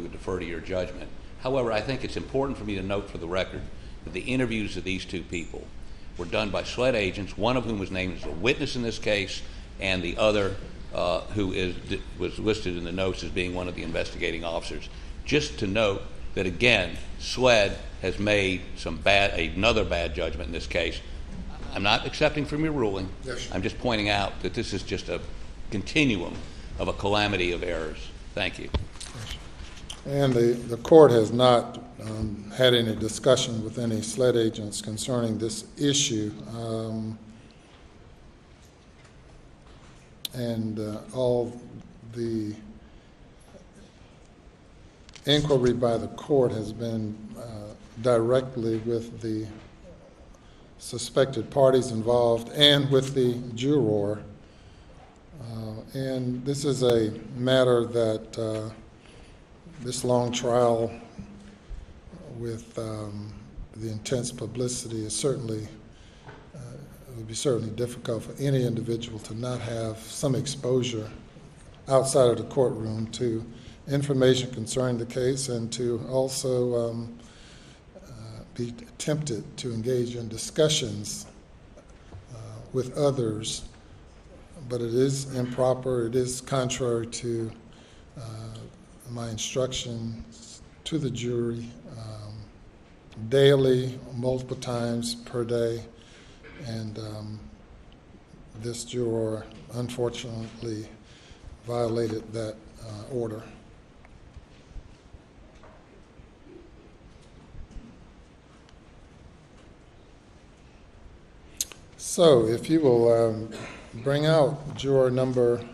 would defer to your judgment. However, I think it's important for me to note for the record that the interviews of these two people were done by SLED agents, one of whom was named as a witness in this case, and the other was listed in the notes as being one of the investigating officers. Just to note that, again, SLED has made another bad judgment in this case. I'm not accepting from your ruling. Yes. I'm just pointing out that this is just a continuum of a calamity of errors. Thank you. And the court has not had any discussion with any SLED agents concerning this issue. All the inquiry by the court has been directly with the suspected parties involved and with the juror. And this is a matter that this long trial with the intense publicity is certainly it would be certainly difficult for any individual to not have some exposure outside of the courtroom to information concerning the case, and to also be tempted to engage in discussions with others. But it is improper, it is contrary to my instructions to the jury daily, multiple times per day, and this juror unfortunately violated that order. So if you will bring out juror number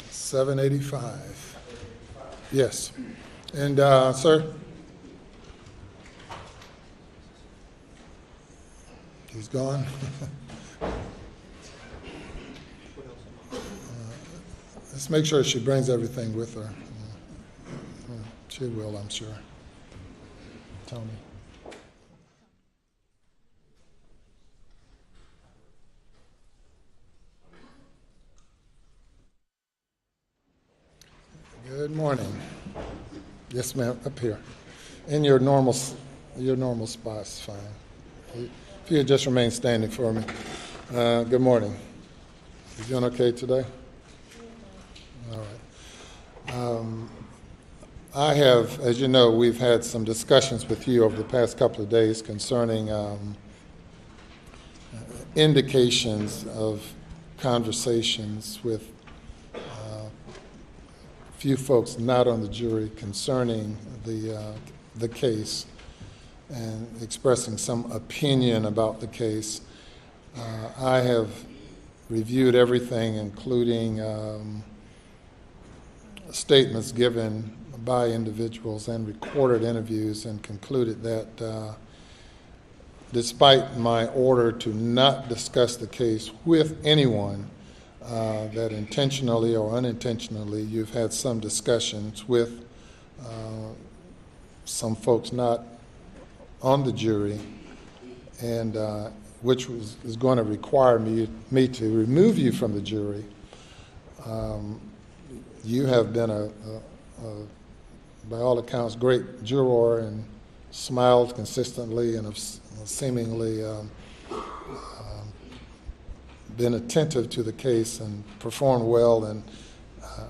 785. Yes. And sir? He's gone. Let's make sure she brings everything with her. She will, I'm sure. Tony. Good morning. Yes, ma'am, up here. In your normal spot's fine. If you would just remain standing for me. Good morning. You doing okay today? All right. I have, as you know, we've had some discussions with you over the past couple of days concerning indications of conversations with few folks not on the jury concerning the case and expressing some opinion about the case. I have reviewed everything, including statements given by individuals and recorded interviews, and concluded that despite my order to not discuss the case with anyone, that intentionally or unintentionally you've had some discussions with some folks not on the jury, and which is going to require me to remove you from the jury. You have been a by all accounts, great juror, and smiled consistently and have seemingly been attentive to the case and performed well, and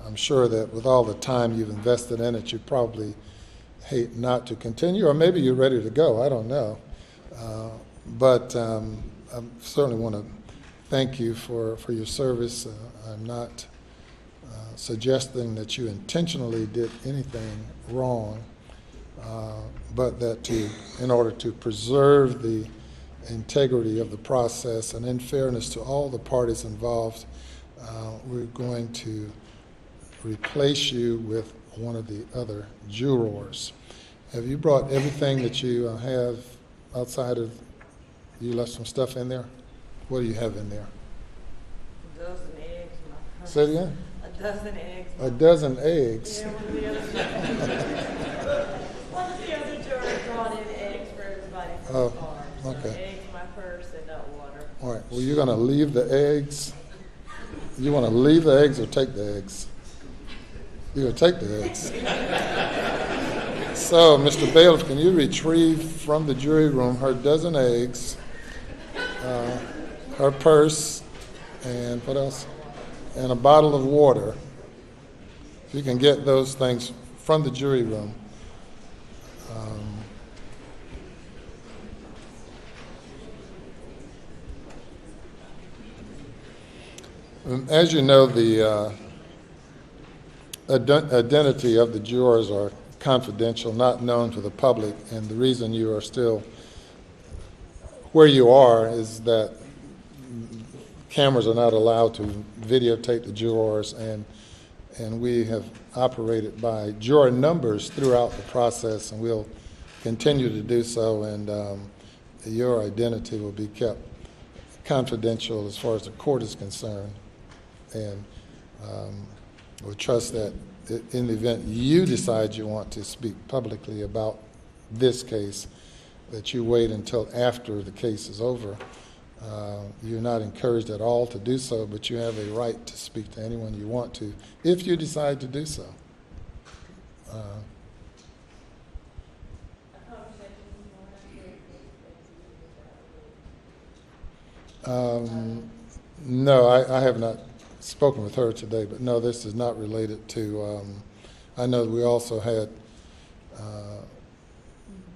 I'm sure that with all the time you've invested in it, you probably hate not to continue, or maybe you're ready to go, I don't know. But I certainly want to thank you for your service. I'm not suggesting that you intentionally did anything wrong, but that in order to preserve the integrity of the process and in fairness to all the parties involved, we're going to replace you with one of the other jurors. Have you brought everything that you have outside of, you left some stuff in there? What do you have in there? A dozen eggs. Say it again? A dozen eggs. A dozen eggs. Yeah, one of the other jurors brought in eggs for everybody from the farm. So okay. eggs in my purse and nut water. All right. Well, you're going to leave the eggs. You want to leave the eggs or take the eggs? You're going to take the eggs. So, Mr. Bailiff, can you retrieve from the jury room her dozen eggs, her purse, and what else? And a bottle of water. If you can get those things from the jury room. As you know, the identity of the jurors are confidential, not known to the public, and the reason you are still where you are is that cameras are not allowed to videotape the jurors, and we have operated by juror numbers throughout the process, and we'll continue to do so, and your identity will be kept confidential as far as the court is concerned. And we trust that in the event you decide you want to speak publicly about this case, that you wait until after the case is over. You're not encouraged at all to do so, but you have a right to speak to anyone you want to if you decide to do so. No, I have not spoken with her today, but no, this is not related to, I know we also had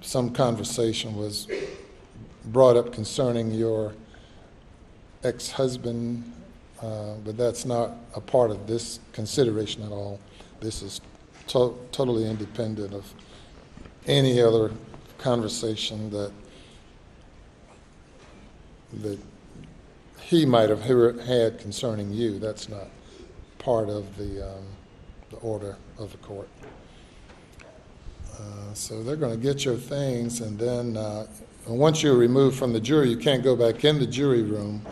some conversation was brought up concerning your ex-husband, but that's not a part of this consideration at all. This is totally independent of any other conversation that he might have had concerning you. That's not part of the order of the court. So they're going to get your things, and then once you're removed from the jury, you can't go back in the jury room.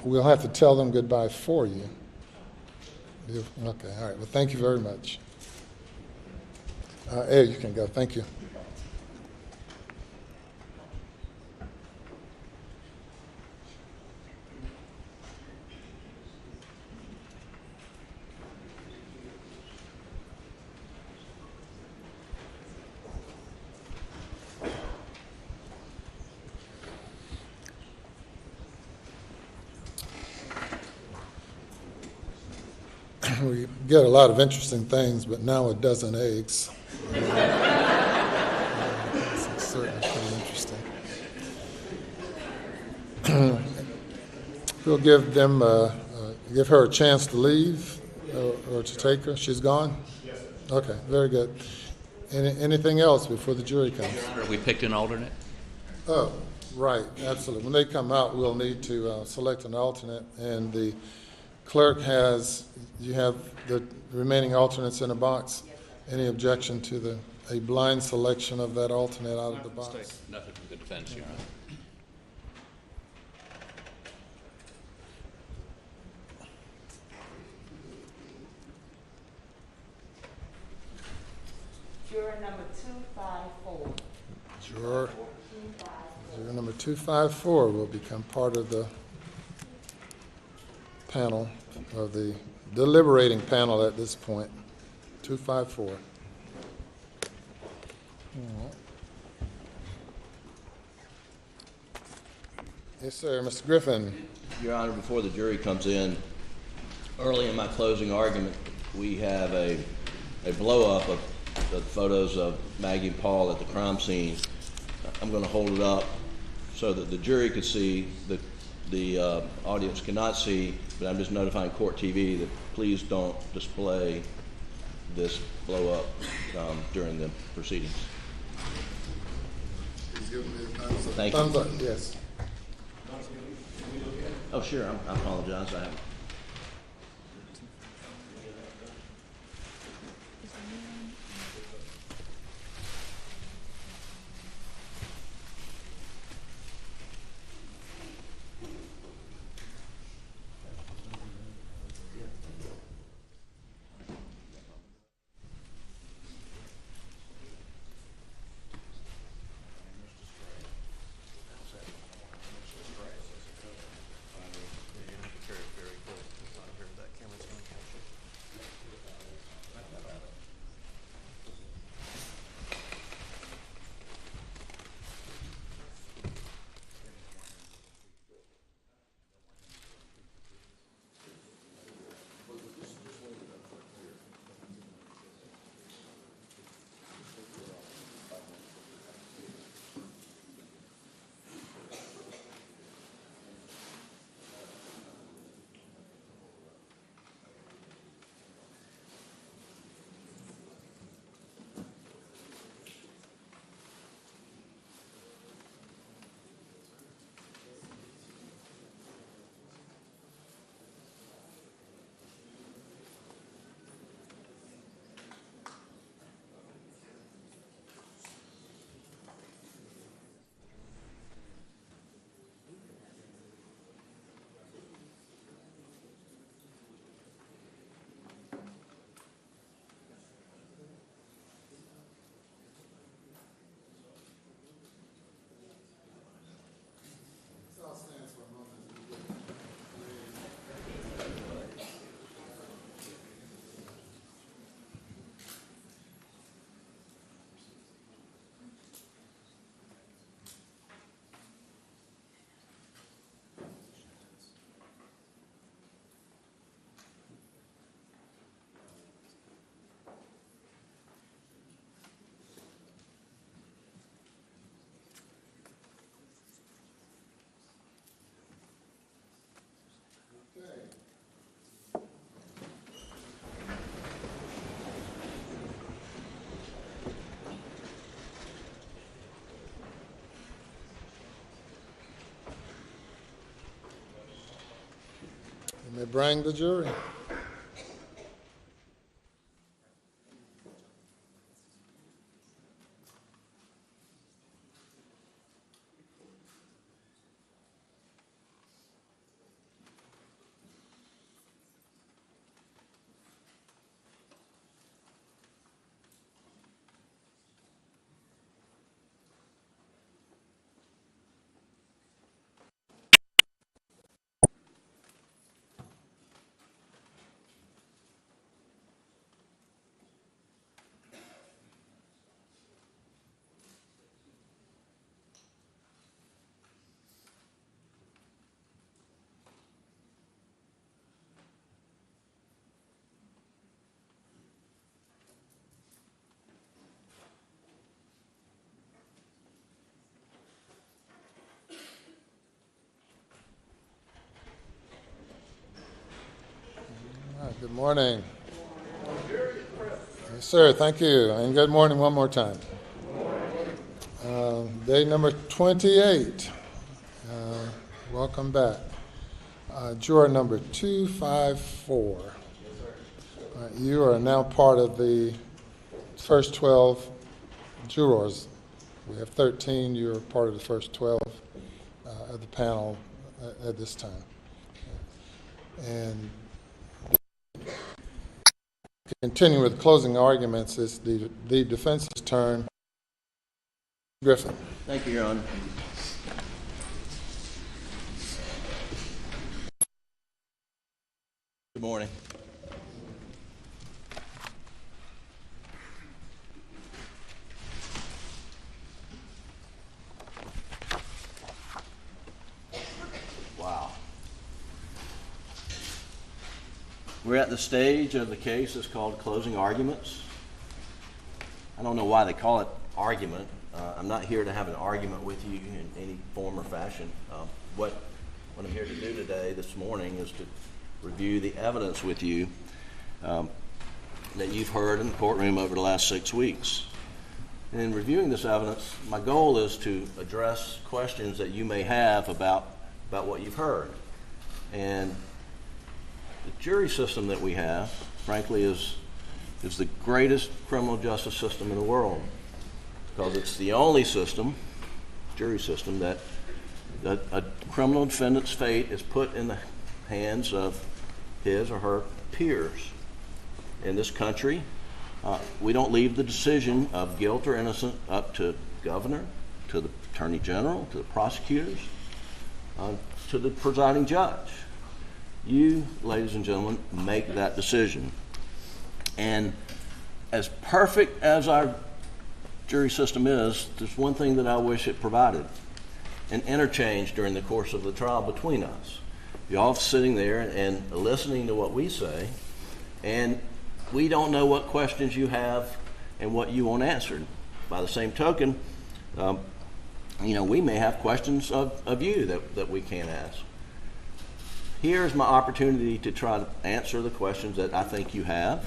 We'll have to tell them goodbye for you. Okay, all right. Well, thank you very much. Ed, you can go. Thank you. We get a lot of interesting things, but now a dozen eggs. It's certainly pretty interesting. We'll give her a chance to leave or to take her. She's gone? Yes, sir. Okay, very good. Anything else before the jury comes? Your Honor, we picked an alternate. Oh, right, absolutely. When they come out, we'll need to select an alternate, and the clerk you have the remaining alternates in a box. Any objection to a blind selection of that alternate out of the box? Nothing from the defense, Your Honor. Juror number 254. Juror number 254 will become part of the panel, of the deliberating panel at this point. 254. Yes, sir. Mr. Griffin. Your Honor, before the jury comes in, early in my closing argument, we have a blow-up of the photos of Maggie and Paul at the crime scene. I'm going to hold it up so that the jury could see, that the audience cannot see, but I'm just notifying Court TV that please don't display this blow-up during the proceedings. Thank you. Thumbs up, yes. Oh, sure. I apologize. I haven't. May bring the jury. Good morning. Yes, sir. Thank you. And good morning one more time. Day number 28. Welcome back. Juror number 254. You are now part of the first 12 jurors. We have 13. You're part of the first 12 of the panel at this time. And continuing with closing arguments, it's the defense's turn. Griffin. Thank you, Your Honor. Good morning. Wow. We're at the stage of the case that's called closing arguments. I don't know why they call it argument. I'm not here to have an argument with you in any form or fashion. What I'm here to do today, this morning, is to review the evidence with you that you've heard in the courtroom over the last 6 weeks. And in reviewing this evidence, my goal is to address questions that you may have about what you've heard. And the jury system that we have, frankly, is the greatest criminal justice system in the world, because it's the only system, jury system, that a criminal defendant's fate is put in the hands of his or her peers. In this country, we don't leave the decision of guilt or innocence up to the governor, to the attorney general, to the prosecutors, to the presiding judge. You, ladies and gentlemen, make that decision. And as perfect as our jury system is, there's one thing that I wish it provided: an interchange during the course of the trial between us. You're all sitting there and listening to what we say, and we don't know what questions you have and what you want answered. By the same token, we may have questions of you that we can't ask. Here's my opportunity to try to answer the questions that I think you have.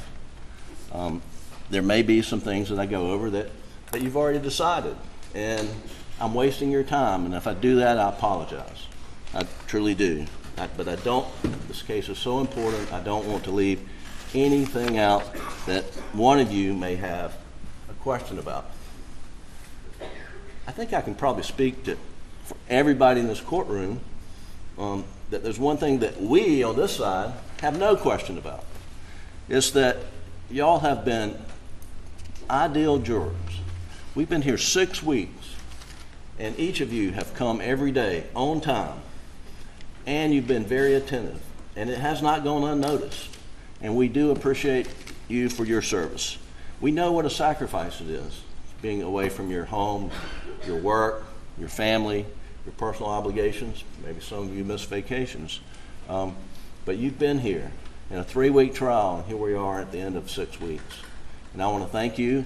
There may be some things that I go over that you've already decided, and I'm wasting your time, and if I do that, I apologize. I truly do. But I don't, this case is so important, I don't want to leave anything out that one of you may have a question about. I think I can probably speak for everybody in this courtroom that there's one thing that we on this side have no question about. It's that y'all have been ideal jurors. We've been here 6 weeks, and each of you have come every day on time, and you've been very attentive, and it has not gone unnoticed, and we do appreciate you for your service. We know what a sacrifice it is, being away from your home, your work, your family, your personal obligations. Maybe some of you miss vacations, but you've been here in a 3-week trial, and here we are at the end of 6 weeks. And I want to thank you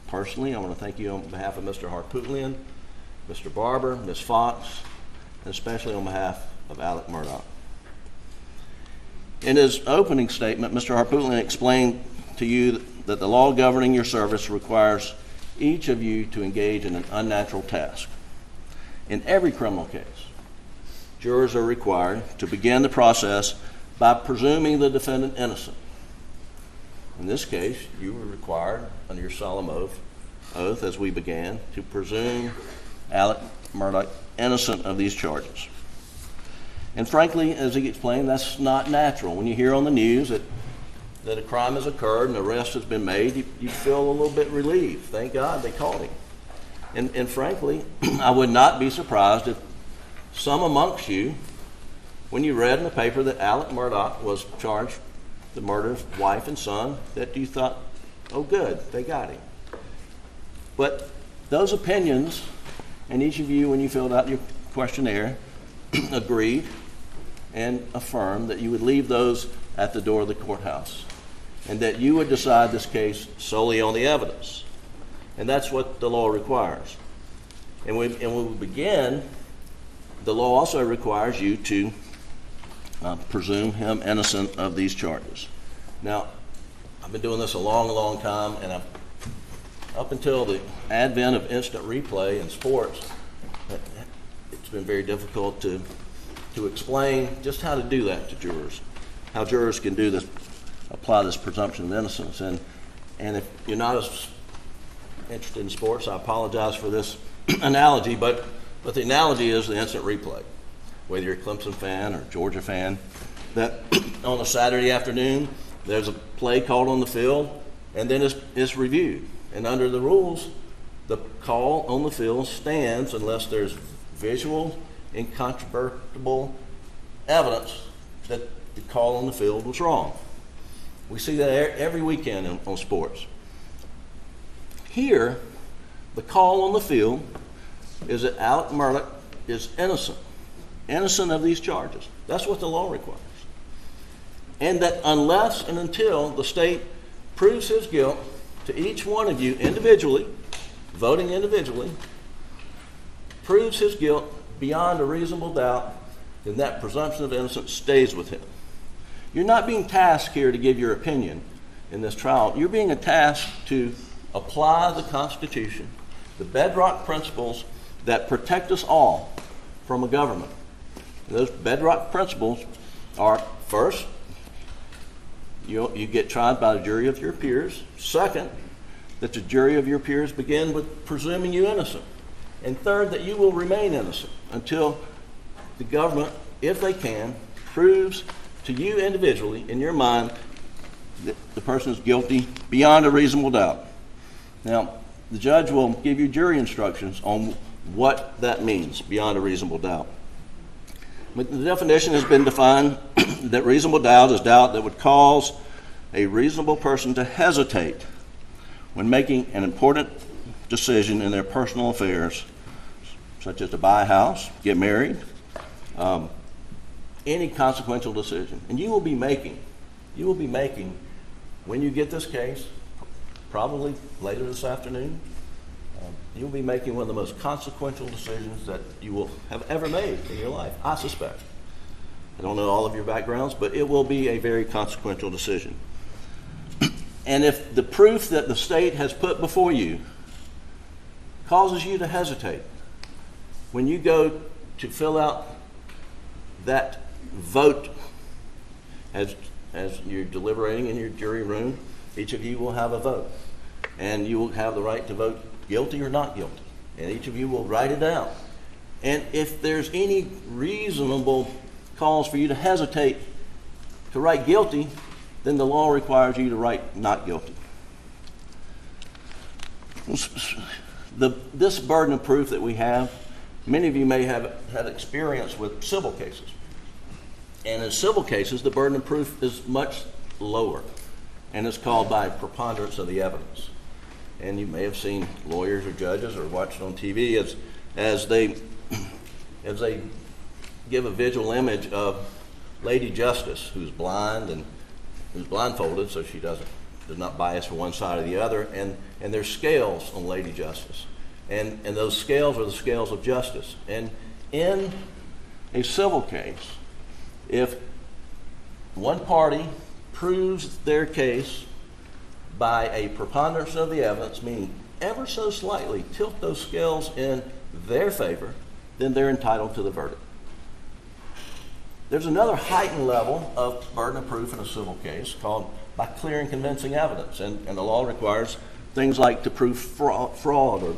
personally. I want to thank you on behalf of Mr. Harpootlian, Mr. Barber, Ms. Fox, and especially on behalf of Alex Murdaugh. In his opening statement, Mr. Harpootlian explained to you that the law governing your service requires each of you to engage in an unnatural task. In every criminal case, jurors are required to begin the process by presuming the defendant innocent. In this case, you were required under your solemn oath as we began to presume Alex Murdaugh innocent of these charges. And frankly, as he explained, that's not natural. When you hear on the news that a crime has occurred and an arrest has been made, you feel a little bit relieved. Thank God they caught him. And frankly, I would not be surprised if some amongst you, when you read in the paper that Alex Murdaugh was charged with the murder of wife and son, that you thought, oh good, they got him. But those opinions, and each of you, when you filled out your questionnaire, agreed and affirmed that you would leave those at the door of the courthouse and that you would decide this case solely on the evidence. And that's what the law requires. And when we begin, the law also requires you to presume him innocent of these charges. Now, I've been doing this a long, long time, and up until the advent of instant replay in sports, it's been very difficult to explain just how to do that to jurors, how jurors can do this, apply this presumption of innocence. And if you're not as interested in sports, I apologize for this analogy, but the analogy is the instant replay. Whether you're a Clemson fan or a Georgia fan, that on a Saturday afternoon, there's a play called on the field, and then it's reviewed. And under the rules, the call on the field stands unless there's visual, incontrovertible evidence that the call on the field was wrong. We see that every weekend on sports. Here, the call on the field is that Alex Murdaugh is innocent of these charges. That's what the law requires. And that unless and until the state proves his guilt to each one of you individually, voting individually, proves his guilt beyond a reasonable doubt, then that presumption of innocence stays with him. You're not being tasked here to give your opinion in this trial. You're being tasked to apply the Constitution, the bedrock principles that protect us all from a government. And those bedrock principles are, first, you get tried by the jury of your peers. Second, that the jury of your peers begin with presuming you innocent. And third, that you will remain innocent until the government, if they can, proves to you individually, in your mind, that the person is guilty beyond a reasonable doubt. Now, the judge will give you jury instructions on what that means, beyond a reasonable doubt. But the definition has been defined that reasonable doubt is doubt that would cause a reasonable person to hesitate when making an important decision in their personal affairs, such as to buy a house, get married, any consequential decision. And you will be making, when you get this case, probably later this afternoon, you'll be making one of the most consequential decisions that you will have ever made in your life, I suspect. I don't know all of your backgrounds, but it will be a very consequential decision. And if the proof that the state has put before you causes you to hesitate, when you go to fill out that vote as you're deliberating in your jury room, each of you will have a vote. And you will have the right to vote guilty or not guilty. And each of you will write it down. And if there's any reasonable cause for you to hesitate to write guilty, then the law requires you to write not guilty. This burden of proof that we have, many of you may have had experience with civil cases. And in civil cases, the burden of proof is much lower, and it's called by preponderance of the evidence. And you may have seen lawyers or judges or watched on TV as they give a visual image of Lady Justice, who's blind and who's blindfolded, so she does not bias for one side or the other, and there's scales on Lady Justice. And those scales are the scales of justice. And in a civil case, if one party proves their case by a preponderance of the evidence, meaning ever so slightly tilt those scales in their favor, then they're entitled to the verdict. there's another heightened level of burden of proof in a civil case called by clear and convincing evidence. And the law requires things like to prove fraud or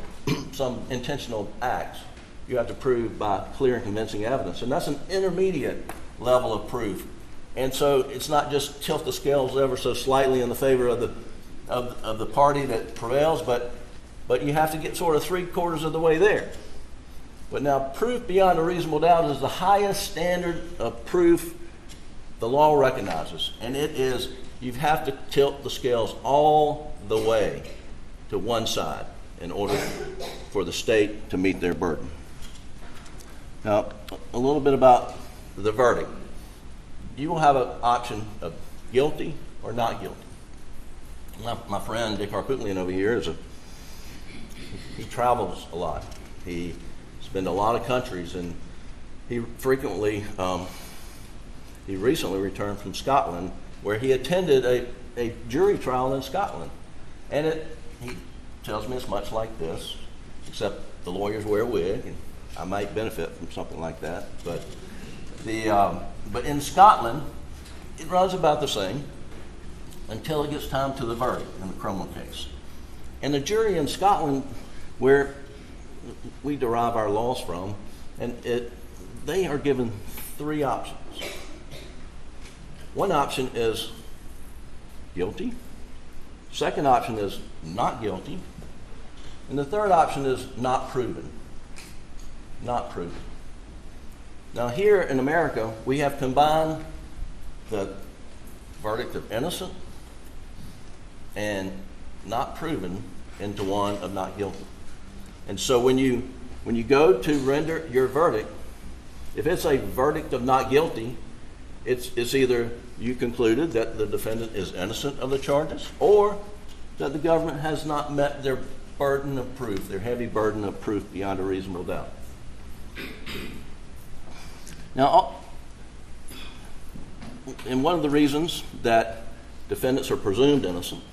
some intentional acts. You have to prove by clear and convincing evidence. And that's an intermediate level of proof. And so it's not just tilt the scales ever so slightly in the favor of the party that prevails, but you have to get sort of 3/4 of the way there. But now proof beyond a reasonable doubt is the highest standard of proof the law recognizes. And it is, you have to tilt the scales all the way to one side in order for the state to meet their burden. Now, a little bit about the verdict. You will have an option of guilty or not guilty. My friend Dick Harpootlian over here he travels a lot. He's been to a lot of countries, and he frequently, he recently returned from Scotland, where he attended a jury trial in Scotland. And he tells me it's much like this, except the lawyers wear a wig, and I might benefit from something like that. But in Scotland, it runs about the same until it gets time to the verdict in the criminal case. And the jury in Scotland, where we derive our laws from, they are given 3 options. One option is guilty. Second option is not guilty. And the third option is not proven. Not proven. Now here in America, we have combined the verdict of innocent and not proven into one of not guilty. And so when you go to render your verdict, if it's a verdict of not guilty, it's either you concluded that the defendant is innocent of the charges, or that the government has not met their burden of proof, their heavy burden of proof beyond a reasonable doubt. Now, and one of the reasons that defendants are presumed innocent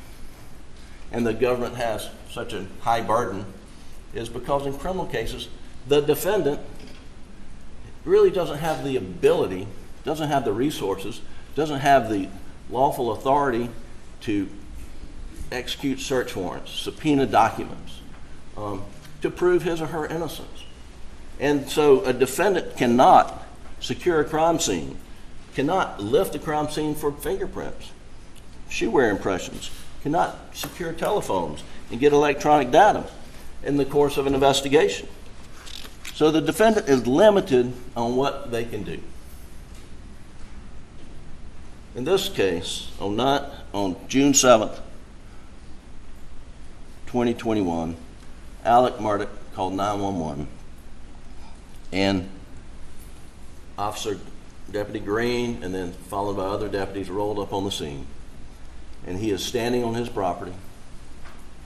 and the government has such a high burden is because in criminal cases, the defendant really doesn't have the ability, doesn't have the resources, doesn't have the lawful authority to execute search warrants, subpoena documents, to prove his or her innocence. And so a defendant cannot secure a crime scene, cannot lift a crime scene for fingerprints, shoe wear impressions, cannot secure telephones and get electronic data in the course of an investigation. So the defendant is limited on what they can do. In this case, on June 7th, 2021, Alex Murdaugh called 911, and Officer Deputy Green, and then followed by other deputies, rolled up on the scene. And he is standing on his property.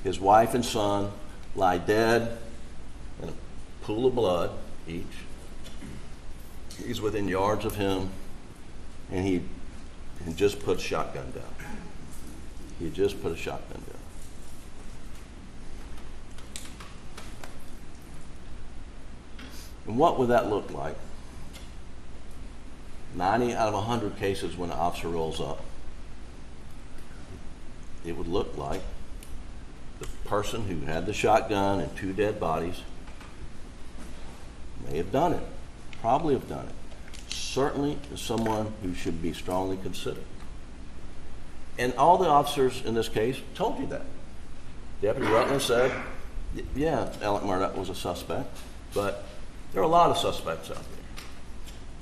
His wife and son lie dead in a pool of blood each. He's within yards of him, and he had just put a shotgun down. He had just put a shotgun down. And what would that look like? 90 out of 100 cases when an officer rolls up, it would look like the person who had the shotgun and 2 dead bodies may have done it, probably have done it. Certainly is someone who should be strongly considered. And all the officers in this case told you that. Deputy Rutland said, yeah, Alex Murdaugh was a suspect, but there are a lot of suspects out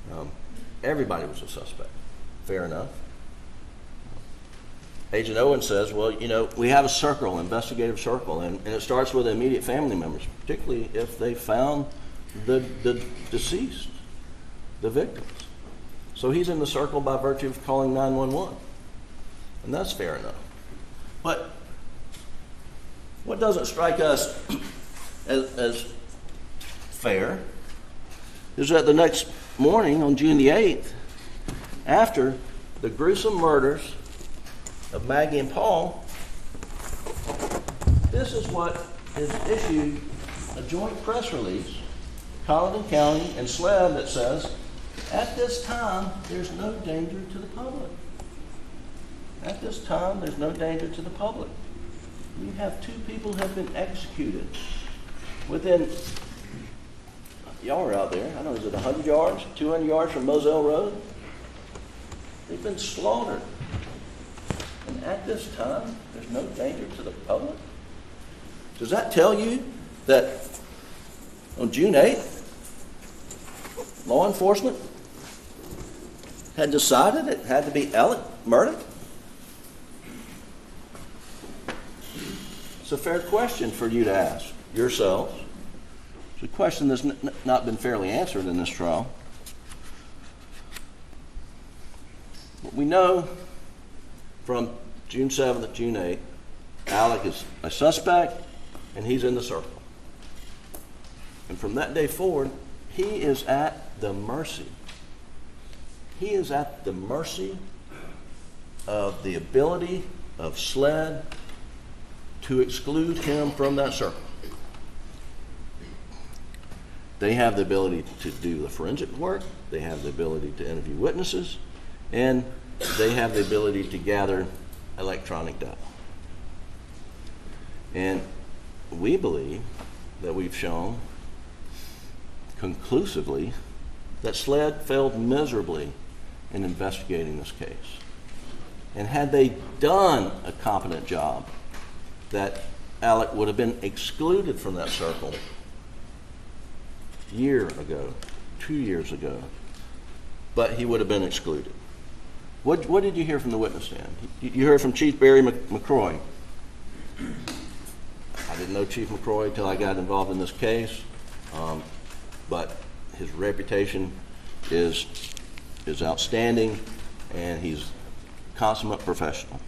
there. Everybody was a suspect. Fair enough. Agent Owen says, well, we have a circle, investigative circle, and it starts with immediate family members, particularly if they found the deceased, the victims. So he's in the circle by virtue of calling 911. And that's fair enough. But what doesn't strike us as fair is that the next morning, on June the 8th, after the gruesome murders of Maggie and Paul, this is what is issued, a joint press release, Colleton County and SLED, that says, At this time, there's no danger to the public. At this time, there's no danger to the public. You have 2 people who have been executed within, y'all are out there, I don't know, is it 100 yards, 200 yards from Moselle Road? They've been slaughtered. And at this time, there's no danger to the public? Does that tell you that on June 8th, law enforcement had decided it had to be Alex Murdaugh? It's a fair question for you to ask yourselves. It's a question that's not been fairly answered in this trial. But we know from June 7th to June 8th, Alec is a suspect and he's in the circle. And from that day forward, he is at the mercy. He is at the mercy of the ability of SLED to exclude him from that circle. They have the ability to do the forensic work, they have the ability to interview witnesses, and they have the ability to gather electronic data. And we believe that we've shown conclusively that SLED failed miserably in investigating this case. And had they done a competent job, that Alec would have been excluded from that circle a year ago, 2 years ago, but he would have been excluded. What did you hear from the witness stand? You heard from Chief Barry McCroy. I didn't know Chief McCroy until I got involved in this case, but his reputation is outstanding, and he's a consummate professional.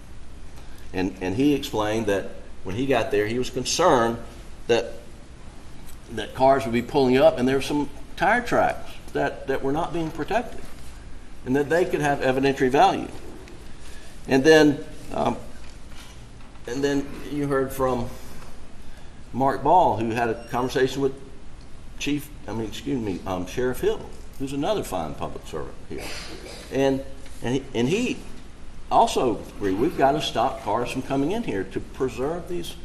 And he explained that when he got there, he was concerned that cars would be pulling up and there were some tire tracks that were not being protected, and that they could have evidentiary value. And then you heard from Mark Ball, who had a conversation with Sheriff Hill, who's another fine public servant here. And he also agreed, we've got to stop cars from coming in here to preserve these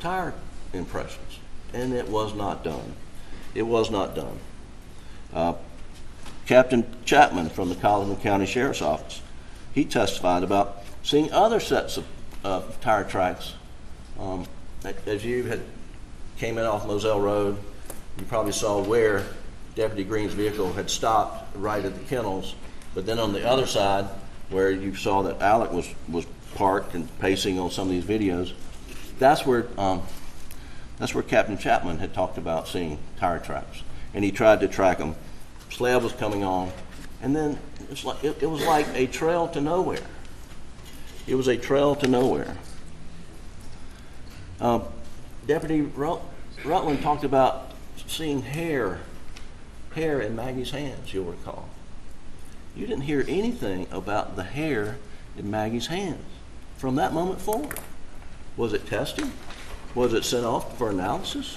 tire impressions. And it was not done. It was not done. Captain Chapman from the Colleton County Sheriff's Office, he testified about seeing other sets of tire tracks. As you had came in off Moselle Road, you probably saw where Deputy Green's vehicle had stopped right at the kennels, but then on the other side, where you saw that Alec was parked and pacing on some of these videos, that's where Captain Chapman had talked about seeing tire tracks, and he tried to track them. SLED was coming on, and then it was like a trail to nowhere. It was a trail to nowhere. Deputy Rutland talked about seeing hair in Maggie's hands, you'll recall. You didn't hear anything about the hair in Maggie's hands from that moment forward. Was it tested? Was it sent off for analysis?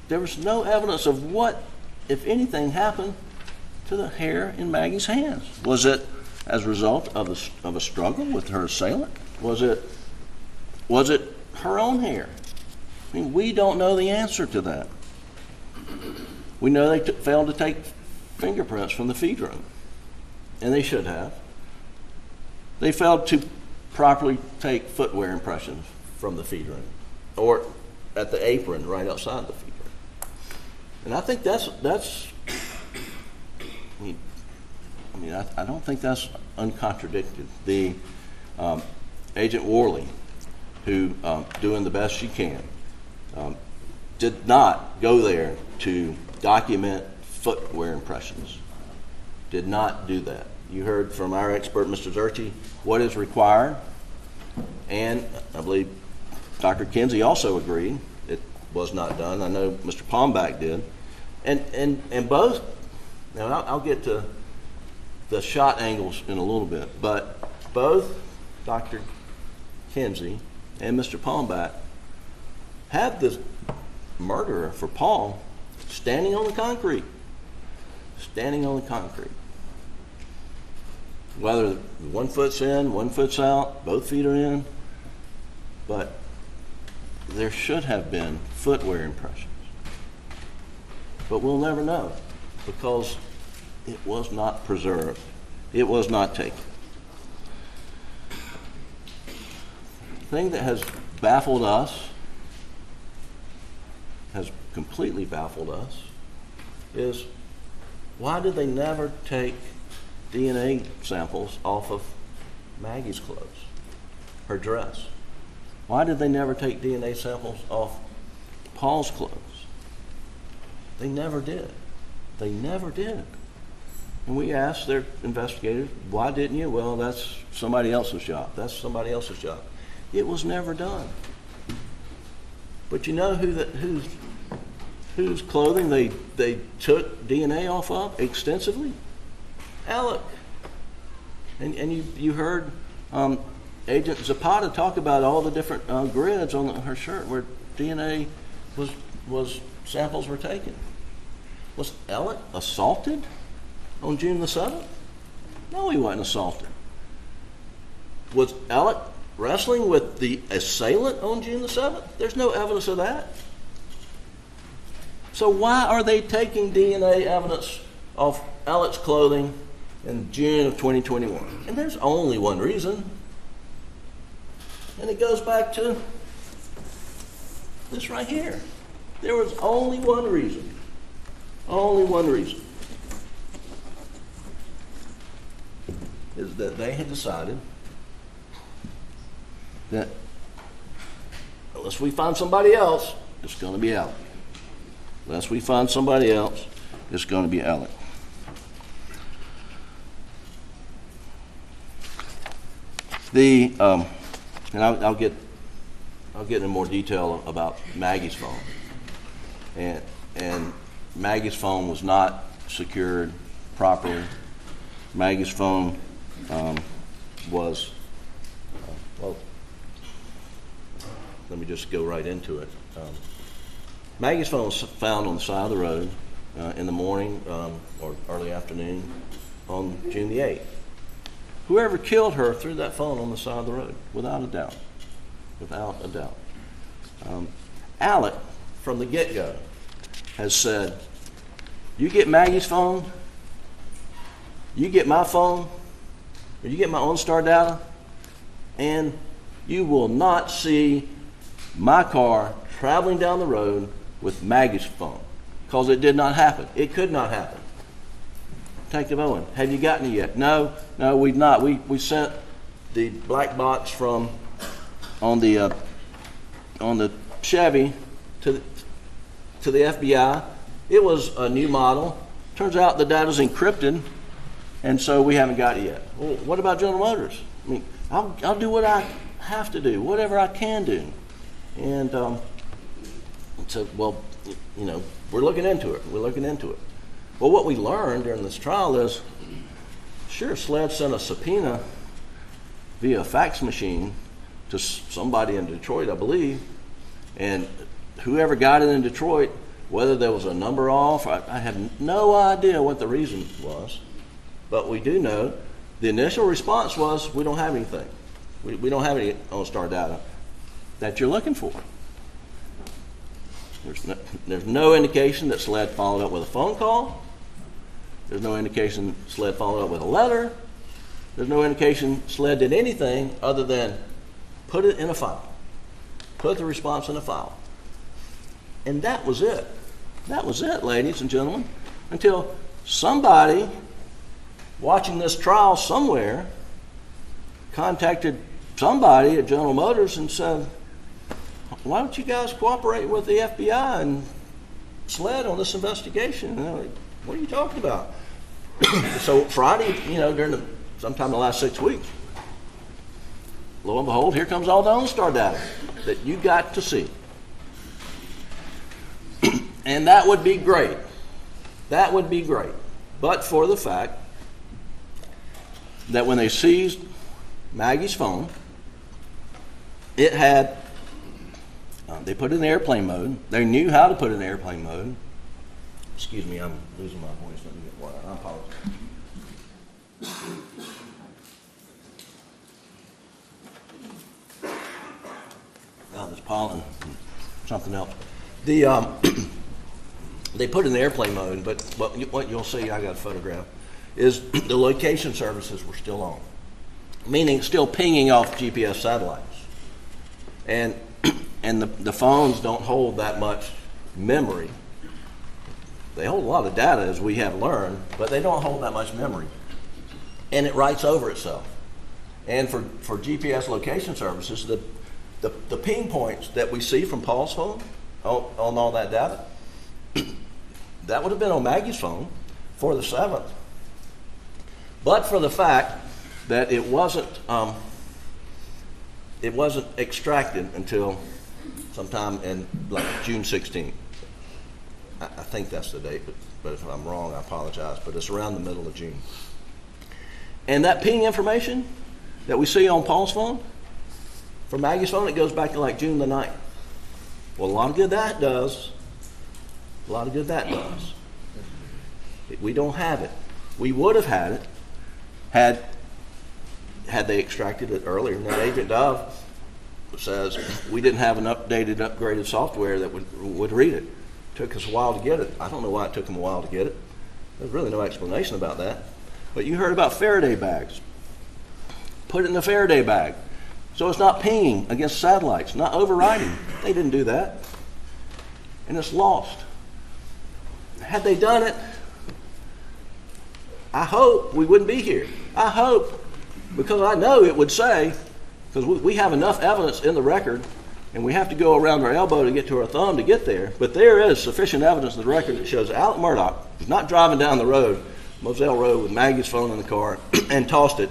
There was no evidence of what, if anything, happened to the hair in Maggie's hands. Was it as a result of a struggle with her assailant? Was it her own hair? I mean, we don't know the answer to that. We know they failed to take fingerprints from the feed room, and they should have. They failed to properly take footwear impressions from the feed room, or at the apron right outside the feed room. And I think that's I don't think that's uncontradicted. The Agent Worley, who doing the best she can, did not go there to document footwear impressions. Did not do that. You heard from our expert, Mr. Zerchi, what is required, and I believe Dr. Kinsey also agreed it was not done. I know Mr. Palmbach did. And both, now I'll get to the shot angles in a little bit, but both Dr. Kinsey and Mr. Palmbach had the murderer for Paul standing on the concrete. standing on the concrete. Whether 1 foot's in, 1 foot's out, both feet are in, but there should have been footwear impressions. But we'll never know because it was not preserved. It was not taken. The thing that has baffled us, has completely baffled us, is why did they never take DNA samples off of Maggie's clothes, her dress? Why did they never take DNA samples off Paul's clothes? They never did. They never did. And we asked their investigators, why didn't you? Well, that's somebody else's job. That's somebody else's job. It was never done. But you know whose clothing they took DNA off of extensively? Alec. And you heard Agent Zapata talk about all the different grids on her shirt where DNA was samples were taken. Was Alec assaulted on June the 7th? No, he wasn't assaulted. Was Alec wrestling with the assailant on June the 7th? There's no evidence of that. So why are they taking DNA evidence of Alec's clothing in June of 2021? And there's only one reason. And it goes back to this right here. There was only one reason. Only one reason. Is that they had decided that unless we find somebody else, it's going to be Alec. Unless we find somebody else, it's going to be Alec. And I'll get into more detail about Maggie's phone. And Maggie's phone was not secured properly. Maggie's phone was, well, let me just go right into it. Maggie's phone was found on the side of the road in the morning or early afternoon on June the 8th. Whoever killed her threw that phone on the side of the road, without a doubt. Without a doubt. Alec, from the get-go, has said, you get Maggie's phone, you get my phone, or you get my OnStar data, and you will not see my car traveling down the road with Maggie's phone, because it did not happen. It could not happen. Detective Owen, have you gotten it yet? No, we've not. We sent the black box from on the Chevy to the FBI. It was a new model. Turns out the data's encrypted, and so we haven't got it yet. Well, what about General Motors? I mean, I'll do what I have to do, whatever I can do. And so, well, you know, we're looking into it. We're looking into it. Well, what we learned during this trial is, sure, SLED sent a subpoena via a fax machine to somebody in Detroit, I believe, and whoever got it in Detroit, whether there was a number off, I have no idea what the reason was, but we do know the initial response was, we don't have anything. We don't have any OnStar data that you're looking for. There's no indication that SLED followed up with a phone call. There's no indication SLED followed up with a letter. There's no indication SLED did anything other than put it in a file. Put the response in a file. And that was it. That was it, ladies and gentlemen, until somebody watching this trial somewhere contacted somebody at General Motors and said, why don't you guys cooperate with the FBI and SLED on this investigation? And they're like, what are you talking about? So Friday, you know, sometime in the last 6 weeks, lo and behold, here comes all the OnStar data that you got to see. And that would be great. That would be great. But for the fact that when they seized Maggie's phone, it had, they put it in airplane mode. They knew how to put it in airplane mode. Excuse me, I'm losing my voice. Let me get water. I apologize. Oh, there's pollen. Something else. They put it in airplane mode, but what you'll see, I got a photograph, is the location services were still on, meaning still pinging off GPS satellites. And the phones don't hold that much memory. They hold a lot of data, as we have learned, but they don't hold that much memory. And it writes over itself. And for GPS location services, the ping points that we see from Paul's phone on all that data, that would have been on Maggie's phone for the 7th. But for the fact that it wasn't extracted until sometime in like June 16th. I think that's the date, but if I'm wrong, I apologize. But it's around the middle of June. And that ping information that we see on Paul's phone, for Maggie's phone, it goes back to like June the 9th. Well, a lot of good that does. A lot of good that does. We don't have it. We would have had it had they extracted it earlier. Now, Agent Dove says we didn't have an upgraded software that would read it. It took us a while to get it. I don't know why it took them a while to get it. There's really no explanation about that. But you heard about Faraday bags. Put it in the Faraday bag. So it's not pinging against satellites, not overriding. They didn't do that. And it's lost. Had they done it, I hope we wouldn't be here. I hope, because I know it would say, because we have enough evidence in the record, and we have to go around our elbow to get to our thumb to get there, but there is sufficient evidence in the record that shows Alex Murdaugh was not driving down the road, Moselle Road, with Maggie's phone in the car and tossed it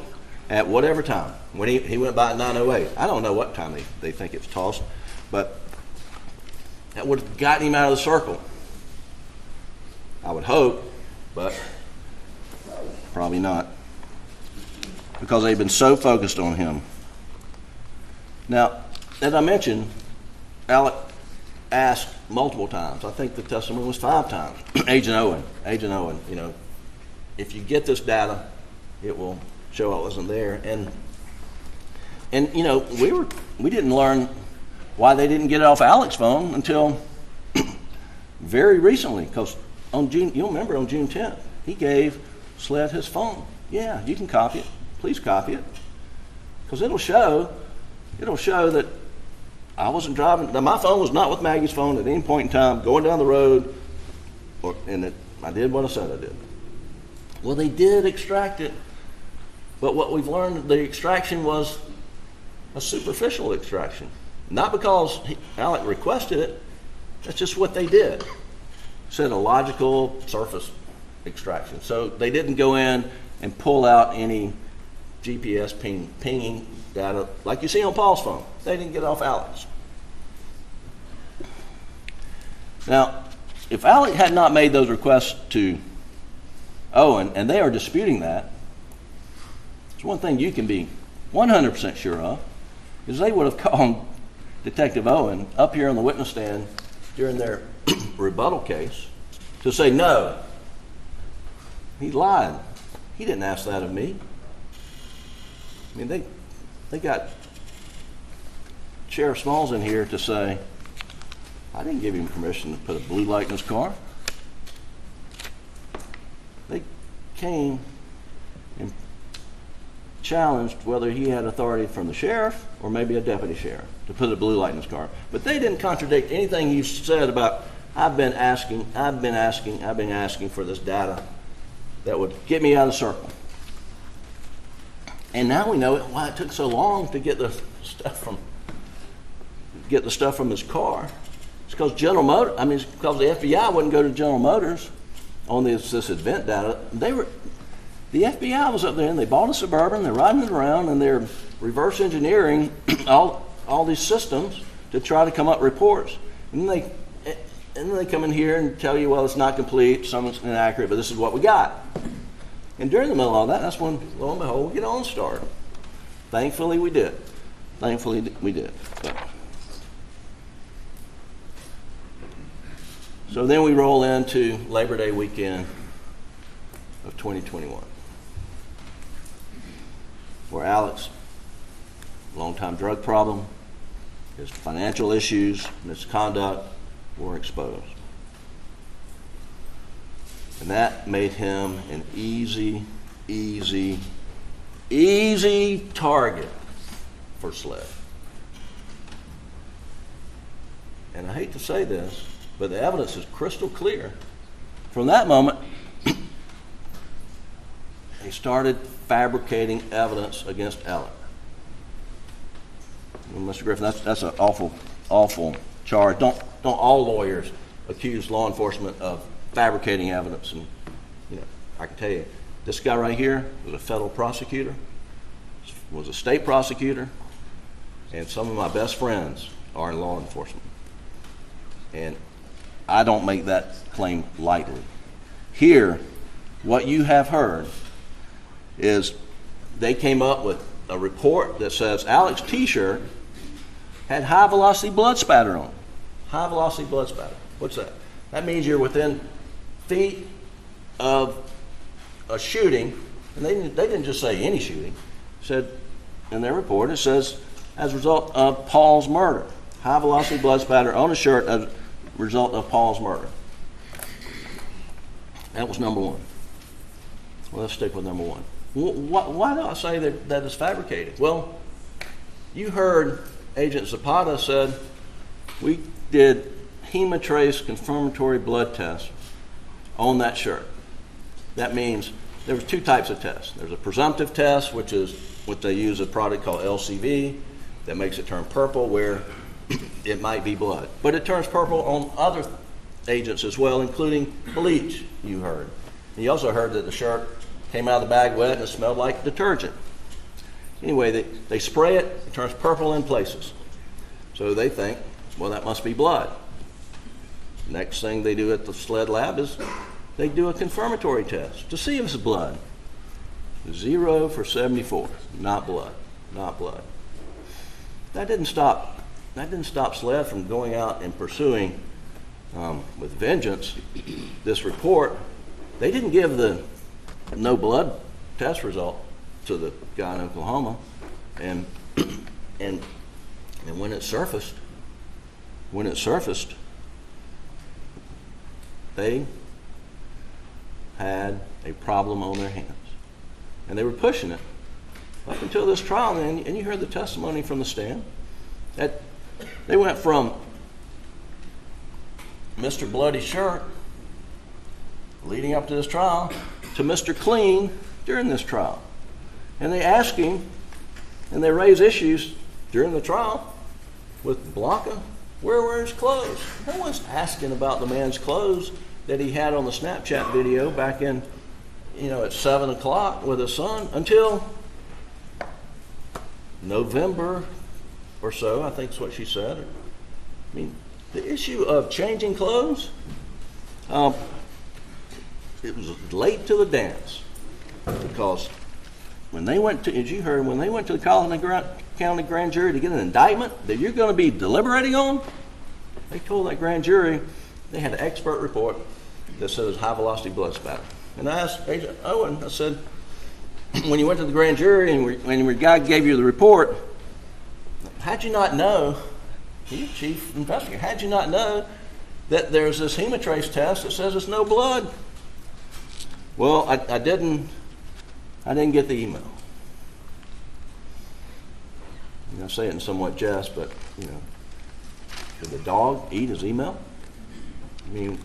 at whatever time. When he went by at 9:08. I don't know what time they think it's tossed, but that would have gotten him out of the circle. I would hope, but probably not, because they've been so focused on him. Now, as I mentioned, Alec asked multiple times. I think the testimony was 5 times. Agent Owen, you know, if you get this data, it will show I wasn't there. And you know, we didn't learn why they didn't get it off Alex's phone until very recently, because you'll remember on June 10th, he gave SLED his phone. Yeah, you can copy it. Please copy it, because it'll show that I wasn't driving. Now, my phone was not with Maggie's phone at any point in time going down the road, I did what I said I did. Well, they did extract it, but what we've learned, the extraction was a superficial extraction. Not because Alec requested it, that's just what they did. Said a logical surface extraction. So they didn't go in and pull out any GPS pinging data like you see on Paul's phone. They didn't get it off Alec's. Now, if Alec had not made those requests to Owen, and they are disputing that, there's one thing you can be 100% sure of, is they would have called Detective Owen up here on the witness stand during their rebuttal case to say, no, he lied. He didn't ask that of me. I mean, they got Sheriff Smalls in here to say, I didn't give him permission to put a blue light in his car. They came and challenged whether he had authority from the sheriff or maybe a deputy sheriff to put a blue light in his car. But they didn't contradict anything you said about, I've been asking for this data that would get me out of the circle. And now we know why it took so long to get the stuff from his car. It's because because the FBI wouldn't go to General Motors on this event data. The FBI was up there and they bought a Suburban, they're riding it around, and they're reverse engineering all these systems to try to come up reports. And then they come in here and tell you, well, it's not complete, some is inaccurate, but this is what we got. And during the middle of all that, that's when, lo and behold, we get on start. Thankfully, we did. So then we roll into Labor Day weekend of 2021, where Alex, long-time drug problem, his financial issues, misconduct were exposed. And that made him an easy target for SLED. And I hate to say this, but the evidence is crystal clear. From that moment, he started fabricating evidence against Ellen. Well, Mr. Griffin, that's an awful charge. Don't all lawyers accuse law enforcement of fabricating evidence? And I can tell you, this guy right here was a federal prosecutor, was a state prosecutor, and some of my best friends are in law enforcement. And I don't make that claim lightly. Here, what you have heard is they came up with a report that says Alex's t-shirt had high-velocity blood spatter on it. High-velocity blood spatter. What's that? That means you're within feet of a shooting, and they didn't just say any shooting. It said in their report, it says as a result of Paul's murder. High-velocity blood spatter on a shirt as a result of Paul's murder. That was number one. Well, let's stick with number one. Why do I say that is fabricated? Well, you heard Agent Zapata said we did hemotrace confirmatory blood tests on that shirt. That means there was two types of tests. There's a presumptive test, which is what they use a product called LCV that makes it turn purple where it might be blood. But it turns purple on other agents as well, including bleach, you heard. And you also heard that the shirt came out of the bag wet and it smelled like detergent. Anyway, they spray it, it turns purple in places. So they think, well, that must be blood. Next thing they do at the SLED lab is they do a confirmatory test to see if it's blood. 0 for 74, not blood, not blood. That didn't stop SLED from going out and pursuing with vengeance this report. They didn't give the no blood test result to the guy in Oklahoma, and when it surfaced, they had a problem on their hands, and they were pushing it up until this trial. And you heard the testimony from the stand that they went from Mr. Bloody Shirt leading up to this trial to Mr. Clean during this trial. And they ask him, and they raise issues during the trial with Blanca, where were his clothes? No one's asking about the man's clothes that he had on the Snapchat video back in, at 7 o'clock with his son until November or so, I think is what she said. I mean, the issue of changing clothes, it was late to the dance because when they went to, as you heard, when they went to the Collin County Grand Jury to get an indictment that you're going to be deliberating on, they told that grand jury they had an expert report that says high-velocity blood spatter. And I asked Agent Owen, I said, when you went to the grand jury and when your guy gave you the report, how'd you not know, you chief investigator, how'd you not know that there's this hemotrace test that says there's no blood? Well, I didn't get the email. I say it in somewhat jest, but, could the dog eat his email? I mean,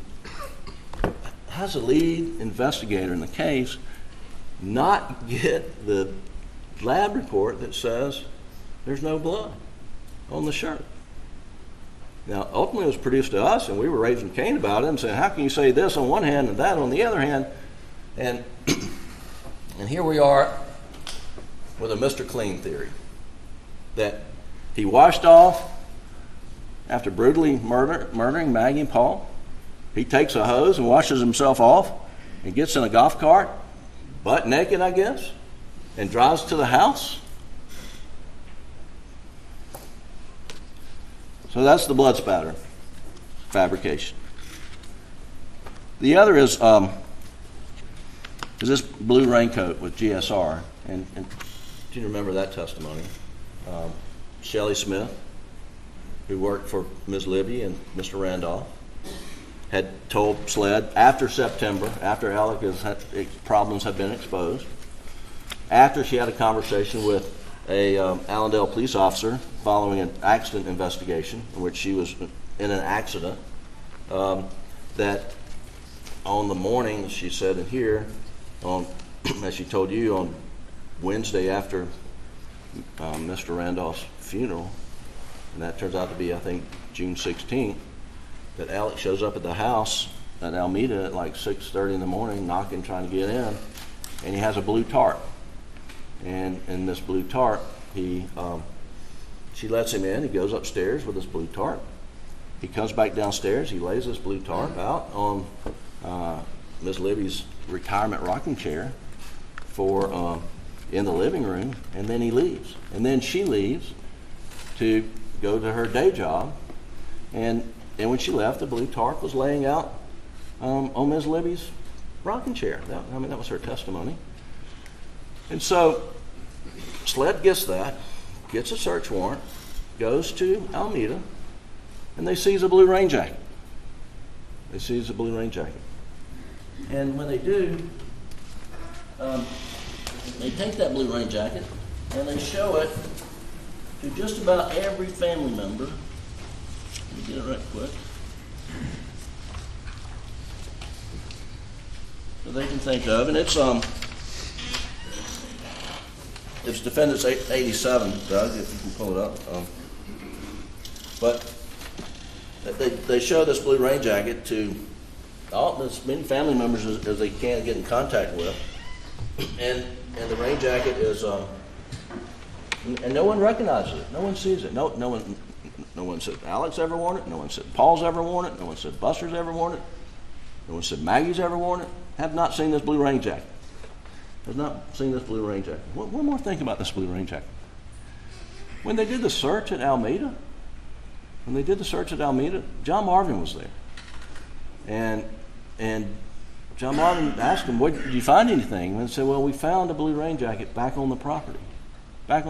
how's the lead investigator in the case not get the lab report that says there's no blood on the shirt? Now, ultimately it was produced to us, and we were raising Cain about it and saying, how can you say this on one hand and that on the other hand? And here we are with a Mr. Clean theory that he washed off after brutally murdering Maggie and Paul. He takes a hose and washes himself off and gets in a golf cart, butt naked, I guess, and drives to the house. So that's the blood spatter fabrication. The other is this blue raincoat with GSR, and do you remember that testimony? Shelley Smith, who worked for Ms. Libby and Mr. Randolph, had told SLED after September, after Alex's problems had been exposed, after she had a conversation with a Allendale police officer following an accident investigation in which she was in an accident, that on the morning, she said in here, as she told you, on Wednesday after Mr. Randolph's funeral, and that turns out to be, I think, June 16th, that Alex shows up at the house at Alameda at like 6:30 in the morning, knocking, trying to get in, and he has a blue tarp. And in this blue tarp, she lets him in. He goes upstairs with this blue tarp. He comes back downstairs. He lays this blue tarp out on Miss Libby's retirement rocking chair in the living room, and then he leaves. And then she leaves to go to her day job, and when she left, the blue tarp was laying out on Miss Libby's rocking chair. That was her testimony. And so SLED gets that, gets a search warrant, goes to Alameda, and they seize a blue rain jacket. They seize a blue rain jacket. And when they do, they take that blue rain jacket and they show it to just about every family member. Let me get it right quick. So they can think of, and it's defendant's 87, Doug, if you can pull it up. But they show this blue rain jacket to as many family members as they can get in contact with, and the rain jacket is, and no one recognizes it. No one sees it. No one said Alex ever worn it. No one said Paul's ever worn it. No one said Buster's ever worn it. No one said Maggie's ever worn it. Have not seen this blue rain jacket. Has not seen this blue rain jacket. One more thing about this blue rain jacket. When they did the search at Alameda, John Marvin was there. And John Marvin asked him, did you find anything? And they said, well, we found a blue rain jacket back on the property. And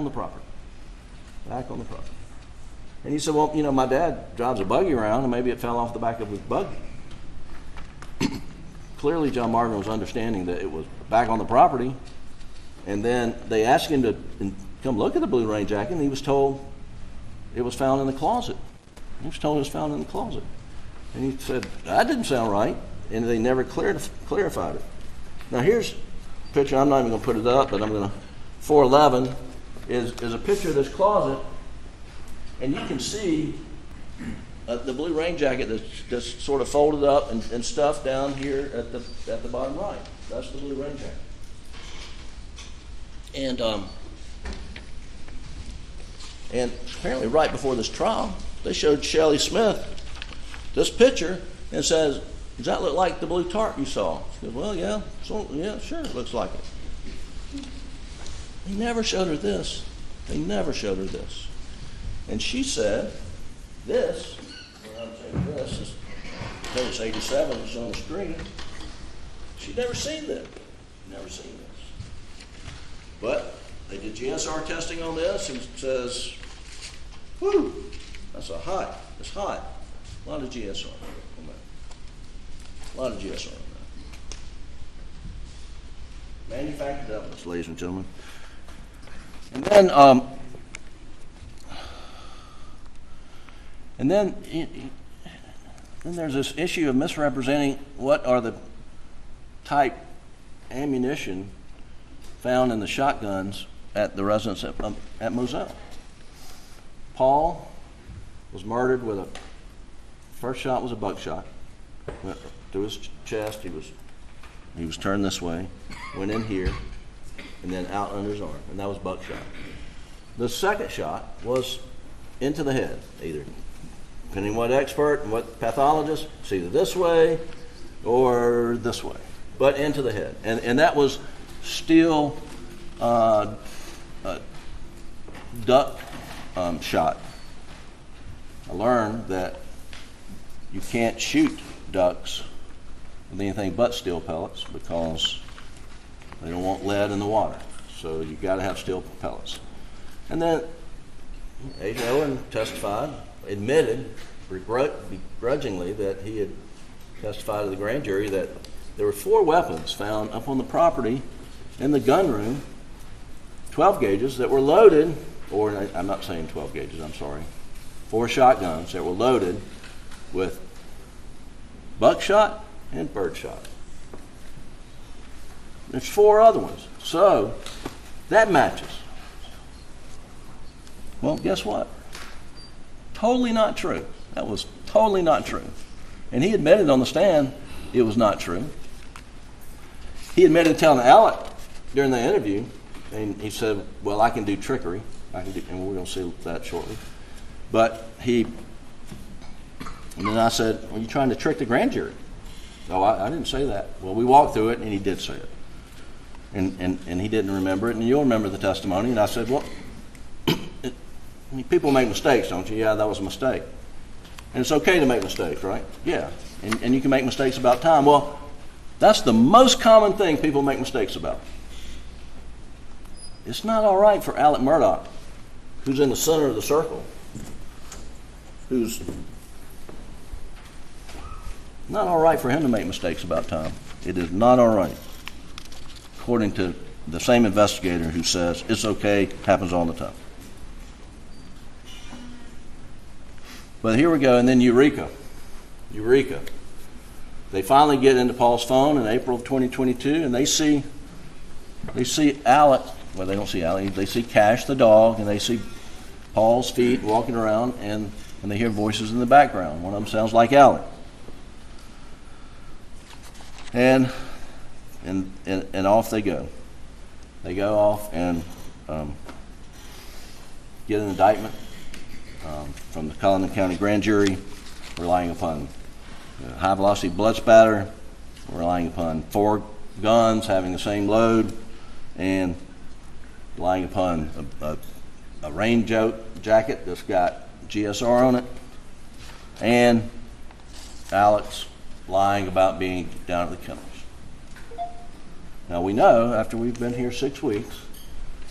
he said, well, my dad drives a buggy around, and maybe it fell off the back of his buggy. Clearly, John Marvin was understanding that it was back on the property, and then they asked him to come look at the blue rain jacket, and he was told it was found in the closet. And he said, that didn't sound right, and they never clarified it. Now here's a picture. I'm not even going to put it up, but 411 is a picture of this closet, and you can see the blue rain jacket that's just sort of folded up and stuffed down here at the bottom right. That's the blue rain jacket. And apparently right before this trial, they showed Shelley Smith this picture and says, does that look like the blue tarp you saw? She goes, well, yeah, sure, it looks like it. They never showed her this. And she said, this, when I'm saying this, is page 87, it's on the screen. She'd never seen this. But they did GSR testing on this, and it says, whew, it's hot. A lot of GSR on that. Manufactured evidence, ladies and gentlemen. And then there's this issue of misrepresenting what are the type ammunition found in the shotguns at the residence at Moselle. Paul was murdered with first shot was a buckshot. Went through his chest. He was turned this way, went in here, and then out under his arm, and that was buckshot. The second shot was into the head, either depending on what expert and what pathologist, it's either this way or this way, but into the head, and that was still duck shot. I learned that you can't shoot ducks with anything but steel pellets because they don't want lead in the water. So you got to have steel pellets. And then Agent Owen testified, admitted begrudgingly that he had testified to the grand jury that there were 4 weapons found up on the property in the gun room, 12 gauges that were loaded, or I'm not saying 12 gauges, I'm sorry, 4 shotguns that were loaded with buckshot and birdshot. There's 4 other ones. So that matches. Well, guess what? Totally not true. That was totally not true. And he admitted on the stand it was not true. He admitted telling Alec during the interview, and he said, well, I can do trickery. And we're going to see that shortly. But and then I said, are you trying to trick the grand jury? No, I didn't say that. Well, we walked through it, and he did say it. And he didn't remember it, and you'll remember the testimony. And I said, well, people make mistakes, don't you? Yeah, that was a mistake. And it's okay to make mistakes, right? Yeah. And you can make mistakes about time. Well, that's the most common thing people make mistakes about. It's not all right for Alex Murdaugh, who's in the center of the circle, who's not all right for him to make mistakes about time. It is not all right, according to the same investigator who says it's okay, happens all the time. But here we go, and then Eureka. They finally get into Paul's phone in April of 2022, and they see Alec. Well, they don't see Alec. They see Cash the dog, and they see Paul's feet walking around, and they hear voices in the background. One of them sounds like Alec. And off they go. They go off and get an indictment from the Cullinan County Grand Jury, relying upon high-velocity blood spatter, relying upon 4 guns having the same load, and relying upon a rain jacket that's got GSR on it, and Alex lying about being down at the kennels. Now we know, after we've been here 6 weeks,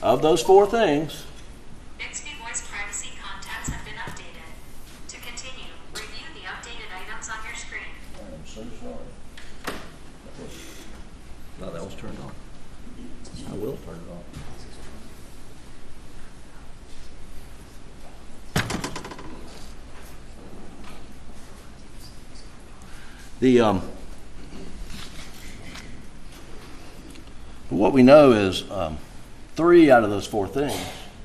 of those 4 things, Bixby voice privacy contacts have been updated. To continue, review the updated items on your screen. I'm so sorry. No, that was turned on. I will turn it on. What we know is 3 out of those 4 things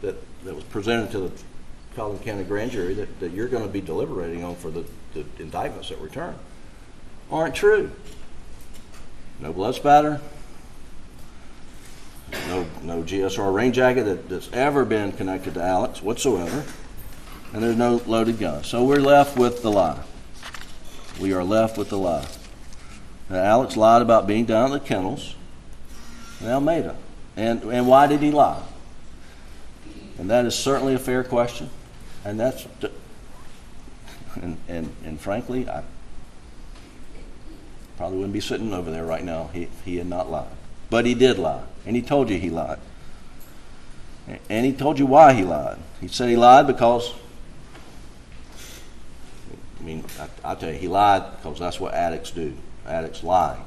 that was presented to the Cullinan County Grand Jury that you're going to be deliberating on for the indictments that return aren't true. No blood spatter, no GSR rain jacket that's ever been connected to Alex whatsoever, and there's no loaded gun. So we're left with the lie. We are left with the lie. Now, Alex lied about being down at the kennels in Almeda. And why did he lie? And that is certainly a fair question. And that's and frankly, I probably wouldn't be sitting over there right now if he had not lied. But he did lie. And he told you he lied. And he told you why he lied. He said he lied because, I'll tell you, he lied because that's what addicts do. Addicts lie.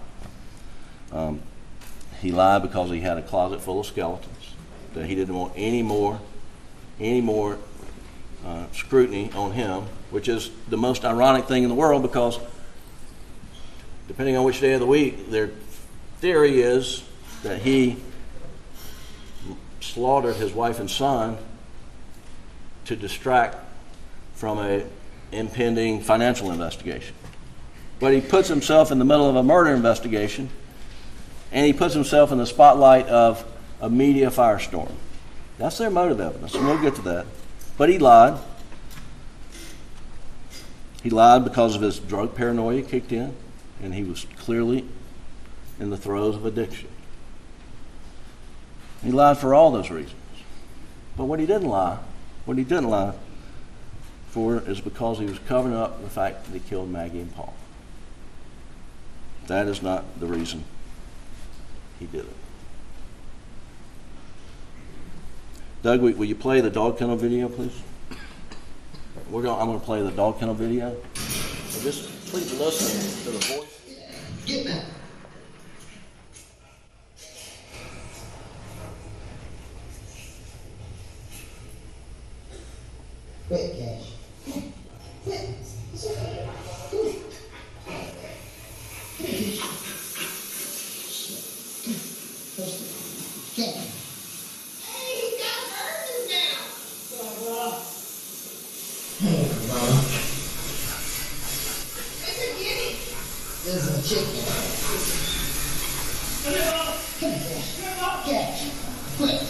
He lied because he had a closet full of skeletons, that he didn't want any more scrutiny on him, which is the most ironic thing in the world because depending on which day of the week, their theory is that he slaughtered his wife and son to distract from a impending financial investigation. But he puts himself in the middle of a murder investigation, and he puts himself in the spotlight of a media firestorm. That's their motive evidence, and we'll get to that. But he lied. He lied because of his drug paranoia kicked in, and he was clearly in the throes of addiction. He lied for all those reasons. But what he didn't lie for is because he was covering up the fact that he killed Maggie and Paul. That is not the reason he did it. Doug, will you play the dog kennel video, please? I'm going to play the dog kennel video. So just please listen to the voice. Get back. Quick, Cash. Quick. There's a chicken. Come here, Cash. Quick.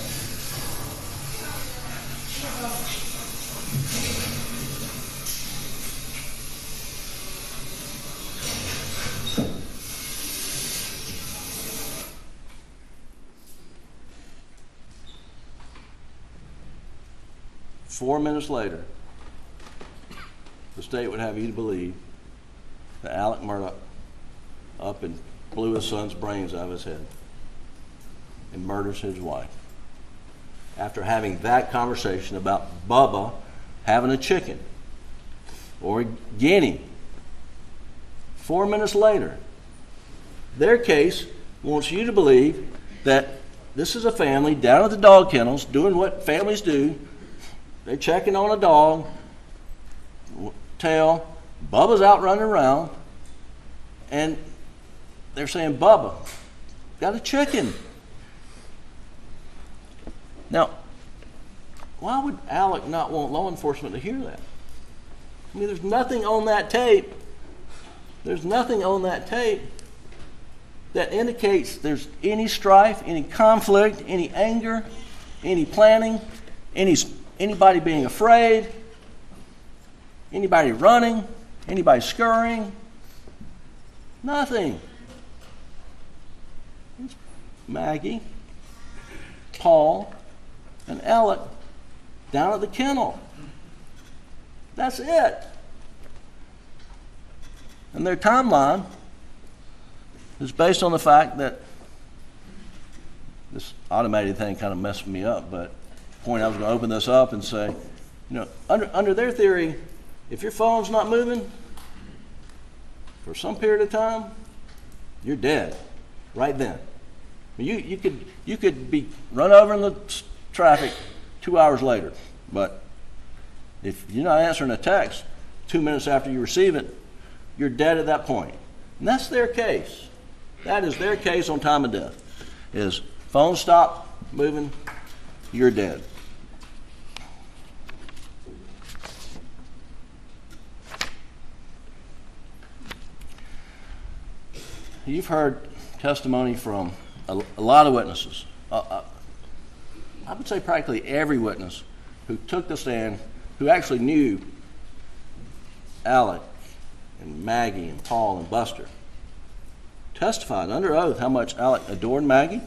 4 minutes later, the state would have you to believe that Alex Murdaugh up and blew his son's brains out of his head and murders his wife after having that conversation about Bubba having a chicken or a guinea. 4 minutes later, their case wants you to believe that this is a family down at the dog kennels doing what families do. They're checking on a dog, tail, Bubba's out running around, and they're saying, Bubba, got a chicken. Now, why would Alec not want law enforcement to hear that? I mean, there's nothing on that tape. There's nothing on that tape that indicates there's any strife, any conflict, any anger, any planning, anybody being afraid, anybody running, anybody scurrying. Nothing. It's Maggie, Paul, and Alec down at the kennel. That's it. And their timeline is based on the fact that this automated thing kind of messed me up, but the point I was going to open this up and say, under their theory, if your phone's not moving for some period of time, you're dead right then. You could be run over in the traffic 2 hours later, but if you're not answering a text 2 minutes after you receive it, you're dead at that point. And that's their case. That is their case on time of death. Is phone stop moving, you're dead. You've heard testimony from a lot of witnesses. I would say practically every witness who took the stand, who actually knew Alec and Maggie and Paul and Buster, testified under oath how much Alec adored Maggie.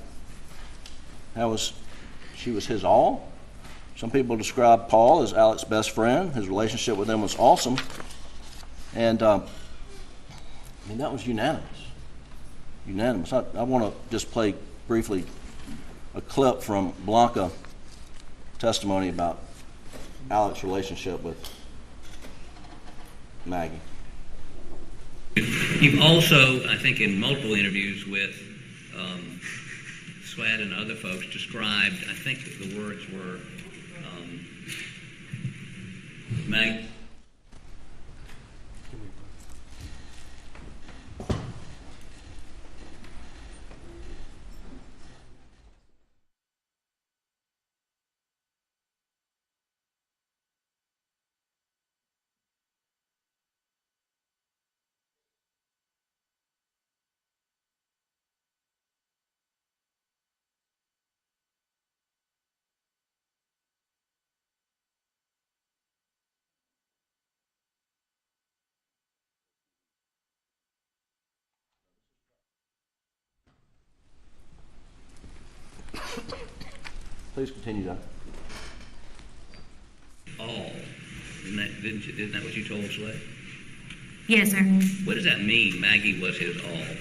She was his all. Some people describe Paul as Alec's best friend. His relationship with him was awesome. And that was unanimous. Unanimous. I want to just play briefly a clip from Blanca testimony about Alec's relationship with Maggie. You've also, I think, in multiple interviews with Sweat and other folks, described, I think the words were, Meg. Please continue, Doc. All. Isn't that what you told Slade? Yes, sir. What does that mean, Maggie was his all?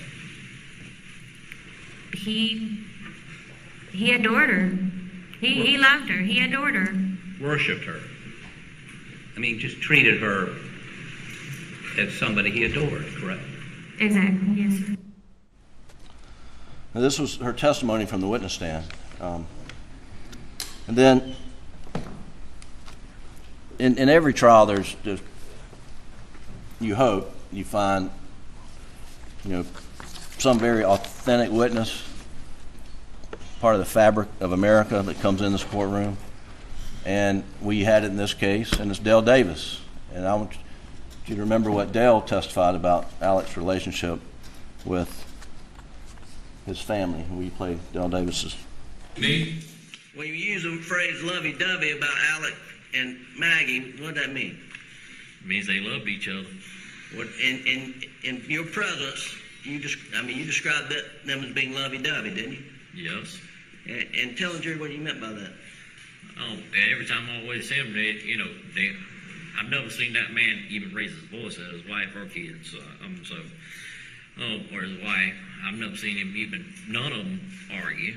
he adored her. He loved her. He adored her. Worshipped her. I mean, just treated her as somebody he adored, correct? Exactly, yes, sir. Now, this was her testimony from the witness stand. And then, in every trial, there's you hope you find, some very authentic witness, part of the fabric of America that comes in this courtroom. And we had it in this case, and it's Dale Davis. And I want you to remember what Dale testified about Alex's relationship with his family. Will you play Dale Davis's? Me? When you use the phrase lovey-dovey about Alex and Maggie, what does that mean? It means they loved each other. What, in your presence, you described them as being lovey-dovey, didn't you? Yes. And tell the jury what you meant by that. Oh, every time I always see them, I've never seen that man even raise his voice at his wife or kids. Or his wife. I've never seen him none of them argue.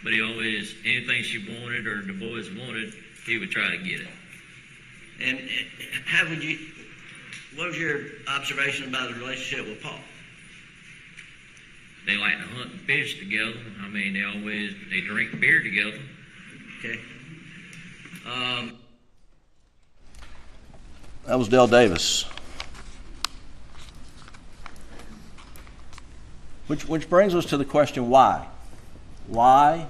But he always, anything she wanted or the boys wanted, he would try to get it. And what was your observation about his relationship with Paul? They like to hunt and fish together. I mean, they drink beer together. Okay. That was Dale Davis. Which brings us to the question, why? Why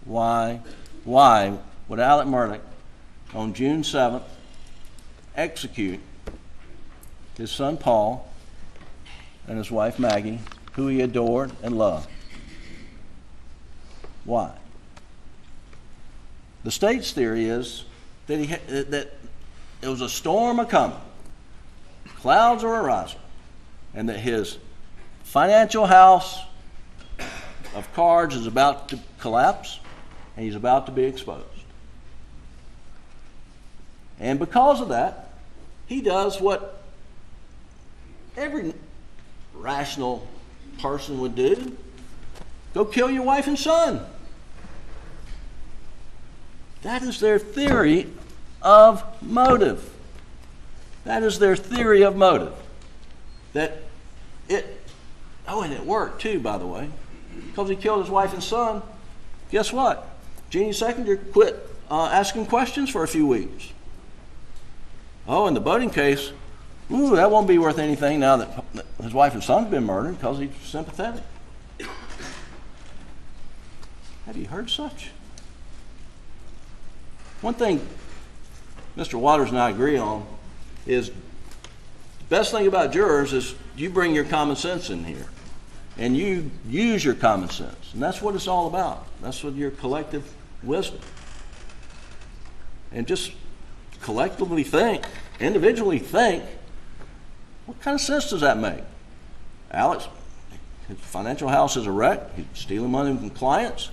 would Alex Murdaugh on June 7th execute his son Paul and his wife Maggie, who he adored and loved? Why? The state's theory is that it was a storm a-coming, clouds are arising, and that his financial house of cards is about to collapse and he's about to be exposed. And because of that, he does what every rational person would do: go kill your wife and son. That is their theory of motive. That is their theory of motive. And it worked too, by the way, because he killed his wife and son. Guess what? Jeannie Seconder quit asking questions for a few weeks. Oh, in the boating case, that won't be worth anything now that his wife and son have been murdered, because he's sympathetic. Have you heard such? One thing Mr. Waters and I agree on is the best thing about jurors is you bring your common sense in here, and you use your common sense. And that's what it's all about. That's what your collective wisdom. And just collectively think, individually think, what kind of sense does that make? Alex, his financial house is a wreck. He's stealing money from clients.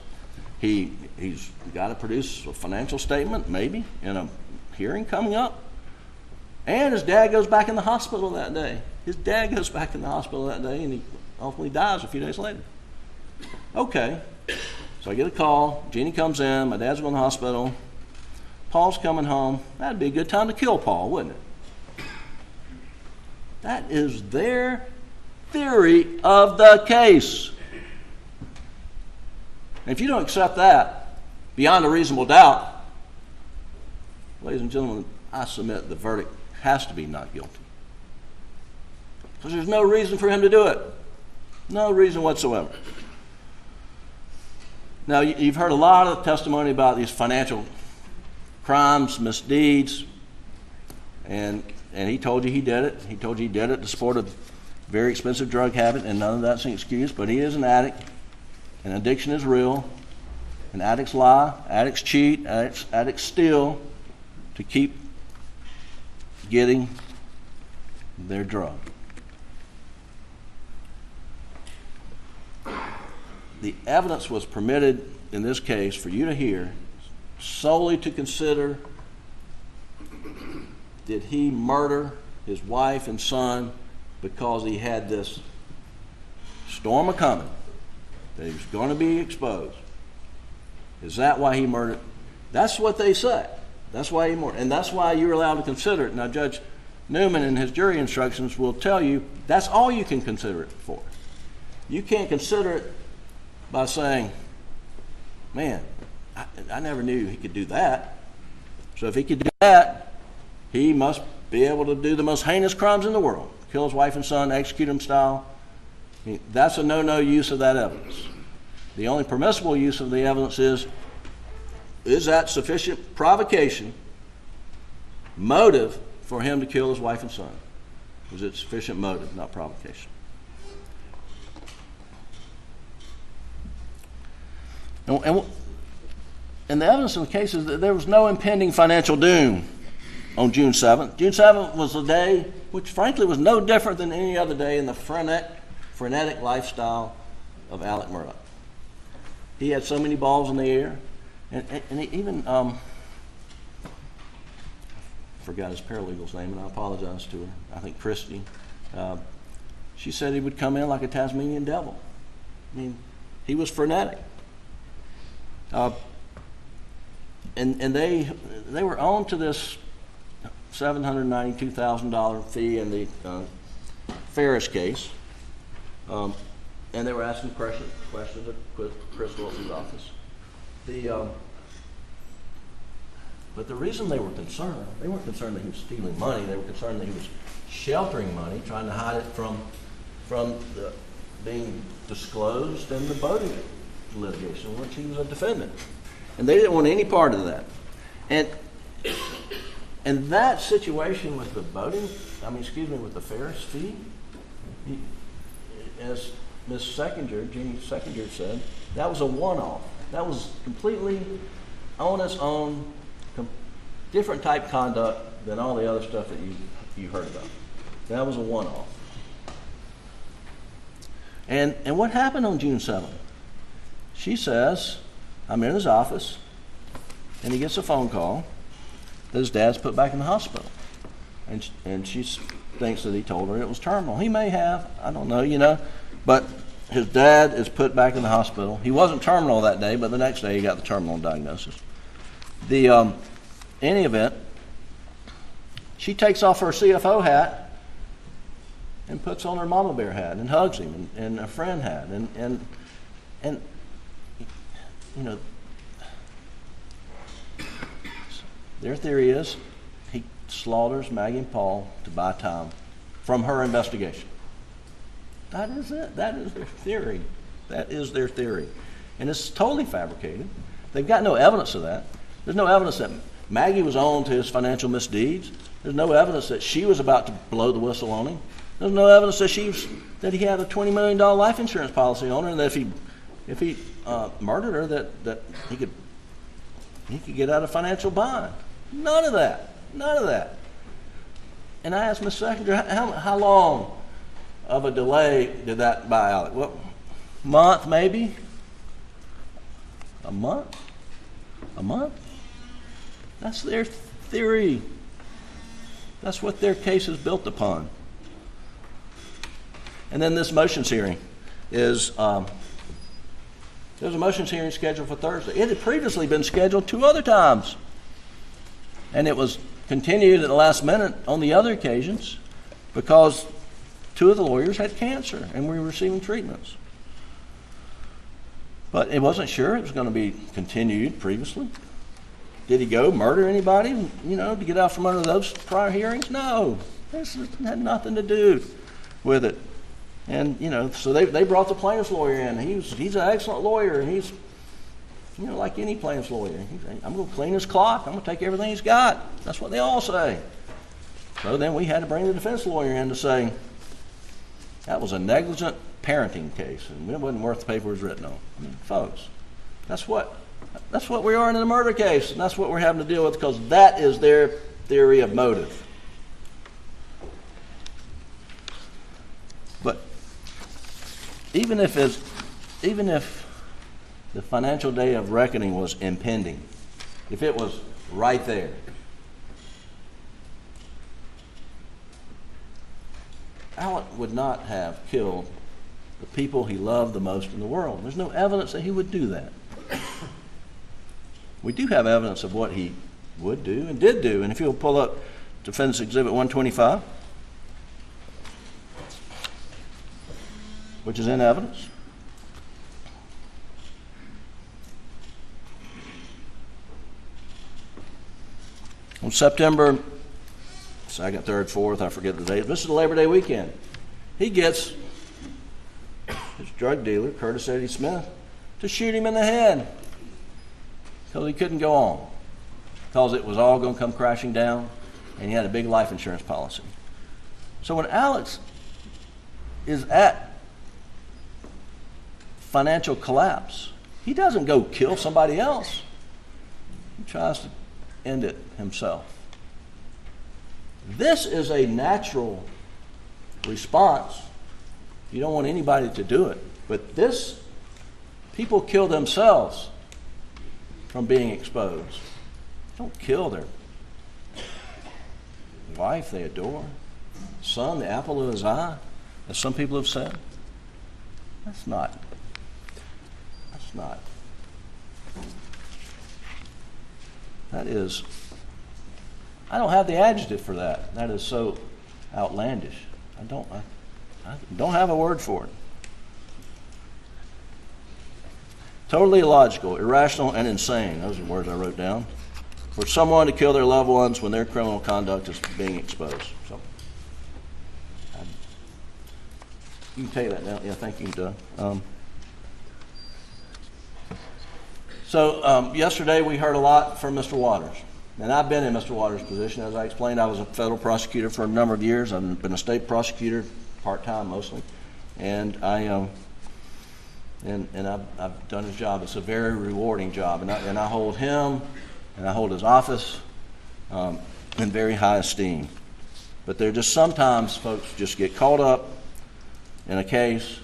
He's got to produce a financial statement, maybe, in a hearing coming up. And his dad goes back in the hospital that day. His dad goes back in the hospital that day, and he ultimately dies a few days later. Okay, so I get a call. Jeannie comes in. My dad's going to the hospital. Paul's coming home. That'd be a good time to kill Paul, wouldn't it? That is their theory of the case. And if you don't accept that beyond a reasonable doubt, ladies and gentlemen, I submit the verdict has to be not guilty. Because there's no reason for him to do it. No reason whatsoever. Now, you've heard a lot of testimony about these financial crimes, misdeeds, and he told you he did it. He told you he did it to support a very expensive drug habit, and none of that's an excuse, but he is an addict, and addiction is real, and addicts lie, addicts cheat, addicts steal to keep getting their drug. The evidence was permitted in this case for you to hear solely to consider, did he murder his wife and son because he had this storm a-coming, that he was going to be exposed. Is that why he murdered? That's what they say. That's why he murdered. And that's why you're allowed to consider it. Now, Judge Newman in his jury instructions will tell you that's all you can consider it for. You can't consider it by saying, man, I never knew he could do that. So if he could do that, he must be able to do the most heinous crimes in the world. Kill his wife and son, execute him style. I mean, that's a no-no use of that evidence. The only permissible use of the evidence is that sufficient provocation, motive for him to kill his wife and son? Was it sufficient motive, not provocation? And the evidence in the case is that there was no impending financial doom on June 7th. June 7th was a day which frankly was no different than any other day in the frenetic lifestyle of Alex Murdaugh. He had so many balls in the air, and he even forgot his paralegal's name, and I apologize to her. I think Christy. She said he would come in like a Tasmanian devil. I mean, he was frenetic. And they were on to this $792,000 fee in the Ferris case, and they were asking questions at Chris Wilson's office. But the reason they weren't concerned that he was stealing money. They were concerned that he was sheltering money, trying to hide it from being disclosed in the boating litigation, in which he was a defendant. And they didn't want any part of that. And that situation with the with the Ferris fee, as Ms. Seckinger, Jeannie Seckinger said, that was a one-off. That was completely on its own, different type conduct than all the other stuff that you heard about. That was a one-off. And what happened on June 7th? She says, I'm in his office, and he gets a phone call that his dad's put back in the hospital. And she thinks that he told her it was terminal. He may have, I don't know, but his dad is put back in the hospital. He wasn't terminal that day, but the next day he got the terminal diagnosis. Any event, she takes off her CFO hat and puts on her mama bear hat and hugs him and a friend hat and their theory is he slaughters Maggie and Paul to buy time from her investigation. That is it. That is their theory. That is their theory. And it's totally fabricated. They've got no evidence of that. There's no evidence that Maggie was on to his financial misdeeds. There's no evidence that she was about to blow the whistle on him. There's no evidence that that he had a $20 million life insurance policy on her, and that if he murdered her, that he could get out of financial bind. None of that. None of that. And I asked Ms. Seckinger, how long of a delay did that buy Alex? Well, month maybe? A month? A month? That's their theory. That's what their case is built upon. And then this motions hearing is, there's a motions hearing scheduled for Thursday. It had previously been scheduled 2 other times. And it was continued at the last minute on the other occasions because 2 of the lawyers had cancer and were receiving treatments. But it wasn't sure it was going to be continued previously. Did he go murder anybody, to get out from under those prior hearings? No. This had nothing to do with it. And, so they brought the plaintiff's lawyer in. He's an excellent lawyer, and he's, like any plaintiff's lawyer. I'm going to clean his clock. I'm going to take everything he's got. That's what they all say. So then we had to bring the defense lawyer in to say that was a negligent parenting case, and it wasn't worth the paper it was written on. I mean, folks, that's what we are in a murder case, and that's what we're having to deal with because that is their theory of motive. But even if the financial day of reckoning was impending, if it was right there, Alec would not have killed the people he loved the most in the world. There's no evidence that he would do that. We do have evidence of what he would do and did do. And if you'll pull up Defense Exhibit 125, which is in evidence. On September 2nd, 3rd, 4th, I forget the date. This is the Labor Day weekend. He gets his drug dealer, Curtis Eddie Smith, to shoot him in the head because he couldn't go on, because it was all going to come crashing down, and he had a big life insurance policy. So when Alex is at financial collapse, he doesn't go kill somebody else. He tries to end it himself. This is a natural response. You don't want anybody to do it. But this, people kill themselves from being exposed. They don't kill their wife they adore, son, the apple of his eye, as some people have said. That's not. That is, I don't have the adjective for that. That is so outlandish. I don't have a word for it. Totally illogical, irrational, and insane. Those are the words I wrote down. For someone to kill their loved ones when their criminal conduct is being exposed. So, you can take that now. Yeah, thank you, Doug. Yesterday we heard a lot from Mr. Waters. And I've been in Mr. Waters' position. As I explained, I was a federal prosecutor for a number of years. I've been a state prosecutor, part-time mostly. And I've done his job. It's a very rewarding job. And I hold him and I hold his office in very high esteem. But there are just sometimes folks just get caught up in a case,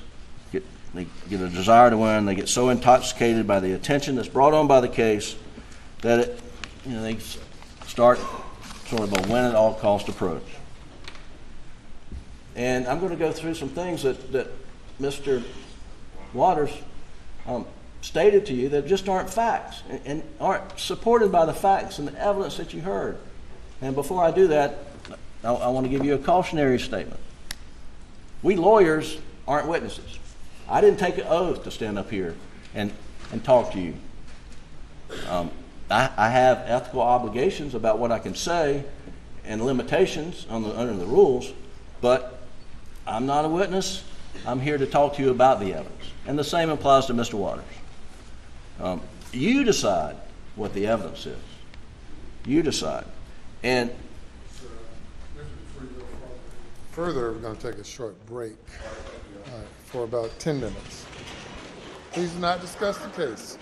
they get a desire to win, they get so intoxicated by the attention that's brought on by the case that they start sort of a win-at-all-cost approach. And I'm going to go through some things that Mr. Waters stated to you that just aren't facts and aren't supported by the facts and the evidence that you heard. And before I do that, I want to give you a cautionary statement. We lawyers aren't witnesses. I didn't take an oath to stand up here and talk to you. I have ethical obligations about what I can say and limitations under the rules, but I'm not a witness. I'm here to talk to you about the evidence. And the same applies to Mr. Waters. You decide what the evidence is. You decide. And further, we're going to take a short break for about 10 minutes. Please do not discuss the case.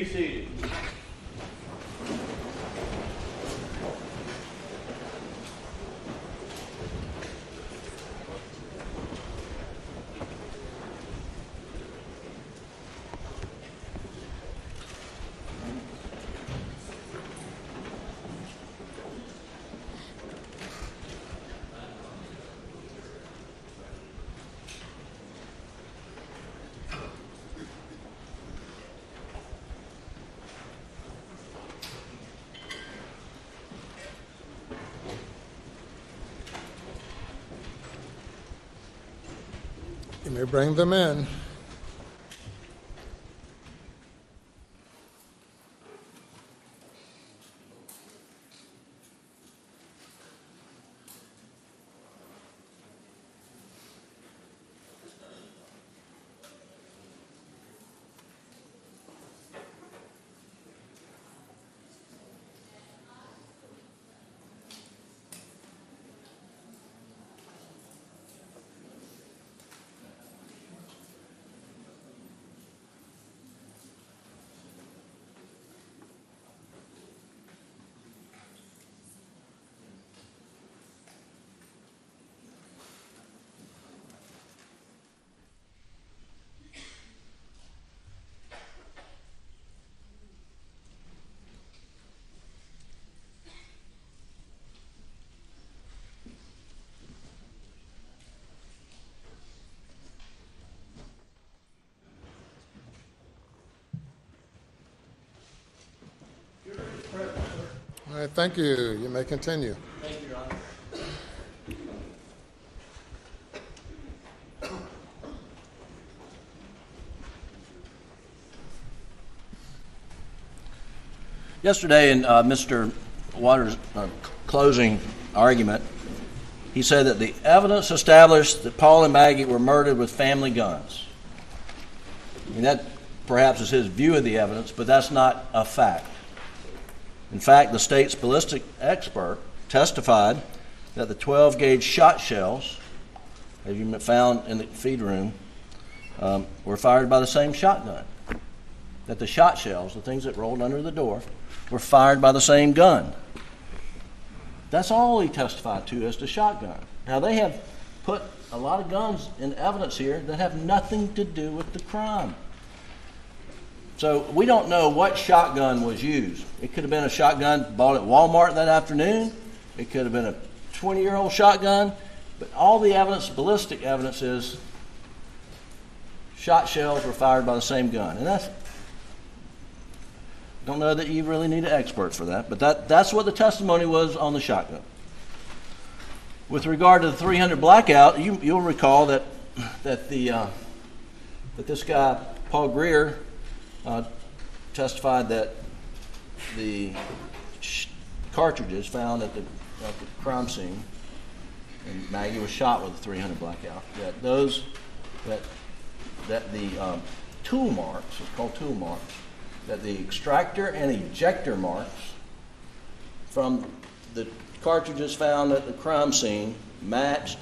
seated. You may bring them in. All right, thank you. You may continue. Thank you, Your Honor. Yesterday in Mr. Waters' closing argument, he said that the evidence established that Paul and Maggie were murdered with family guns. I mean, that perhaps is his view of the evidence, but that's not a fact. In fact, the state's ballistic expert testified that the 12-gauge shot shells, as you found in the feed room, were fired by the same shotgun. That the shot shells, the things that rolled under the door, were fired by the same gun. That's all he testified to as to shotgun. Now, they have put a lot of guns in evidence here that have nothing to do with the crime. So we don't know what shotgun was used. It could have been a shotgun bought at Walmart that afternoon. It could have been a 20-year-old shotgun. But all the evidence, ballistic evidence, is shot shells were fired by the same gun. And that's, don't know that you really need an expert for that, but that's what the testimony was on the shotgun. With regard to the 300 blackout, you'll recall that this guy, Paul Greer, testified that the cartridges found at the crime scene, and Maggie was shot with a 300 blackout, that the tool marks, it's called tool marks, that the extractor and ejector marks from the cartridges found at the crime scene matched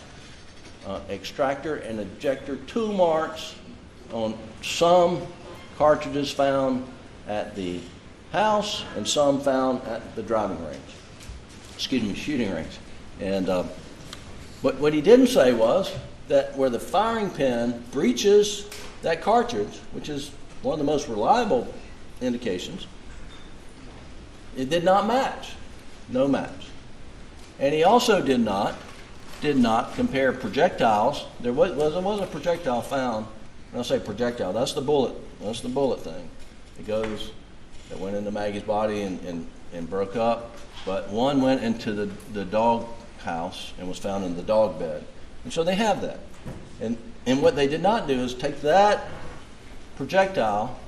extractor and ejector tool marks on some cartridges found at the house and some found at the shooting range. And what he didn't say was that where the firing pin breaches that cartridge, which is one of the most reliable indications, it did not match. No match. And he also did not compare projectiles. There was a projectile found. When I say projectile, that's the bullet thing. It went into Maggie's body and broke up. But one went into the dog house and was found in the dog bed. And so they have that. And what they did not do is take that projectile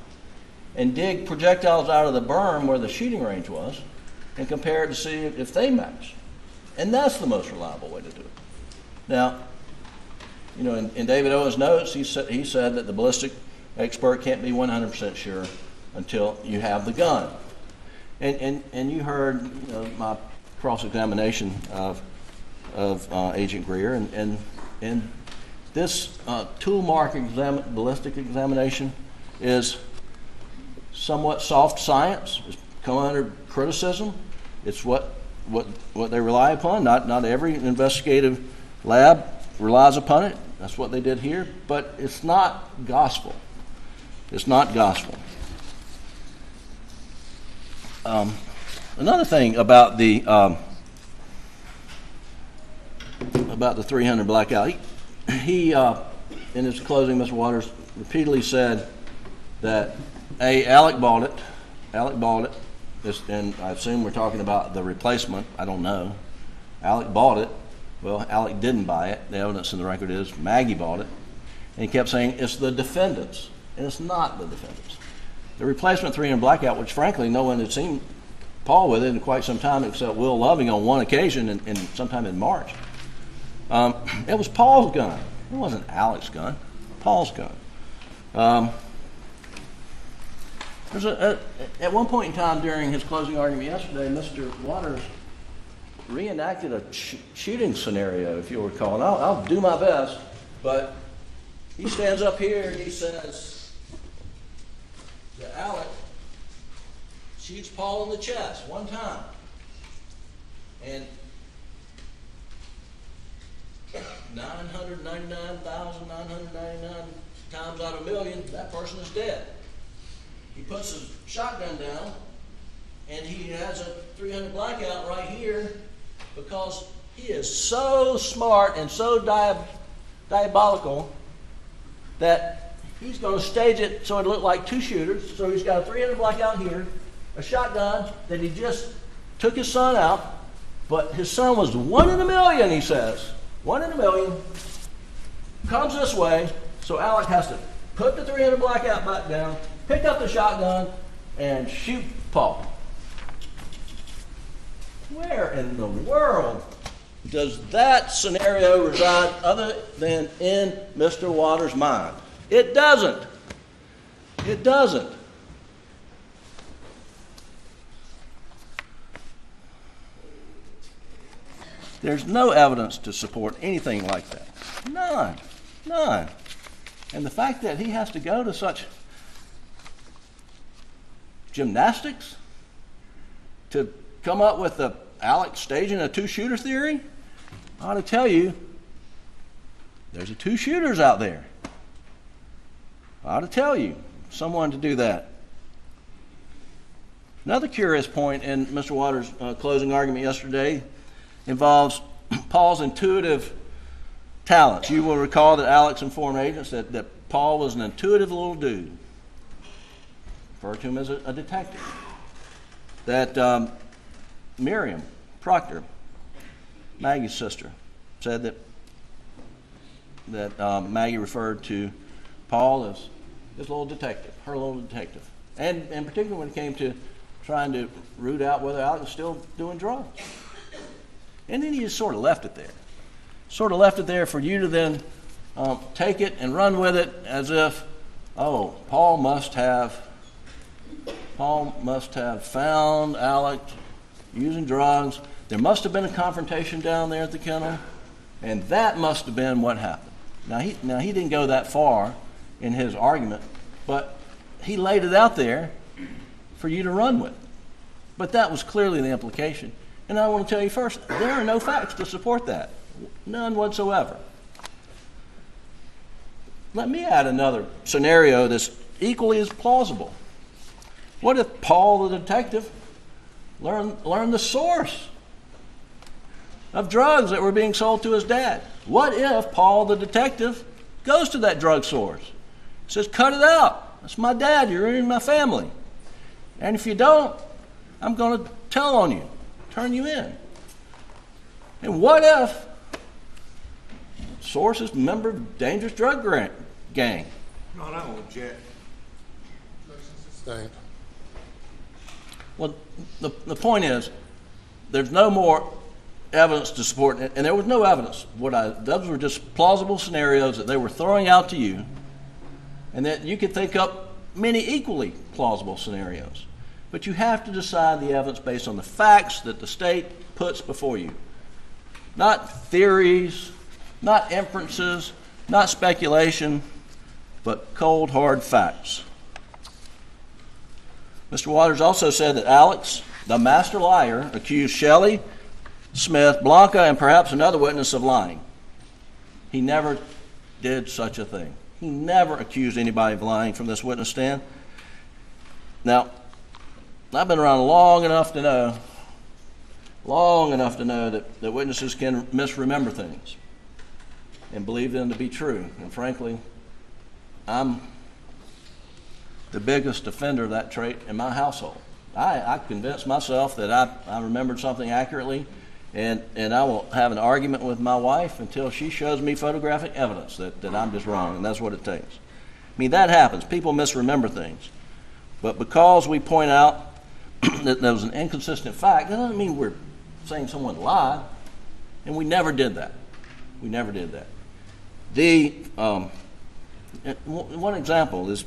and dig projectiles out of the berm where the shooting range was and compare it to see if they match. And that's the most reliable way to do it. Now, in David Owen's notes, he said that the ballistic expert can't be 100% sure until you have the gun. And you heard my cross-examination of Agent Greer, and this tool mark ballistic examination is somewhat soft science. It's come under criticism. It's what they rely upon. Not every investigative lab relies upon it. That's what they did here. But it's not gospel. It's not gospel. Another thing about the 300 blackout, he in his closing, Mr. Waters repeatedly said that Alec bought it. And I assume we're talking about the replacement. I don't know. Alec bought it. Well, Alec didn't buy it. The evidence in the record is Maggie bought it. And he kept saying it's the defendants. And it's not the defendants. The replacement 300 blackout, which frankly no one had seen Paul with it in quite some time except Will Loving on one occasion in sometime in March. It was Paul's gun. It wasn't Alec's gun. Paul's gun. At one point in time during his closing argument yesterday, Mr. Waters reenacted a shooting scenario, if you'll recall. And I'll do my best, but he stands up here and he says that Alec shoots Paul in the chest one time. And 999,999 times out of a million, that person is dead. He puts his shotgun down, and he has a 300 blackout right here because he is so smart and so diabolical that he's going to stage it so it look like two shooters. So he's got a 300 blackout here, a shotgun that he just took his son out, but his son was 1 in a million, he says. 1 in a million. Comes this way, so Alec has to put the 300 blackout back down, pick up the shotgun, and shoot Paul. Where in the world does that scenario reside other than in Mr. Waters' mind? It doesn't. It doesn't. There's no evidence to support anything like that. None. None. And the fact that he has to go to such gymnastics to come up with the Alex staging a two-shooter theory, I ought to tell you, there's two shooters out there. I ought to tell you, someone to do that. Another curious point in Mr. Waters' closing argument yesterday involves Paul's intuitive talents. You will recall that Alex informed agents that Paul was an intuitive little dude. Referred to him as a detective. That Miriam Proctor, Maggie's sister, said that Maggie referred to Paul as his little detective, her little detective. And in particular when it came to trying to root out whether Alex was still doing drugs. And then he just sort of left it there. Sort of left it there for you to then take it and run with it as if, oh, Paul must have found Alex using drugs. There must have been a confrontation down there at the kennel, and that must have been what happened. Now he didn't go that far in his argument, but he laid it out there for you to run with. But that was clearly the implication. And I want to tell you first, there are no facts to support that. None whatsoever. Let me add another scenario that's equally as plausible. What if Paul the detective learned the source of drugs that were being sold to his dad? What if Paul the detective goes to that drug source, says, cut it out. That's my dad. You're ruining my family. And if you don't, I'm going to tell on you, turn you in. And what if source is a member of dangerous drug gang? No, I don't object. Sustained. Well, the point is, there's no more evidence to support it, and there was no evidence. Those were just plausible scenarios that they were throwing out to you, and that you could think up many equally plausible scenarios. But you have to decide the evidence based on the facts that the state puts before you. Not theories, not inferences, not speculation, but cold, hard facts. Mr. Waters also said that Alex, the master liar, accused Shelley, Smith, Blanca, and perhaps another witness of lying. He never did such a thing. He never accused anybody of lying from this witness stand. Now, I've been around long enough to know that witnesses can misremember things and believe them to be true. And frankly, I'm the biggest offender of that trait in my household. I convinced myself that I remembered something accurately, and I will have an argument with my wife until she shows me photographic evidence that I'm just wrong, and that's what it takes. I mean, that happens. People misremember things. But because we point out that there was an inconsistent fact, that doesn't mean we're saying someone lied, and we never did that. We never did that. One example is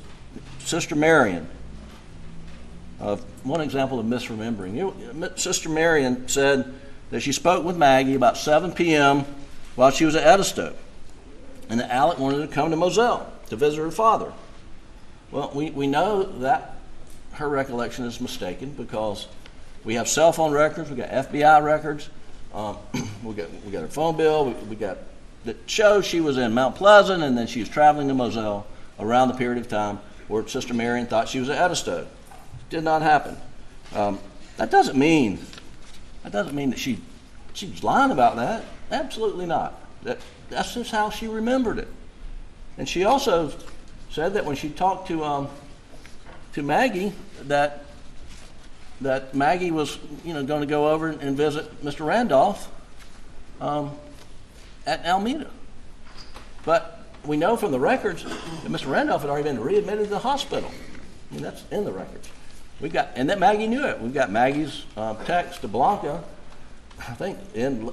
Sister Marion. One example of misremembering. Sister Marion said that she spoke with Maggie about 7 p.m. while she was at Edisto, and that Alec wanted to come to Moselle to visit her father. Well, we know that her recollection is mistaken because we have cell phone records, we got FBI records, we got her phone bill, we got that shows she was in Mount Pleasant and then she was traveling to Moselle around the period of time where Sister Marion thought she was at Edisto. Did not happen. That doesn't mean that she was lying about that. Absolutely not. That's just how she remembered it. And she also said that when she talked to Maggie, that Maggie was going to go over and visit Mr. Randolph at Alameda. But we know from the records that Mr. Randolph had already been readmitted to the hospital. I mean, that's in the records. And that Maggie knew it. We've got Maggie's text to Blanca, I think, in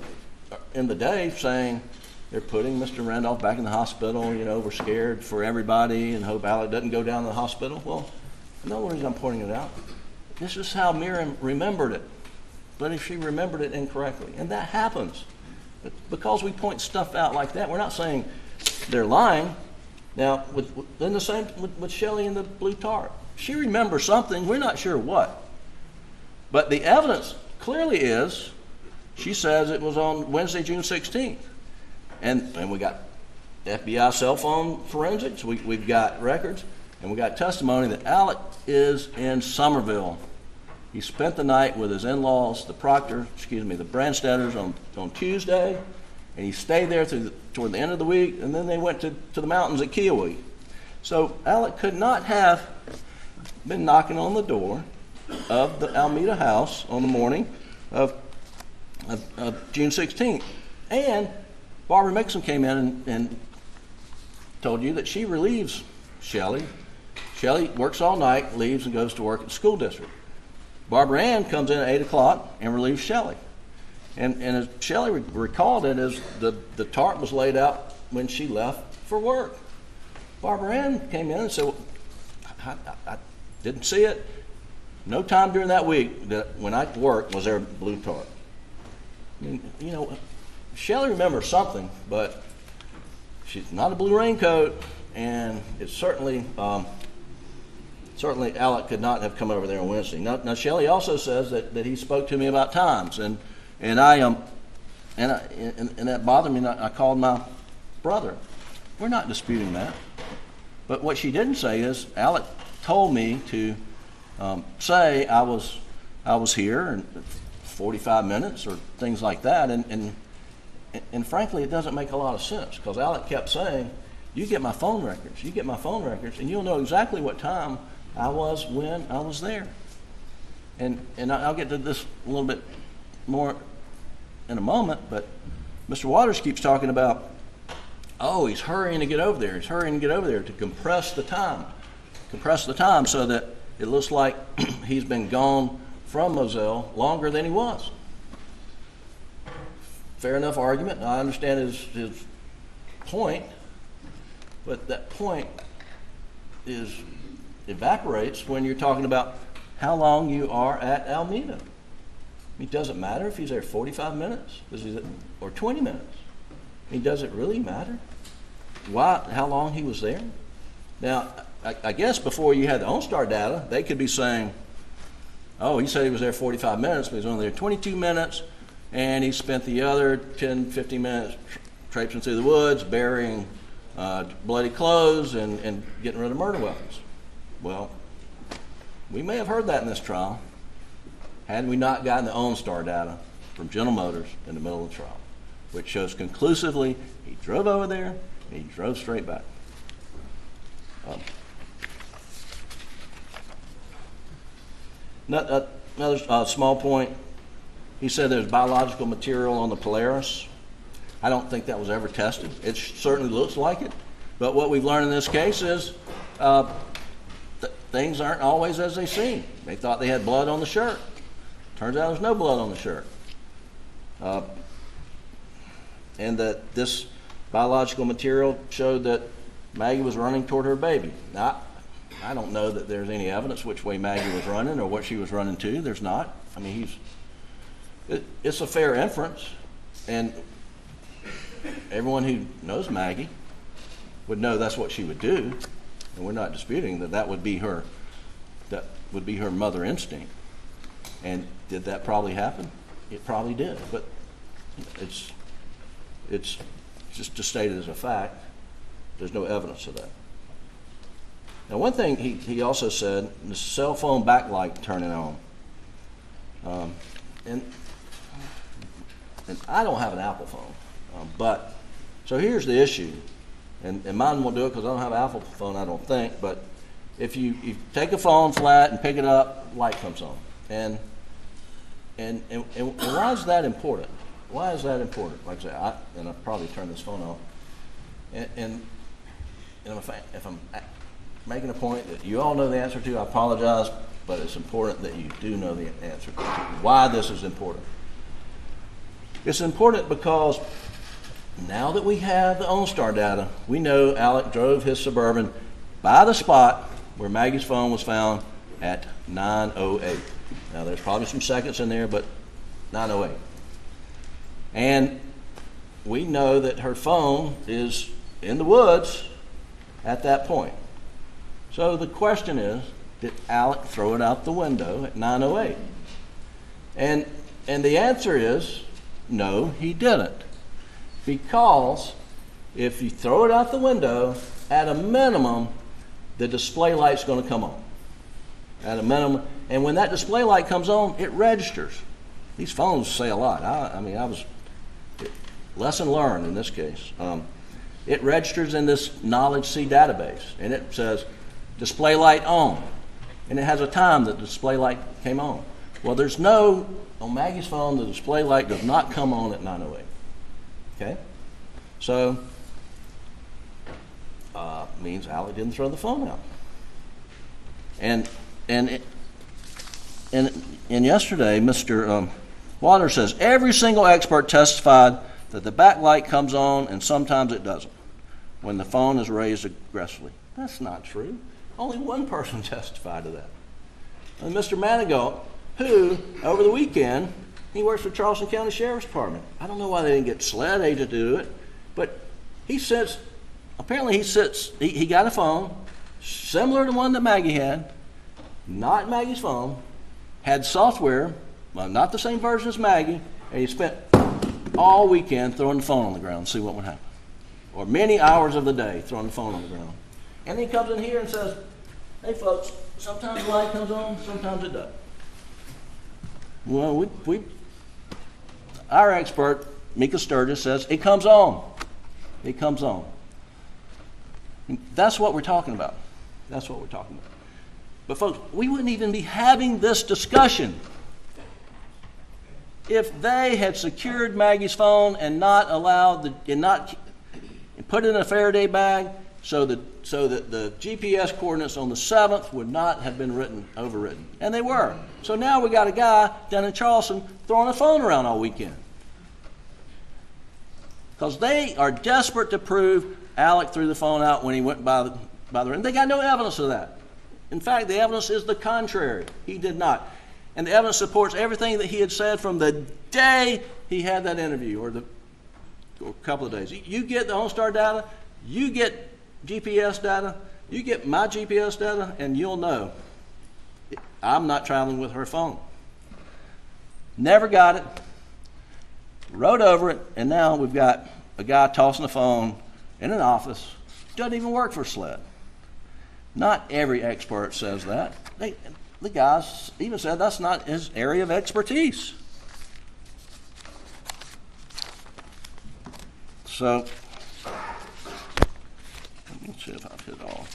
the day saying they're putting Mr. Randolph back in the hospital. We're scared for everybody and hope Alec doesn't go down to the hospital. Well, no reason I'm pointing it out. This is how Miriam remembered it. But if she remembered it incorrectly, and that happens. But because we point stuff out like that, we're not saying they're lying. Now, then the same with Shelley and the blue tarp. She remembers something, we're not sure what. But the evidence clearly is, she says it was on Wednesday, June 16th. And we got FBI cell phone forensics, we've got records, and we got testimony that Alec is in Somerville. He spent the night with his in-laws, the Branstetters on Tuesday, and he stayed there toward the end of the week, and then they went to the mountains at Kiowee. So Alec could not have been knocking on the door of the Alameda house on the morning of June 16th. And Barbara Mixon came in and told you that she relieves Shelley. Shelley works all night, leaves, and goes to work at the school district. Barbara Ann comes in at 8 o'clock and relieves Shelley. And as Shelley recalled it, as the tarp was laid out when she left for work. Barbara Ann came in and said, well, I didn't see it. No time during that week that when I worked was there a blue tarp. I mean, Shelley remembers something, but she's not a blue raincoat, and it's certainly Alec could not have come over there on Wednesday. Now Shelley also says that he spoke to me about times, and that bothered me. And I called my brother. We're not disputing that, but what she didn't say is Alec told me to say I was here in 45 minutes or things like that, and frankly, it doesn't make a lot of sense because Alec kept saying, "You get my phone records, and you'll know exactly what time I was when I was there." And I'll get to this a little bit more in a moment, but Mr. Waters keeps talking about, he's hurrying to get over there. He's hurrying to get over there to compress the time so that it looks like he's been gone from Moselle longer than he was. Fair enough argument. I understand his point, but that point evaporates when you're talking about how long you are at Alameda. It doesn't matter if he's there 45 minutes or 20 minutes. Does it really matter how long he was there? Now, I guess before you had the OnStar data, they could be saying, oh, he said he was there 45 minutes, but he was only there 22 minutes, and he spent the other 10, 15 minutes traipsing through the woods, burying bloody clothes, and getting rid of murder weapons. Well, we may have heard that in this trial had we not gotten the OnStar data from General Motors in the middle of the trial, which shows conclusively he drove over there and he drove straight back. Another small point, he said there's biological material on the Polaris. I don't think that was ever tested. It certainly looks like it, but what we've learned in this case is things aren't always as they seem. They thought they had blood on the shirt. Turns out there's no blood on the shirt. And that this biological material showed that Maggie was running toward her baby. Now, I don't know that there's any evidence which way Maggie was running or what she was running to. There's not. I mean, it's a fair inference, and everyone who knows Maggie would know that's what she would do, and we're not disputing that that would be her mother instinct. And did that probably happen? It probably did, but it's just to state it as a fact. There's no evidence of that. Now, one thing he also said, the cell phone backlight turning on. And I don't have an Apple phone, but so here's the issue, and mine won't do it because I don't have an Apple phone, I don't think, but if you take a phone flat and pick it up, light comes on. And why is that important? Why is that important? Like I say, I'll probably turn this phone off. And if I'm making a point that you all know the answer to, I apologize, but it's important that you do know the answer to why this is important. It's important because now that we have the OnStar data, we know Alec drove his Suburban by the spot where Maggie's phone was found at 9:08. Now, there's probably some seconds in there, but 9:08. And we know that her phone is in the woods at that point. So the question is, did Alec throw it out the window at 9:08? And the answer is, no, he didn't. Because if you throw it out the window, at a minimum, the display light's going to come on. At a minimum. And when that display light comes on, it registers. These phones say a lot. Lesson learned in this case. It registers in this Knowledge C database, and it says display light on, and it has a time that the display light came on. Well, on Maggie's phone, the display light does not come on at 9:08. Okay? So, means Alec didn't throw the phone out. And yesterday, Mr. Waters says, every single expert testified that the backlight comes on and sometimes it doesn't when the phone is raised aggressively. That's not true. Only one person testified to that. And Mr. Murdaugh, who, over the weekend, he works for Charleston County Sheriff's Department. I don't know why they didn't get SLED agent to do it, but he got a phone similar to one that Maggie had, not Maggie's phone, had software, well, not the same version as Maggie, and he spent all weekend throwing the phone on the ground to see what would happen. Or many hours of the day throwing the phone on the ground. And he comes in here and says, hey folks, sometimes the light comes on, sometimes it doesn't. Well, our expert, Mika Sturgis, says it comes on. It comes on. That's what we're talking about. That's what we're talking about. But folks, we wouldn't even be having this discussion if they had secured Maggie's phone and not put it in a Faraday bag so that the GPS coordinates on the 7th would not have been overwritten. And they were. So now we got a guy down in Charleston throwing a phone around all weekend. Because they are desperate to prove Alec threw the phone out when he went by the and they got no evidence of that. In fact, the evidence is the contrary. He did not. And the evidence supports everything that he had said from the day he had that interview or a couple of days. You get the OnStar data, you get GPS data, you get my GPS data, and you'll know. I'm not traveling with her phone. Never got it. Wrote over it, and now we've got a guy tossing a phone in an office. Doesn't even work for SLED. Not every expert says that. The guys even said that's not his area of expertise. So, let me see if I've hit all.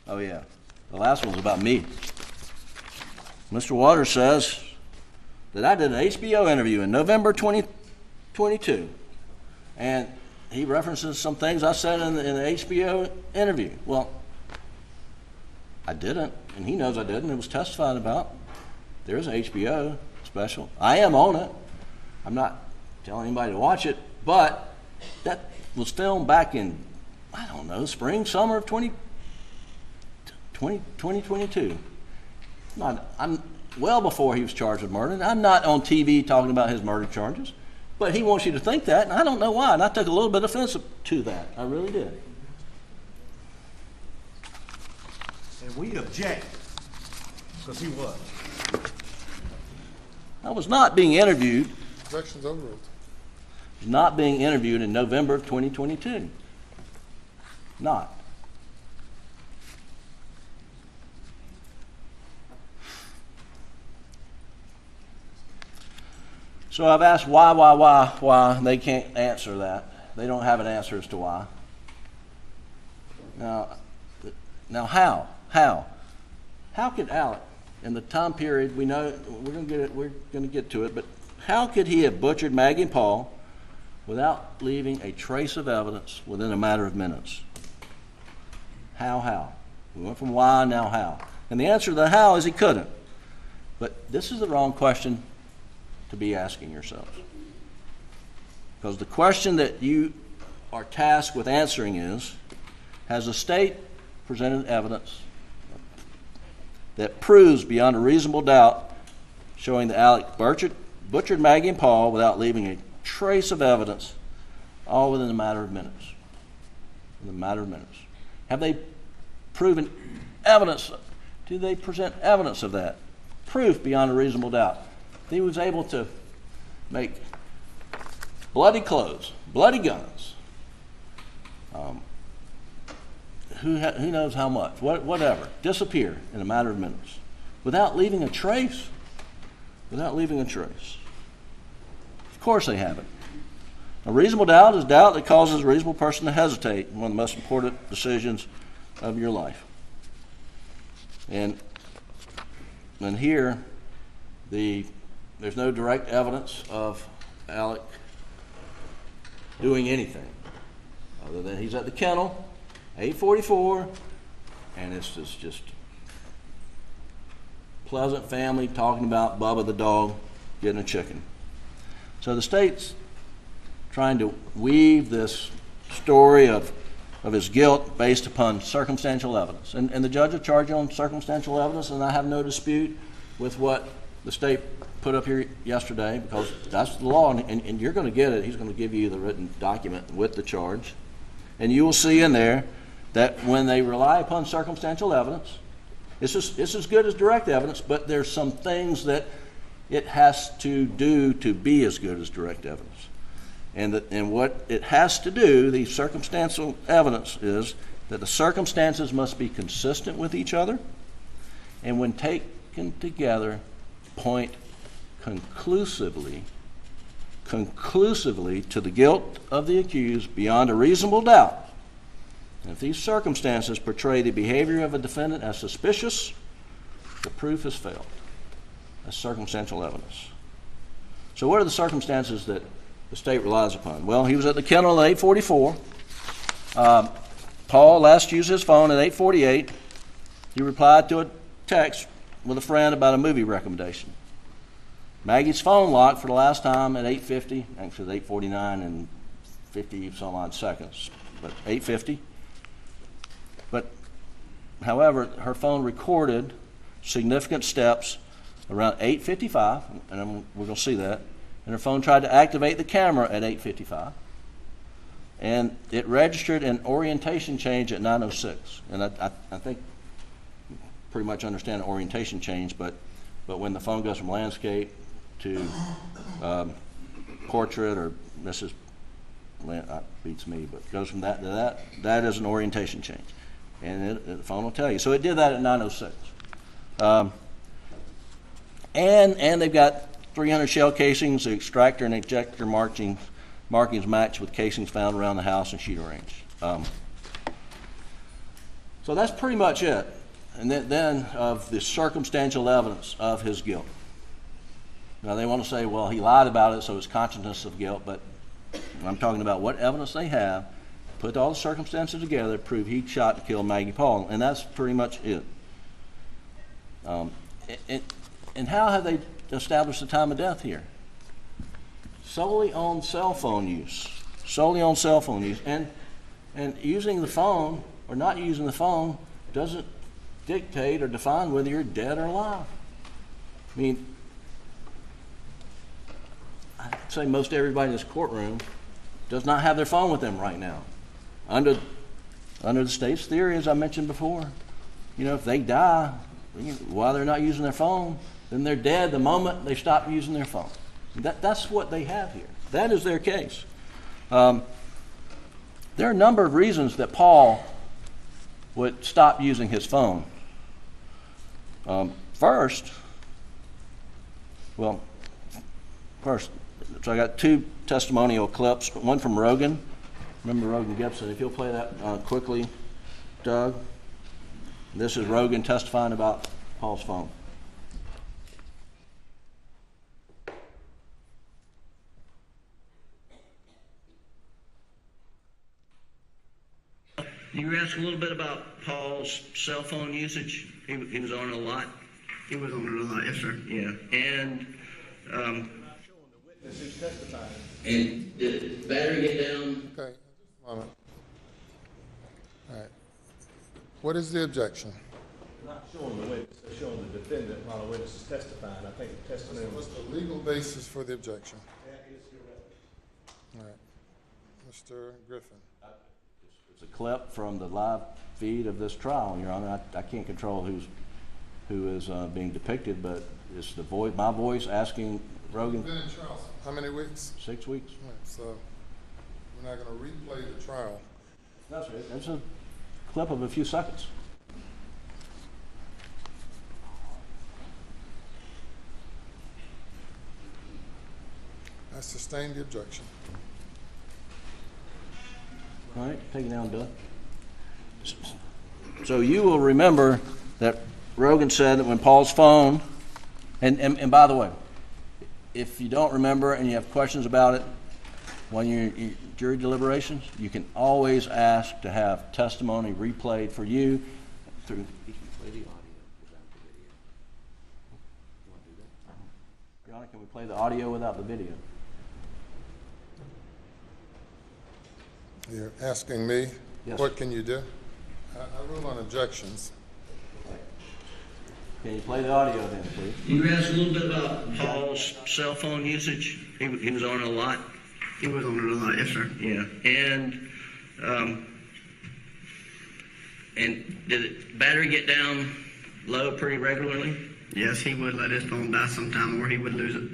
Oh yeah, the last one's about me. Mr. Waters says that I did an HBO interview in November 2022, and he references some things I said in the HBO interview. Well, I didn't, and he knows I didn't. It was testified about. There's an HBO special. I am on it. I'm not telling anybody to watch it, but that was filmed back in, I don't know, spring, summer of 2022. I'm well before he was charged with murder. I'm not on TV talking about his murder charges, but he wants you to think that, and I don't know why. And I took a little bit offensive to that. I really did. And we object, because he was. I was not being interviewed. Objections overruled. Not being interviewed in November of 2022. Not. So I've asked why. They can't answer that. They don't have an answer as to why. Now how? How could Alec, in the time period we know we're going to get to it, but how could he have butchered Maggie and Paul without leaving a trace of evidence within a matter of minutes? How? We went from why, now how. And the answer to the how is he couldn't. But this is the wrong question to be asking yourselves. Because the question that you are tasked with answering is, has the state presented evidence that proves beyond a reasonable doubt showing that Alec butchered Maggie and Paul without leaving a trace of evidence, all within a matter of minutes? In a matter of minutes. Have they proven evidence? Do they present evidence of that? Proof beyond a reasonable doubt. He was able to make bloody clothes, bloody guns, who knows how much, whatever, disappear in a matter of minutes without leaving a trace. Without leaving a trace. Of course they haven't. A reasonable doubt is doubt that causes a reasonable person to hesitate in one of the most important decisions of your life. And here, there's no direct evidence of Alec doing anything other than he's at the kennel, 8:44, and it's just pleasant family talking about Bubba the dog getting a chicken. So the state's trying to weave this story of his guilt based upon circumstantial evidence. And the judge will charge you on circumstantial evidence, and I have no dispute with what the state put up here yesterday, because that's the law, and you're going to get it. He's going to give you the written document with the charge. And you will see in there that when they rely upon circumstantial evidence, it's as good as direct evidence, but there's some things that it has to do to be as good as direct evidence. And what it has to do, the circumstantial evidence, is that the circumstances must be consistent with each other, and when taken together, point conclusively to the guilt of the accused beyond a reasonable doubt. And if these circumstances portray the behavior of a defendant as suspicious, the proof has failed. That's circumstantial evidence. So what are the circumstances that the state relies upon? Well, he was at the kennel at 8:44. Paul last used his phone at 8:48. He replied to a text with a friend about a movie recommendation. Maggie's phone locked for the last time at 8:50. Actually, it's 8:49 and 50 some odd seconds, but 8:50. But, however, her phone recorded significant steps around 8:55, and we're going to see that. And her phone tried to activate the camera at 8:55. and it registered an orientation change at 9:06. And I think you pretty much understand orientation change, but when the phone goes from landscape to portrait or Mrs. beats me, but goes from that to that is an orientation change. And the phone will tell you. So it did that at 9:06. And they've got 300 shell casings, the extractor and ejector markings match with casings found around the house and shooting range. So that's pretty much it. And then of the circumstantial evidence of his guilt. Now they want to say, well, he lied about it, so it's consciousness of guilt, but I'm talking about what evidence they have, put all the circumstances together, prove he shot and killed Maggie Paul, and that's pretty much it. And how have they established the time of death here? Solely on cell phone use. Solely on cell phone use. And using the phone or not using the phone doesn't dictate or define whether you're dead or alive. I mean, I'd say most everybody in this courtroom does not have their phone with them right now. Under the state's theory, as I mentioned before, if they die while they're not using their phone, then they're dead the moment they stop using their phone. That's what they have here. That is their case. There are a number of reasons that Paul would stop using his phone. First, so I got two testimonial clips, one from Rogan. Remember Rogan Gibson? If you'll play that quickly, Doug. This is Rogan testifying about Paul's phone. You were asking a little bit about Paul's cell phone usage. He was on it a lot. He was on it a lot, yes, sir. Yeah, and Witness who's testifying. and did the battery get down? Okay, just a moment. All right. What is the objection? Not showing the witness, they're showing the defendant while the witness is testifying. I think the testimony was. What's the legal basis for the objection? That is correct. All right. Mr. Griffin. It's a clip from the live feed of this trial, Your Honor. I can't control who is being depicted, but it's my voice asking Rogan. You've been in trial how many weeks? 6 weeks. All right, so we're not going to replay the trial. That's right. That's a clip of a few seconds. I sustain the objection. All right, take it down, Doug. So you will remember that Rogan said that when Paul's phone, and by the way, if you don't remember and you have questions about it, when you're in jury deliberations, you can always ask to have testimony replayed for you through. You can play the audio without the video. You want to do that? Your Honor, can we play the audio without the video? You're asking me, Yes, what sir. can you do? I rule on objections. Can you play the audio then, please? You were asking a little bit about Paul's cell phone usage. He was on it a lot. He was on it a lot, yes, sir. Yeah, and did the battery get down low pretty regularly? Yes, he would let his phone die sometime or he would lose it.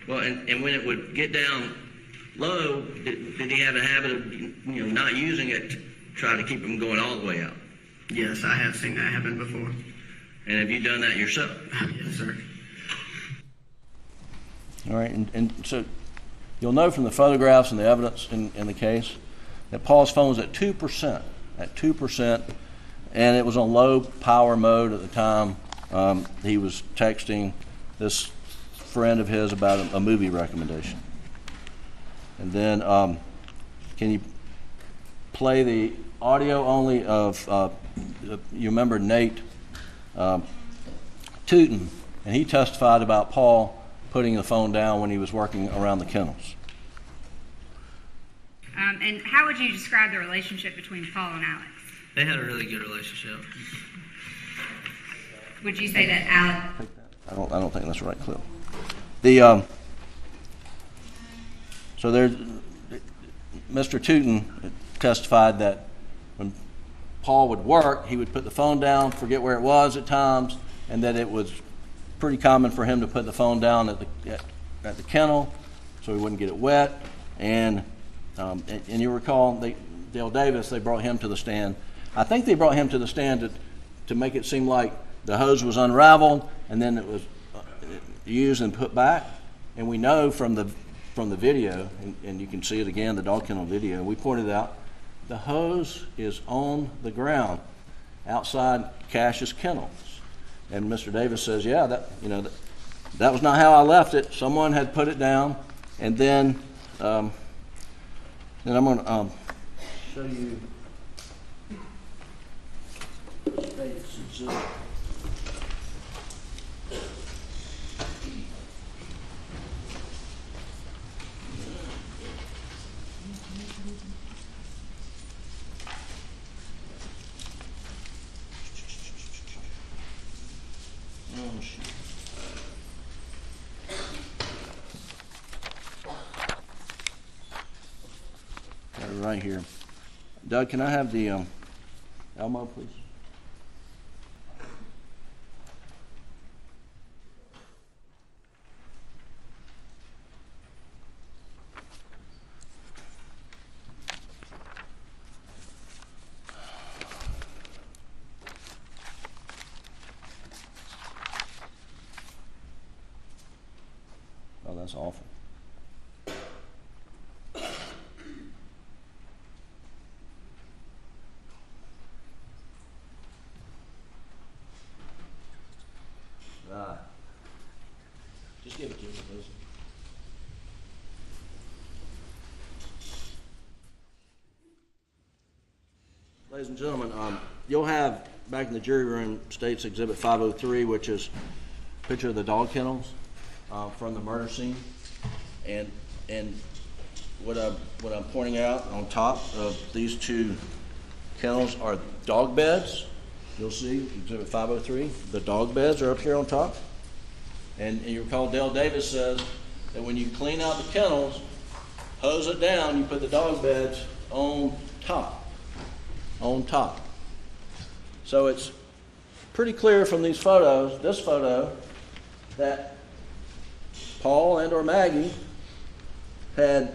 Well, and when it would get down low, did he have a habit of not using it to try to keep him going all the way out? Yes, I have seen that happen before. And have you done that yourself? Yes, sir. All right, and so you'll know from the photographs and the evidence in the case that Paul's phone was at 2%, and it was on low power mode at the time. He was texting this friend of his about a movie recommendation. And then can you play the audio only of, you remember Nate Tootin, and he testified about Paul putting the phone down when he was working around the kennels. And how would you describe the relationship between Paul and Alex? They had a really good relationship. Would you say that Alex... I don't think that's the right clip. The so Mr. Tootin testified that when Paul would work, he would put the phone down, forget where it was at times, and that it was pretty common for him to put the phone down at the kennel so he wouldn't get it wet. And you recall, Dale Davis, they brought him to the stand. I think they brought him to the stand to make it seem like the hose was unraveled and then it was used and put back. And we know from the video, and you can see it again, the dog kennel video, we pointed out the hose is on the ground outside Cash's kennels. And Mr. Davis says, yeah, that was not how I left it. Someone had put it down, and then I'm going to show you Davis's right here. Doug, can I have the Elmo, please? Oh, that's awful. Just give it to me, please. Ladies and gentlemen, you'll have back in the jury room State's Exhibit 503, which is a picture of the dog kennels from the murder scene, and what I'm pointing out on top of these two kennels are dog beds. You'll see Exhibit 503. The dog beds are up here on top. And you recall Dale Davis says that when you clean out the kennels, hose it down, you put the dog beds on top. On top. So it's pretty clear from these photos, this photo, that Paul and or Maggie had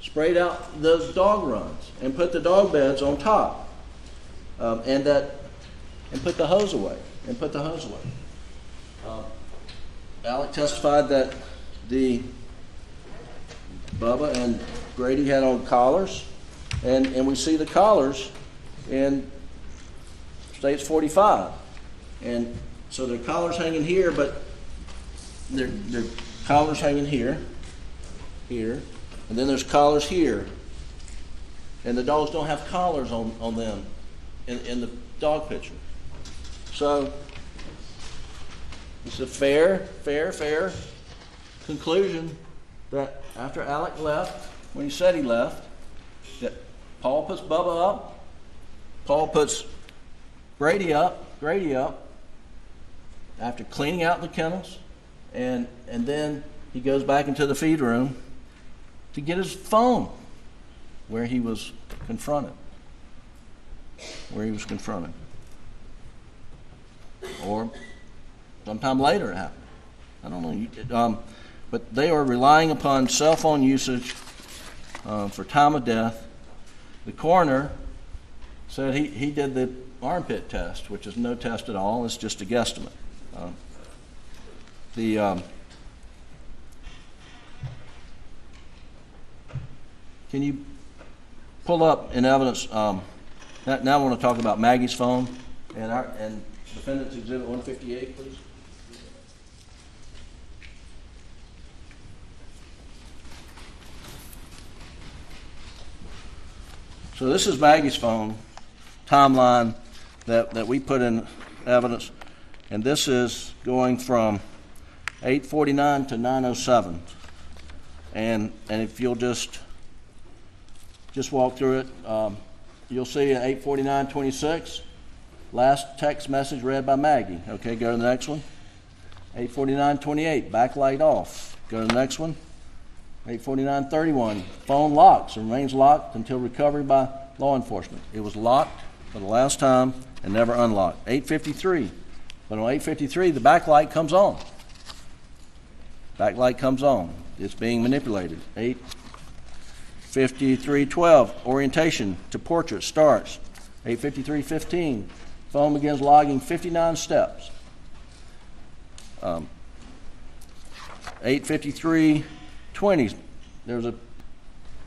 sprayed out those dog runs and put the dog beds on top, and put the hose away. Alex testified that Bubba and Grady had on collars, and we see the collars in State's 45, and so their collars hanging here, but their collars hanging here, and then there's collars here, and the dogs don't have collars on them in the dog picture. So it's a fair conclusion that after Alec left, when he said he left, that Paul puts Bubba up, Paul puts Grady up after cleaning out the kennels, and then he goes back into the feed room to get his phone where he was confronted. Or sometime later it happened. I don't know. But they are relying upon cell phone usage for time of death. The coroner said he did the armpit test, which is no test at all. It's just a guesstimate. Can you pull up in evidence? Now I want to talk about Maggie's phone and Defendant's Exhibit 158, please. So this is Maggie's phone timeline that we put in evidence, and this is going from 8:49 to 9:07. And if you'll just walk through it, you'll see at 8:49:26, last text message read by Maggie. Okay, go to the next one. 8:49:28, backlight off. Go to the next one. 8:49:31, phone locks and remains locked until recovery by law enforcement. It was locked for the last time and never unlocked. 8:53, but on 8:53 the backlight comes on. Backlight comes on. It's being manipulated. 8:53:12, orientation to portrait starts. 8:53:15, phone begins logging 59 steps. 8:53:20, there's a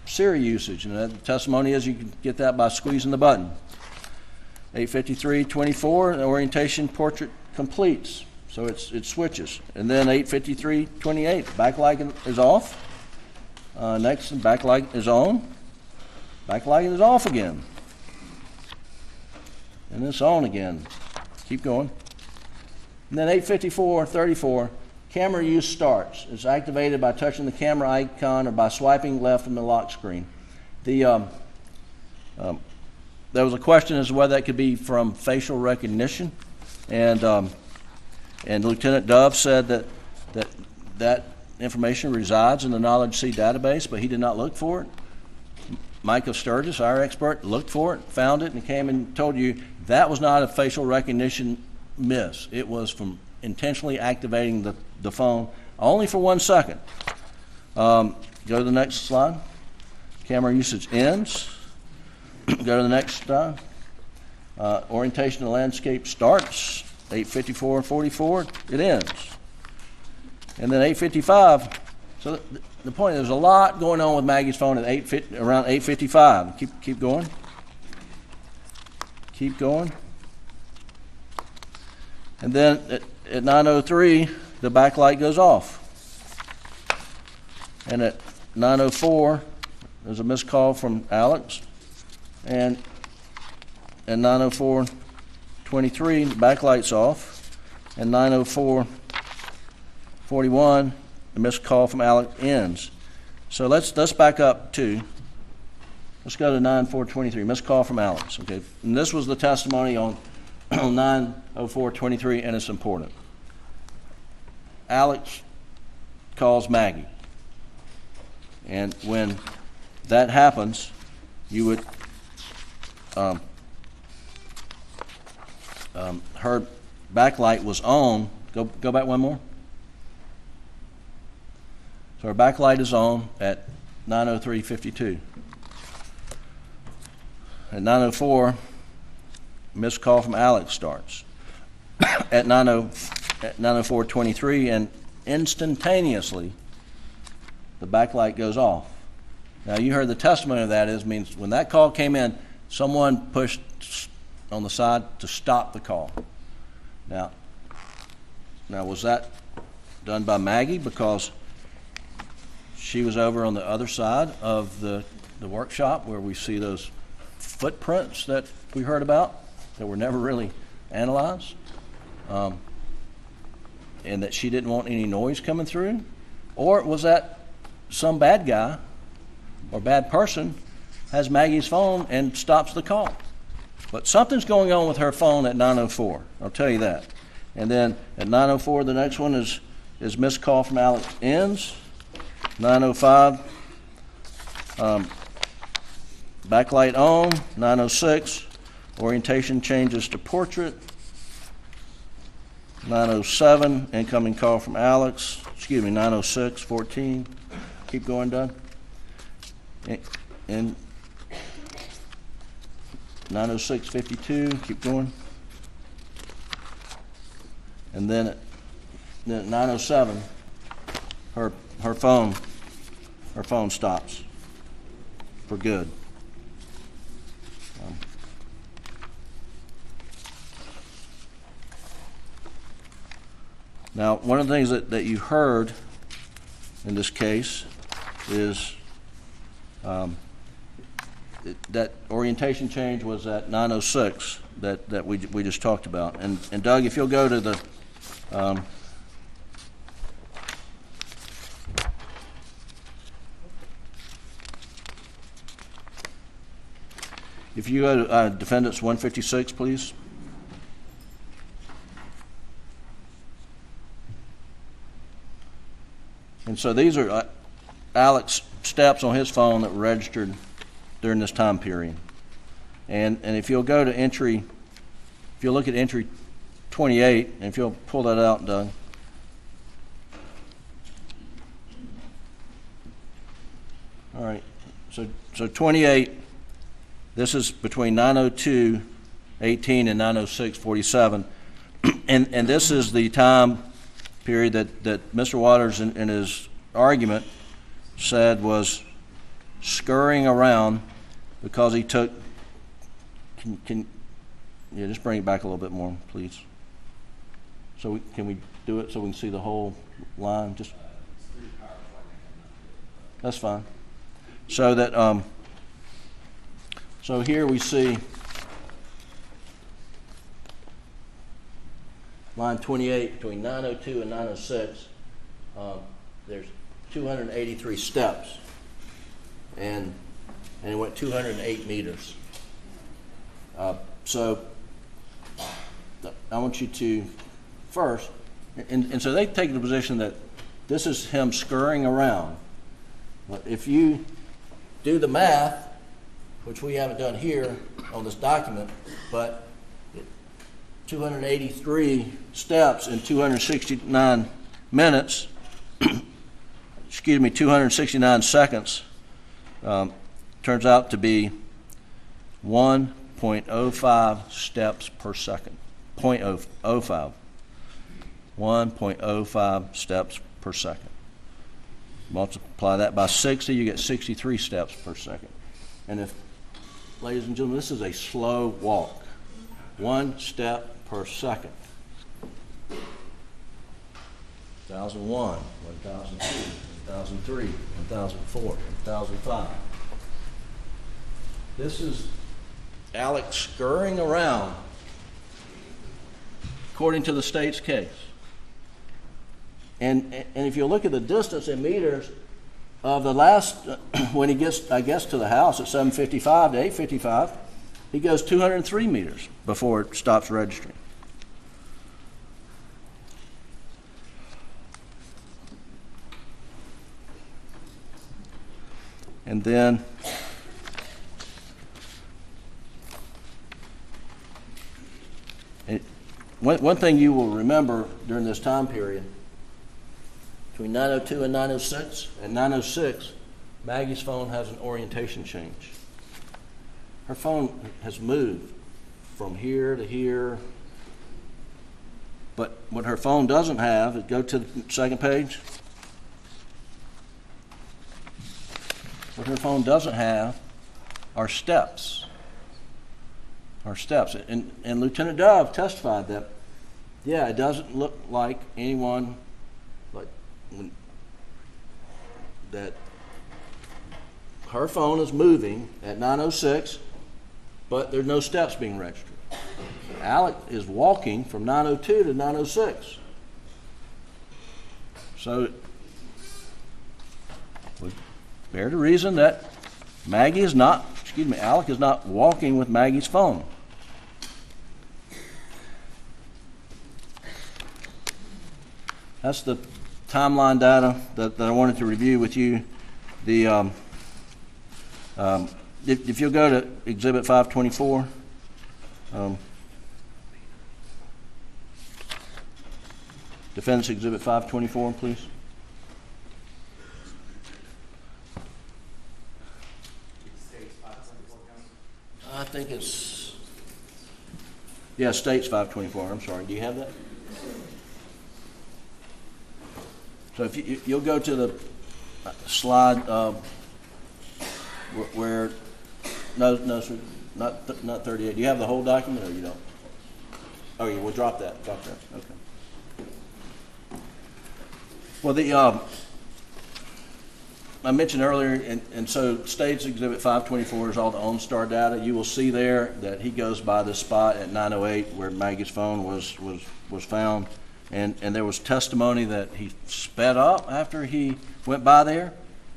Siri usage, and the testimony is you can get that by squeezing the button. 8:53:24, the orientation portrait completes, so it switches. And then 8:53:28, backlight is off. Next, backlight is on. Backlight is off again. And it's on again. Keep going. And then 8:54:34, camera use starts. It's activated by touching the camera icon or by swiping left from the lock screen. There was a question as to whether that could be from facial recognition, and Lieutenant Dove said that information resides in the Knowledge C database, but he did not look for it. Micah Sturgis, our expert, looked for it, found it, and came and told you that was not a facial recognition miss. It was from intentionally activating the phone only for 1 second. Go to the next slide. Camera usage ends. Go to the next slide. Orientation of landscape starts. 8:54:44, it ends. And then 8:55. So the point is, there's a lot going on with Maggie's phone at around 8:55. Keep going. Keep going. And then at 9:03, the backlight goes off. And at 9:04, there's a missed call from Alex. And at 9:04:23, the backlight's off. And 9:04:41, the missed call from Alex ends. So let's back up to, let's go to 9:04:23, missed call from Alex. Okay, and this was the testimony on 9:04:23, and it's important. Alex calls Maggie, and when that happens, you would her backlight was on. Go back one more. So her backlight is on at 9:03:52. At 9:04, missed call from Alex starts. At 9:04:23, and instantaneously, the backlight goes off. Now, you heard the testimony of that means when that call came in, someone pushed on the side to stop the call. Now was that done by Maggie because she was over on the other side of the workshop where we see those footprints that we heard about that were never really analyzed, and that she didn't want any noise coming through? Or was that some bad guy or bad person has Maggie's phone and stops the call? But something's going on with her phone at 9:04, I'll tell you that. And then at 9:04, the next one is missed call from Alex ends. 9:05, backlight on. 9:06, orientation changes to portrait. 9:07, incoming call from Alex. 9:06:14. Keep going, Doug. And 9:06:52. Keep going. And then at 9:07, her phone stops for good. Now, one of the things that you heard in this case is that orientation change was at 9:06 that we just talked about. And Doug, if you'll go to the if you go to Defendants 156, please. And so these are Alex steps on his phone that were registered during this time period. And if you'll go to entry, if you look at entry 28, and if you'll pull that out, Doug. All right, so 28, this is between 9:02:18 and 9:06:47, and this is the time period that Mr. Waters in his argument said was scurrying around because he took. Can just bring it back a little bit more, please. So can we do it so we can see the whole line? Just that's fine. So that so here we see line 28 between 9:02 and 9:06. There's 283 steps, and it went 208 meters. So I want you to first, and so they've taken the position that this is him scurrying around. But if you do the math, which we haven't done here on this document, but 283 steps in 269 minutes, 269 seconds, turns out to be 1.05 steps per second. 0.05. 1.05 steps per second. Multiply that by 60, you get 63 steps per second. And if, ladies and gentlemen, this is a slow walk. 1 step per second. 1001, 1002, 1003, 1004, 1005. This is Alex scurrying around according to the state's case. And if you look at the distance in meters of the last, when he gets, I guess, to the house at 7:55 to 8:55, he goes 203 meters before it stops registering. And then one thing you will remember during this time period, between 9:02 and 9:06, at 9:06, Maggie's phone has an orientation change. Her phone has moved from here to here, but what her phone doesn't have, go to the second page. What her phone doesn't have are steps. And Lieutenant Dove testified that, yeah, it doesn't look like anyone that her phone is moving at 9:06, but there's no steps being registered. Alex is walking from 9:02 to 9:06. So we bear the reason that Alec is not walking with Maggie's phone. That's the timeline data that I wanted to review with you. The if you'll go to Exhibit 524, Defense Exhibit 524, please. I think it's, yeah, State's 524. I'm sorry. Do you have that? So if you'll go to the slide where no, sir, not 38. Do you have the whole document, or you don't? Oh, yeah, we'll drop that. Okay. Well, I mentioned earlier, and so State's Exhibit 524 is all the OnStar data. You will see there that he goes by the spot at 9:08 where Maggie's phone was found. And there was testimony that he sped up after he went by there.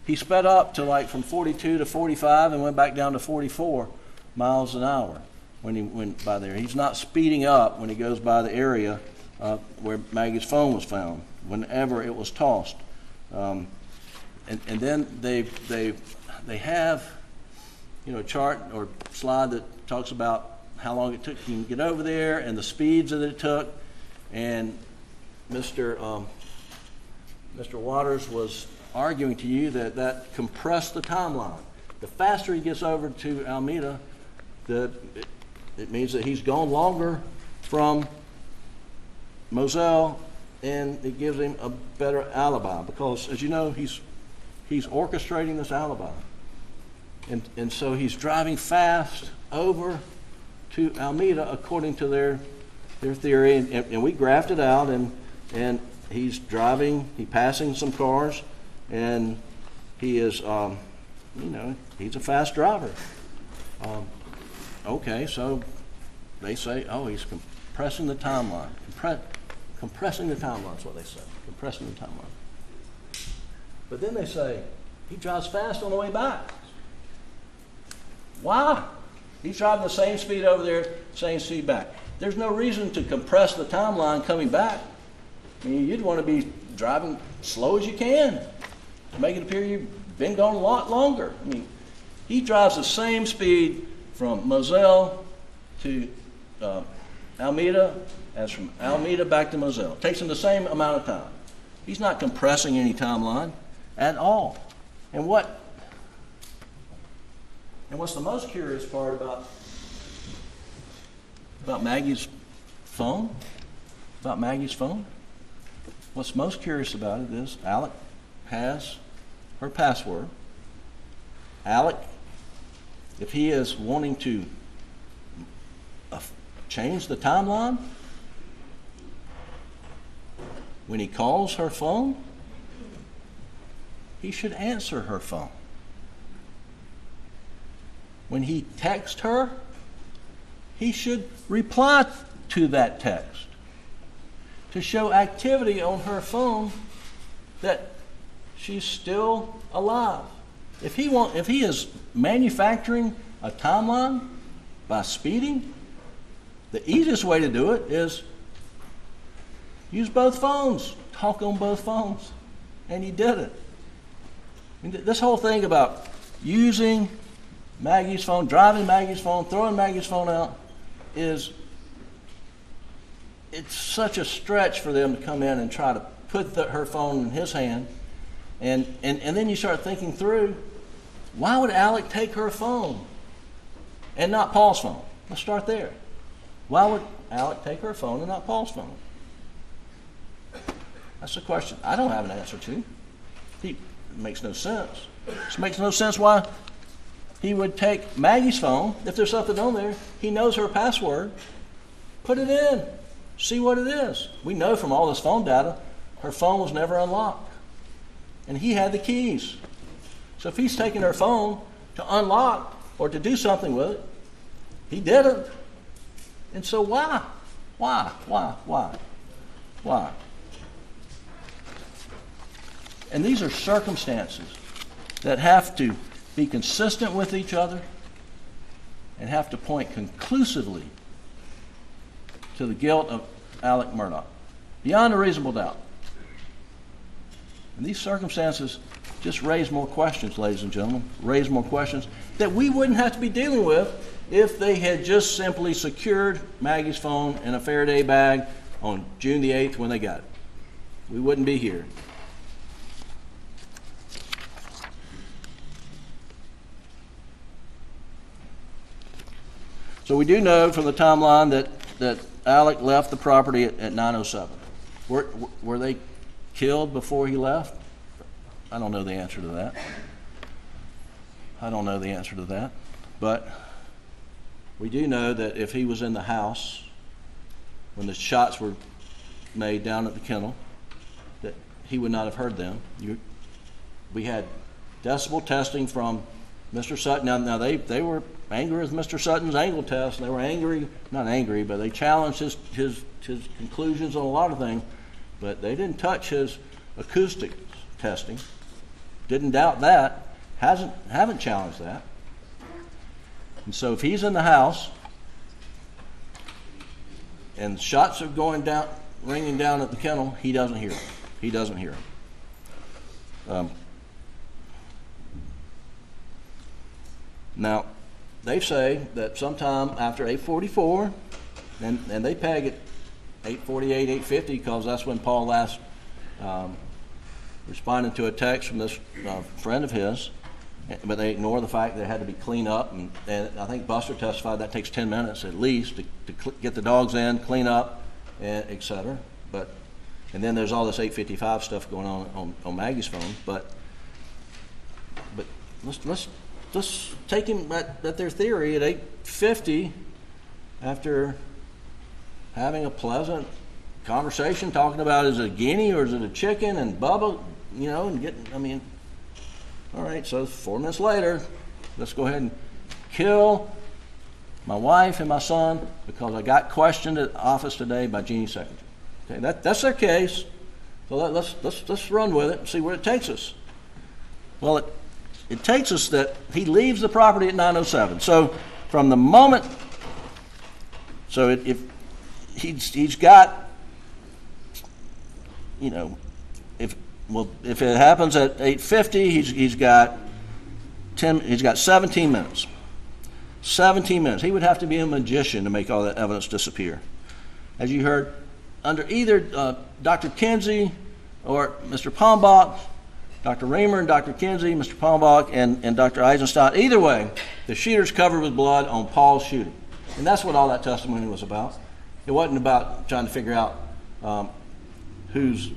He sped up to from 42 to 45 and went back down to 44 miles an hour when he went by there. He's not speeding up when he goes by the area where Maggie's phone was found, whenever it was tossed. and then they have, you know, a chart or slide that talks about how long it took him to get over there and the speeds that it took. And Mr. Waters was arguing to you that compressed the timeline. The faster he gets over to Alameda, it means that he's gone longer from Moselle, and it gives him a better alibi because, as you know, he's orchestrating this alibi. And so he's driving fast over to Alameda according to their theory, and we graphed it out, and he's driving, he's passing some cars, and he is, he's a fast driver. Okay, so they say, oh, he's compressing the timeline. Compressing the timeline is what they say. Compressing the timeline. But then they say, he drives fast on the way back. Why? He's driving the same speed over there, same speed back. There's no reason to compress the timeline coming back. I mean, you'd want to be driving slow as you can to make it appear you've been gone a lot longer. I mean, he drives the same speed from Moselle to Alameda as from Alameda back to Moselle. It takes him the same amount of time. He's not compressing any timeline at all. And what's the most curious part about Maggie's phone? About Maggie's phone? What's most curious about it is Alec has her password. Alec, if he is wanting to change the timeline, when he calls her phone, he should answer her phone. When he texts her, he should reply to that text to show activity on her phone that she's still alive. If he is manufacturing a timeline by speeding, the easiest way to do it is use both phones, talk on both phones, and he did it. I mean, this whole thing about using Maggie's phone, driving Maggie's phone, throwing Maggie's phone out it's such a stretch for them to come in and try to put her phone in his hand. And then you start thinking through, why would Alec take her phone and not Paul's phone? Let's start there. Why would Alec take her phone and not Paul's phone? That's a question I don't have an answer to. It makes no sense. It makes no sense why he would take Maggie's phone. If there's something on there, he knows her password. Put it in. See what it is. We know from all this phone data, her phone was never unlocked. And he had the keys. So if he's taking her phone to unlock or to do something with it, he didn't. And so why? Why? And these are circumstances that have to be consistent with each other and have to point conclusively to the guilt of Alex Murdaugh, beyond a reasonable doubt. And these circumstances just raise more questions, ladies and gentlemen, raise more questions that we wouldn't have to be dealing with if they had just simply secured Maggie's phone in a Faraday bag on June the 8th when they got it. We wouldn't be here. So we do know from the timeline that Alec left the property at 9:07. Were they killed before he left? I don't know the answer to that. But we do know that if he was in the house when the shots were made down at the kennel, that he would not have heard them. We had decibel testing from Mr. Sutton. Now they were angry with Mr. Sutton's angle test. They were not angry, but they challenged his conclusions on a lot of things. But they didn't touch his acoustic testing. Didn't doubt that. Haven't challenged that. And so if he's in the house and shots are ringing down at the kennel, he doesn't hear them. Now, they say that sometime after 8:44, and they peg it 8:48, 8:50, because that's when Paul last responded to a text from this friend of his, but they ignore the fact that it had to be cleaned up, and I think Buster testified that takes 10 minutes at least to get the dogs in, clean up, and et cetera. And then there's all this 8:55 stuff going on Maggie's phone, but let's take him at their theory at 8:50, after having a pleasant conversation, talking about, is it a guinea or is it a chicken, and Bubba, and getting, all right, so 4 minutes later, let's go ahead and kill my wife and my son because I got questioned at the office today by Jeannie's secretary. Okay, that's their case. So let's run with it and see where it takes us. Well, it takes us that he leaves the property at 9:07. So from the moment, if he's got, if it happens at 8:50, he's got 17 minutes. 17 minutes. He would have to be a magician to make all that evidence disappear. As you heard, under either Dr. Kinsey or Mr. Palmbach, Dr. Reamer and Dr. Kinsey, Mr. Palmbach and Dr. Eisenstadt, either way, the shooter's covered with blood on Paul's shooting. And that's what all that testimony was about. It wasn't about trying to figure out who's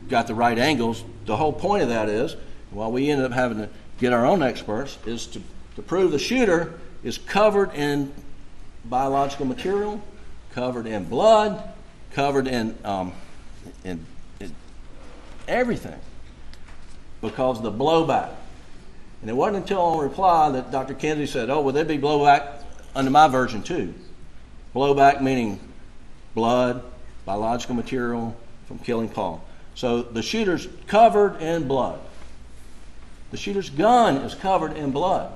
got the right angles. The whole point of that is, while we ended up having to get our own experts, is to prove the shooter is covered in biological material, covered in blood, covered in everything, because of the blowback. And it wasn't until on reply that Dr. Kinsey said, oh, well, there'd be blowback under my version too. Blowback meaning blood, biological material from killing Paul. So the shooter's covered in blood. The shooter's gun is covered in blood.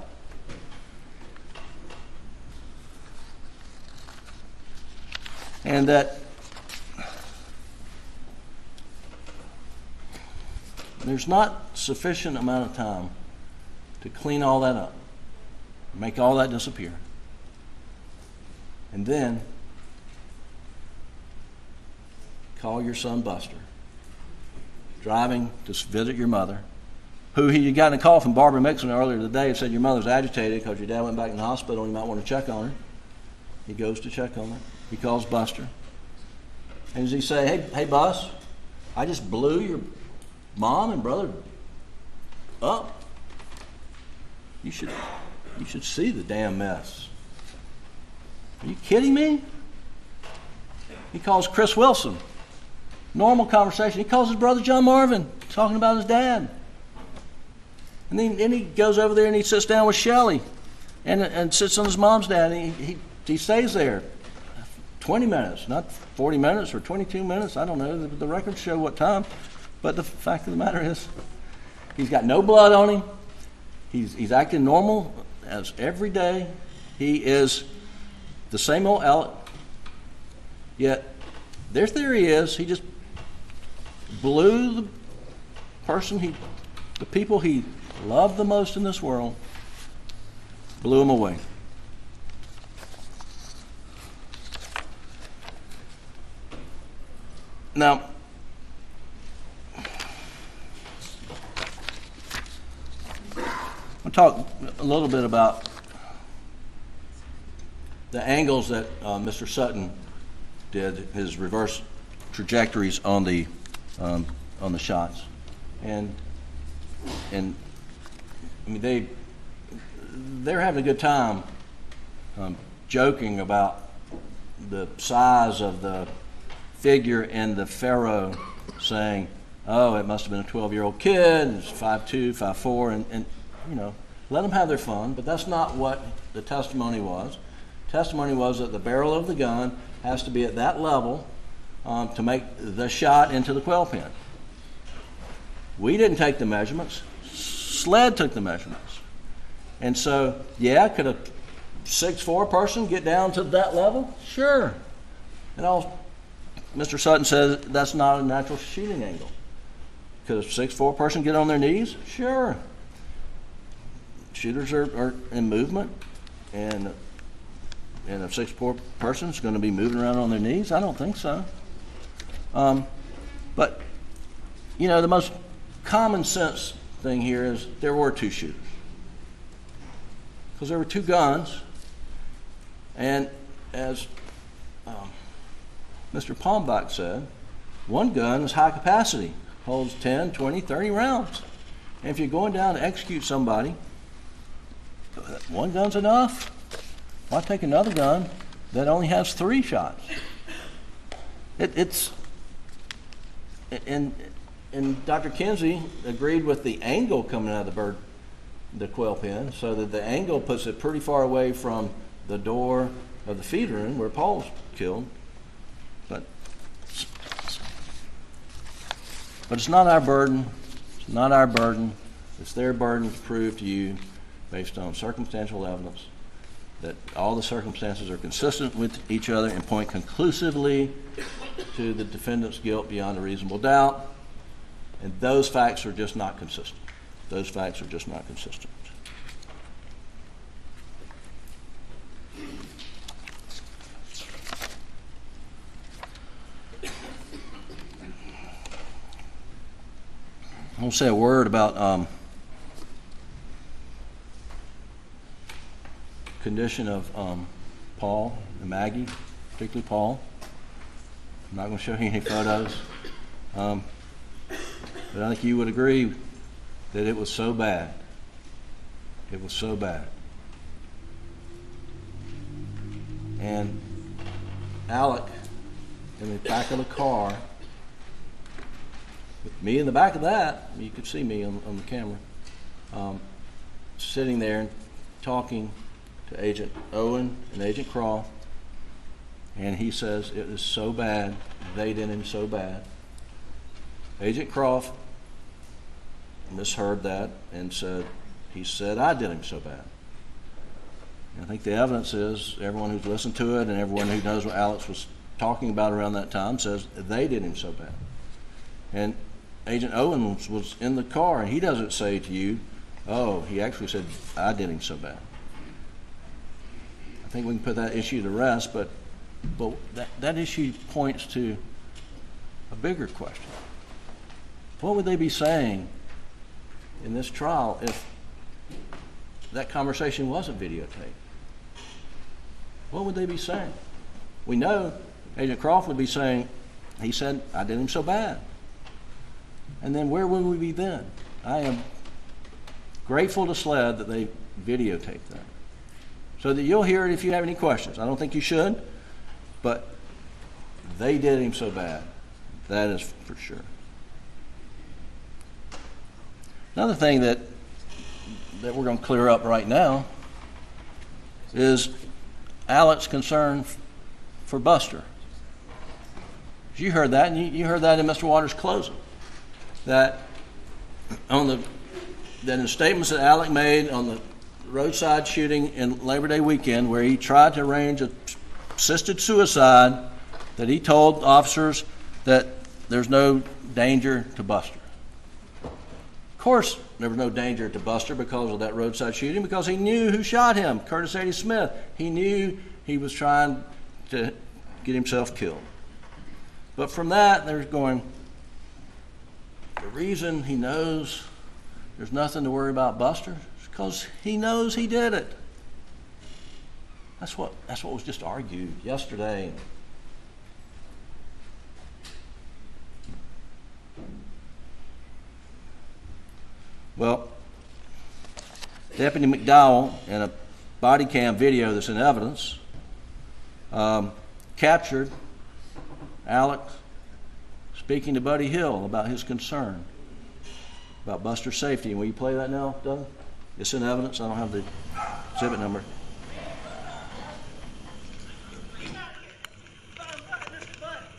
And that there's not sufficient amount of time to clean all that up, make all that disappear. And then call your son Buster, driving to visit your mother, who he got a call from Barbara Mixon earlier today and said your mother's agitated because your dad went back in the hospital and you might want to check on her. He goes to check on her. He calls Buster. And does he say, hey, Bus, I just blew your mom and brother up? You should see the damn mess. Are you kidding me? He calls Chris Wilson. Normal conversation. He calls his brother John Marvin, talking about his dad. And then he goes over there and he sits down with Shelley and sits on his mom's dad. And he stays there 20 minutes, not 40 minutes or 22 minutes. I don't know. The records show what time. But the fact of the matter is, he's got no blood on him. He's acting normal as every day. He is the same old Alex. Yet their theory is he just blew the people he loved the most in this world, blew him away. Now, I'll talk a little bit about the angles that Mr. Sutton did, his reverse trajectories on the shots, and I mean they're having a good time joking about the size of the figure in the Pharaoh, saying, oh, it must have been a 12-year-old kid, it's 5'2", 5'4", and let them have their fun, but that's not what the testimony was. Testimony was that the barrel of the gun has to be at that level to make the shot into the quail pen. We didn't take the measurements. SLED took the measurements. And so, yeah, could a 6'4" person get down to that level? Sure. And Mr. Sutton says that's not a natural shooting angle. Could a 6'4" person get on their knees? Sure. shooters are in movement, and a 6'4" person is going to be moving around on their knees? I don't think so. But, you know, the most common sense thing here is there were 2 shooters. Because there were 2 guns, and as Mr. Palmbach said, one gun is high capacity, holds 10, 20, 30 rounds. And if you're going down to execute somebody, one gun's enough. Why take another gun that only has 3 shots? And Dr. Kinsey agreed with the angle coming out of the quail pen, so that the angle puts it pretty far away from the door of the feed room where Paul was killed. But it's not our burden. It's not our burden. It's their burden to prove to you, based on circumstantial evidence, that all the circumstances are consistent with each other and point conclusively to the defendant's guilt beyond a reasonable doubt. And those facts are just not consistent. Those facts are just not consistent. I want to say a word about condition of Paul and Maggie, particularly Paul. I'm not going to show you any photos, but I think you would agree that it was so bad. It was so bad. And Alec, in the back of the car, with me in the back of that, you could see me on the camera, sitting there and talking to Agent Owen and Agent Croft, and he says it is so bad, they did him so bad. Agent Croft misheard that and said, he said I did him so bad. And I think the evidence is, everyone who's listened to it and everyone who knows what Alex was talking about around that time says they did him so bad. And Agent Owen was in the car, and he doesn't say to you, oh, he actually said, I did him so bad. I think we can put that issue to rest, but that issue points to a bigger question. What would they be saying in this trial if that conversation wasn't videotaped? What would they be saying? We know Agent Croft would be saying, he said, I did him so bad. And then where would we be then? I am grateful to SLED that they videotaped that, so that you'll hear it if you have any questions. I don't think you should, but they did him so bad. That is for sure. Another thing that we're going to clear up right now is Alex's concern for Buster. You heard that, and you heard that in Mr. Waters' closing. That in the statements that Alec made on the roadside shooting in Labor Day weekend, where he tried to arrange assisted suicide, that he told officers that there's no danger to Buster. Of course, there was no danger to Buster because of that roadside shooting, because he knew who shot him, Curtis A.D. Smith. He knew he was trying to get himself killed. But from that, there's going, the reason he knows there's nothing to worry about Buster is because he knows he did it. That's what was just argued yesterday. Well, Deputy McDowell, in a body cam video that's in evidence, captured Alex speaking to Buddy Hill about his concern about Buster's safety. And will you play that now, Doug? It's in evidence. I don't have the exhibit number.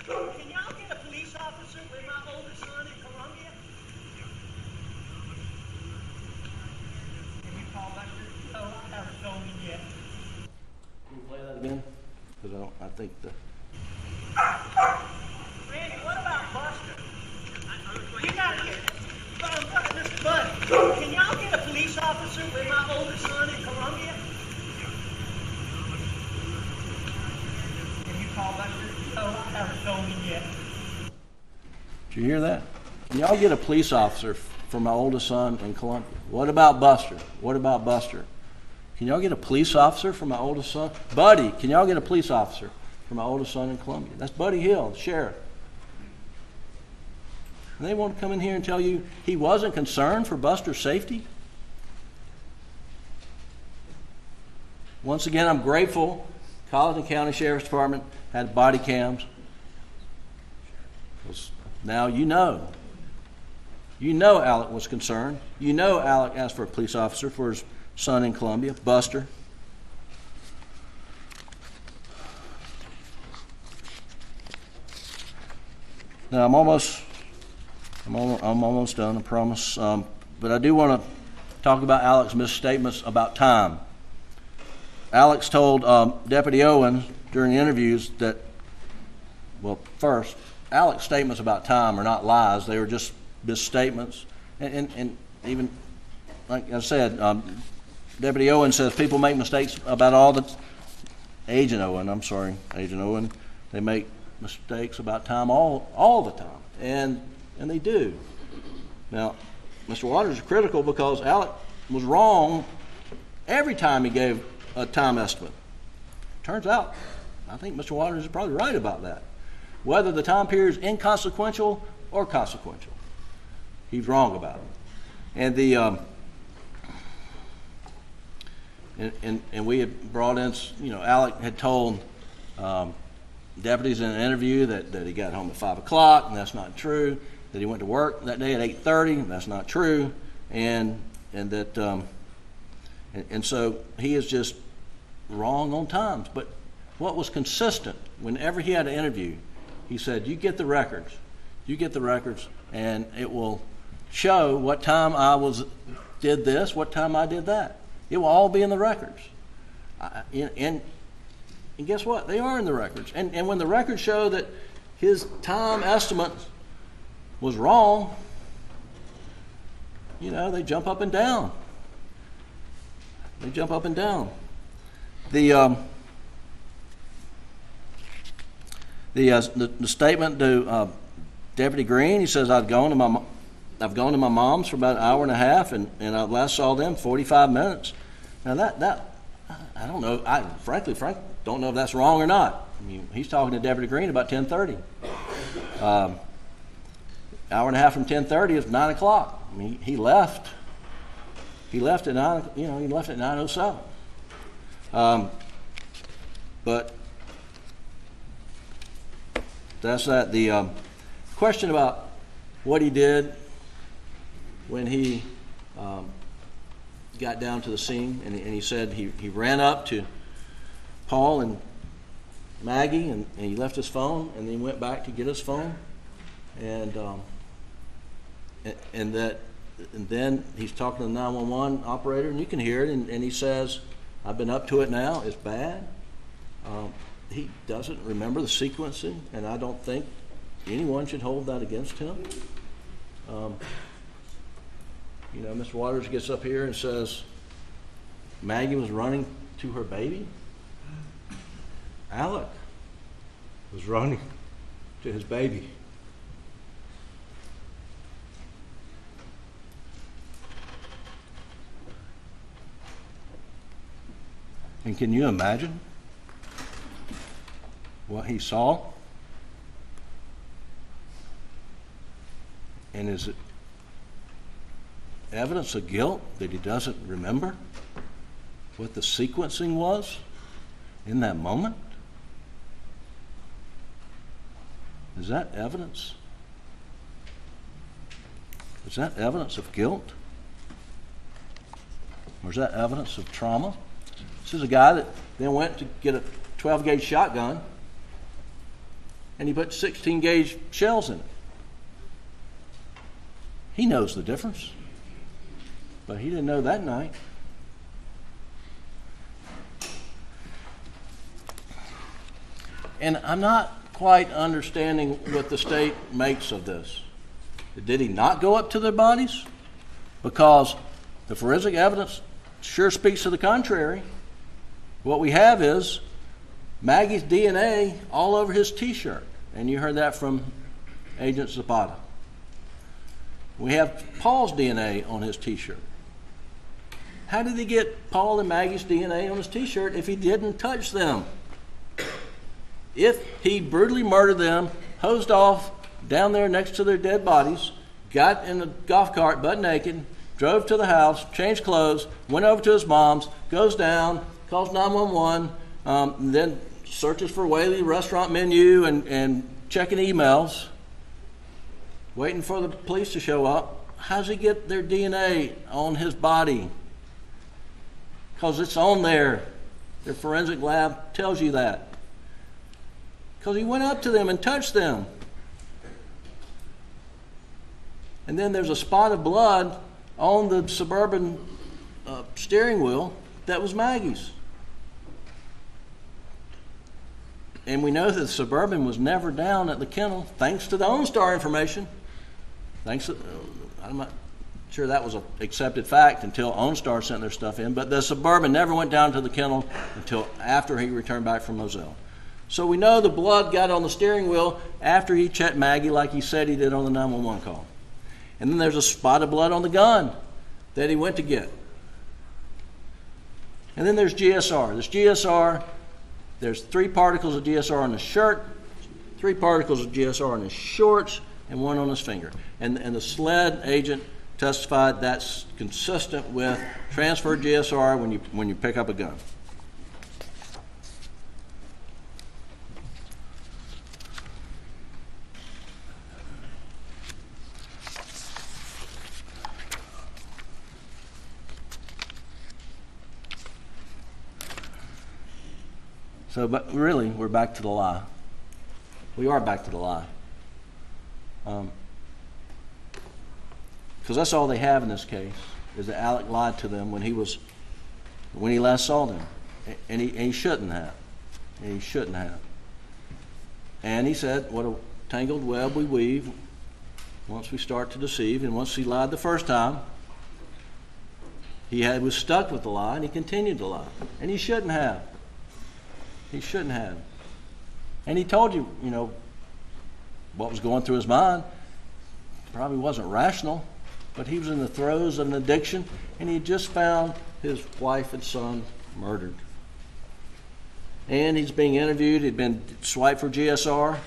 Can y'all get a police officer with my oldest son in Columbia? Can you call Buster? No, I haven't told him yet. Can you play that again? Because I think the... Randy, what about Buster? You got to get... Mr. Bud, can y'all get a police officer officer with my oldest son in Columbia? Can you call back there? No, I haven't told him yet. Did you hear that? Can y'all get a police officer for my oldest son in Columbia? What about Buster? What about Buster? Can y'all get a police officer for my oldest son? Buddy, can y'all get a police officer for my oldest son in Columbia? That's Buddy Hill, the sheriff. And they want to come in here and tell you he wasn't concerned for Buster's safety? Once again, I'm grateful Colleton County Sheriff's Department had body cams. Now you know. You know Alec was concerned. You know Alec asked for a police officer for his son in Columbia, Buster. Now I'm almost done, I promise. But I do want to talk about Alec's misstatements about time. Alex told Deputy Owen during the interviews that, well, first, Alec's statements about time are not lies. They were just misstatements. And even, like I said, Deputy Owen says people make mistakes about all the... Agent Owen, they make mistakes about time all the time. And they do. Now, Mr. Waters is critical because Alec was wrong every time he gave a time estimate. Turns out, I think Mr. Waters is probably right about that. Whether the time period is inconsequential or consequential, he's wrong about it. And the and we had brought in, Alec had told deputies in an interview that he got home at 5 o'clock, and that's not true. That he went to work that day at 8:30, and that's not true. And that and so he is just wrong on times. But what was consistent whenever he had an interview, he said, "You get the records, and it will show what time did this, what time I did that. It will all be in the records." And guess what? They are in the records. And when the records show that his time estimate was wrong, they jump up and down. The statement to Deputy Green, he says, I've gone to my mom's for about an hour and a half, and I last saw them 45 minutes. Now that I don't know. I frankly don't know if that's wrong or not. I mean, he's talking to Deputy Green about 10:30. Hour and a half from 10:30 is 9 o'clock. I mean, he left at 9. He left at 9:07. But that's that. The question about what he did when he got down to the scene, and he said he ran up to Paul and Maggie, and he left his phone, and then he went back to get his phone, and then he's talking to the 911 operator, and you can hear it, and he says, I've been up to it now, it's bad. He doesn't remember the sequencing, and I don't think anyone should hold that against him. Mr. Waters gets up here and says Maggie was running to her baby. Alec was running to his baby. And can you imagine what he saw? And is it evidence of guilt that he doesn't remember what the sequencing was in that moment? Is that evidence? Is that evidence of guilt? Or is that evidence of trauma? This is a guy that then went to get a 12-gauge shotgun, and he put 16-gauge shells in it. He knows the difference, but he didn't know that night. And I'm not quite understanding what the state makes of this. Did he not go up to their bodies? Because The forensic evidence sure speaks to the contrary. What we have is Maggie's DNA all over his T-shirt, and you heard that from Agent Zapata. We have Paul's DNA on his T-shirt. How did he get Paul and Maggie's DNA on his T-shirt if he didn't touch them? If he brutally murdered them, hosed off down there next to their dead bodies, got in a golf cart butt naked, drove to the house, changed clothes, went over to his mom's, goes down, calls 911, then searches for Whaley restaurant menu and checking emails, waiting for the police to show up. How does he get their DNA on his body? Because it's on there. Their forensic lab tells you that. Because he went up to them and touched them. And then there's a spot of blood on the Suburban steering wheel that was Maggie's. And we know that the Suburban was never down at the kennel, thanks to the OnStar information. I'm not sure that was an accepted fact until OnStar sent their stuff in, but the Suburban never went down to the kennel until after he returned back from Moselle. So we know the blood got on the steering wheel after he checked Maggie like he said he did on the 911 call. And then there's a spot of blood on the gun that he went to get. And then there's GSR. There's GSR. There's 3 particles of GSR on his shirt, 3 particles of GSR on his shorts, and 1 on his finger. And the SLED agent testified that's consistent with transferred GSR when you pick up a gun. So, but really, we're back to the lie. We are back to the lie. Because that's all they have in this case, is that Alec lied to them when he last saw them. And he shouldn't have. And he shouldn't have. And he said, what a tangled web we weave once we start to deceive. And once he lied the first time, he was stuck with the lie, and he continued to lie. And he shouldn't have. He shouldn't have. And he told you, what was going through his mind. Probably wasn't rational, but he was in the throes of an addiction, and he had just found his wife and son murdered. And he's being interviewed. He'd been swiped for GSR,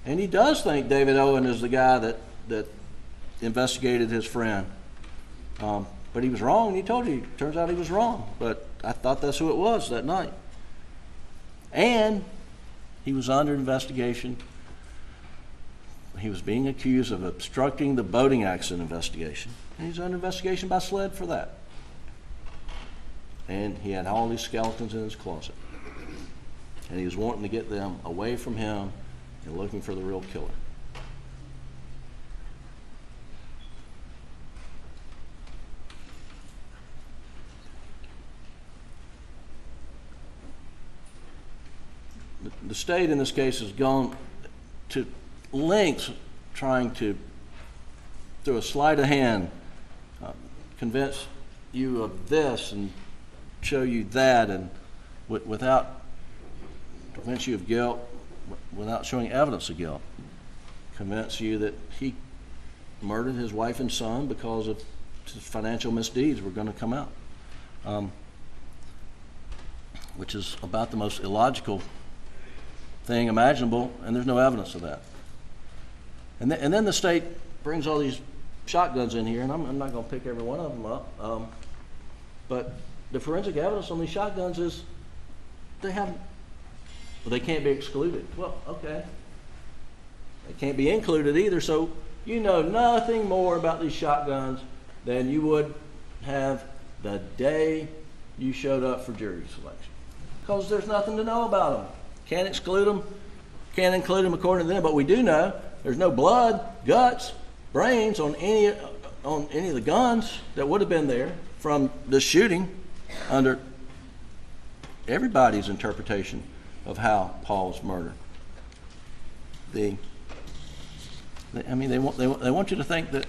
and he does think David Owen is the guy that investigated his friend. But he was wrong. He told you. Turns out he was wrong. But I thought that's who it was that night. And he was under investigation. He was being accused of obstructing the boating accident investigation. And he's under investigation by SLED for that. And he had all these skeletons in his closet. And he was wanting to get them away from him and looking for the real killer. The state in this case has gone to lengths trying to, through a sleight of hand, convince you of this and show you that, and without convince you of guilt, without showing evidence of guilt, convince you that he murdered his wife and son because of his financial misdeeds were going to come out, which is about the most illogical thing imaginable, and there's no evidence of that. And then the state brings all these shotguns in here, and I'm not going to pick every one of them up, but the forensic evidence on these shotguns is they can't be excluded. Well, okay. They can't be included either, so you know nothing more about these shotguns than you would have the day you showed up for jury selection, because there's nothing to know about them. Can't exclude them, can't include them according to them, but we do know there's no blood, guts, brains on any of the guns that would have been there from the shooting under everybody's interpretation of how Paul was murdered. They want you to think that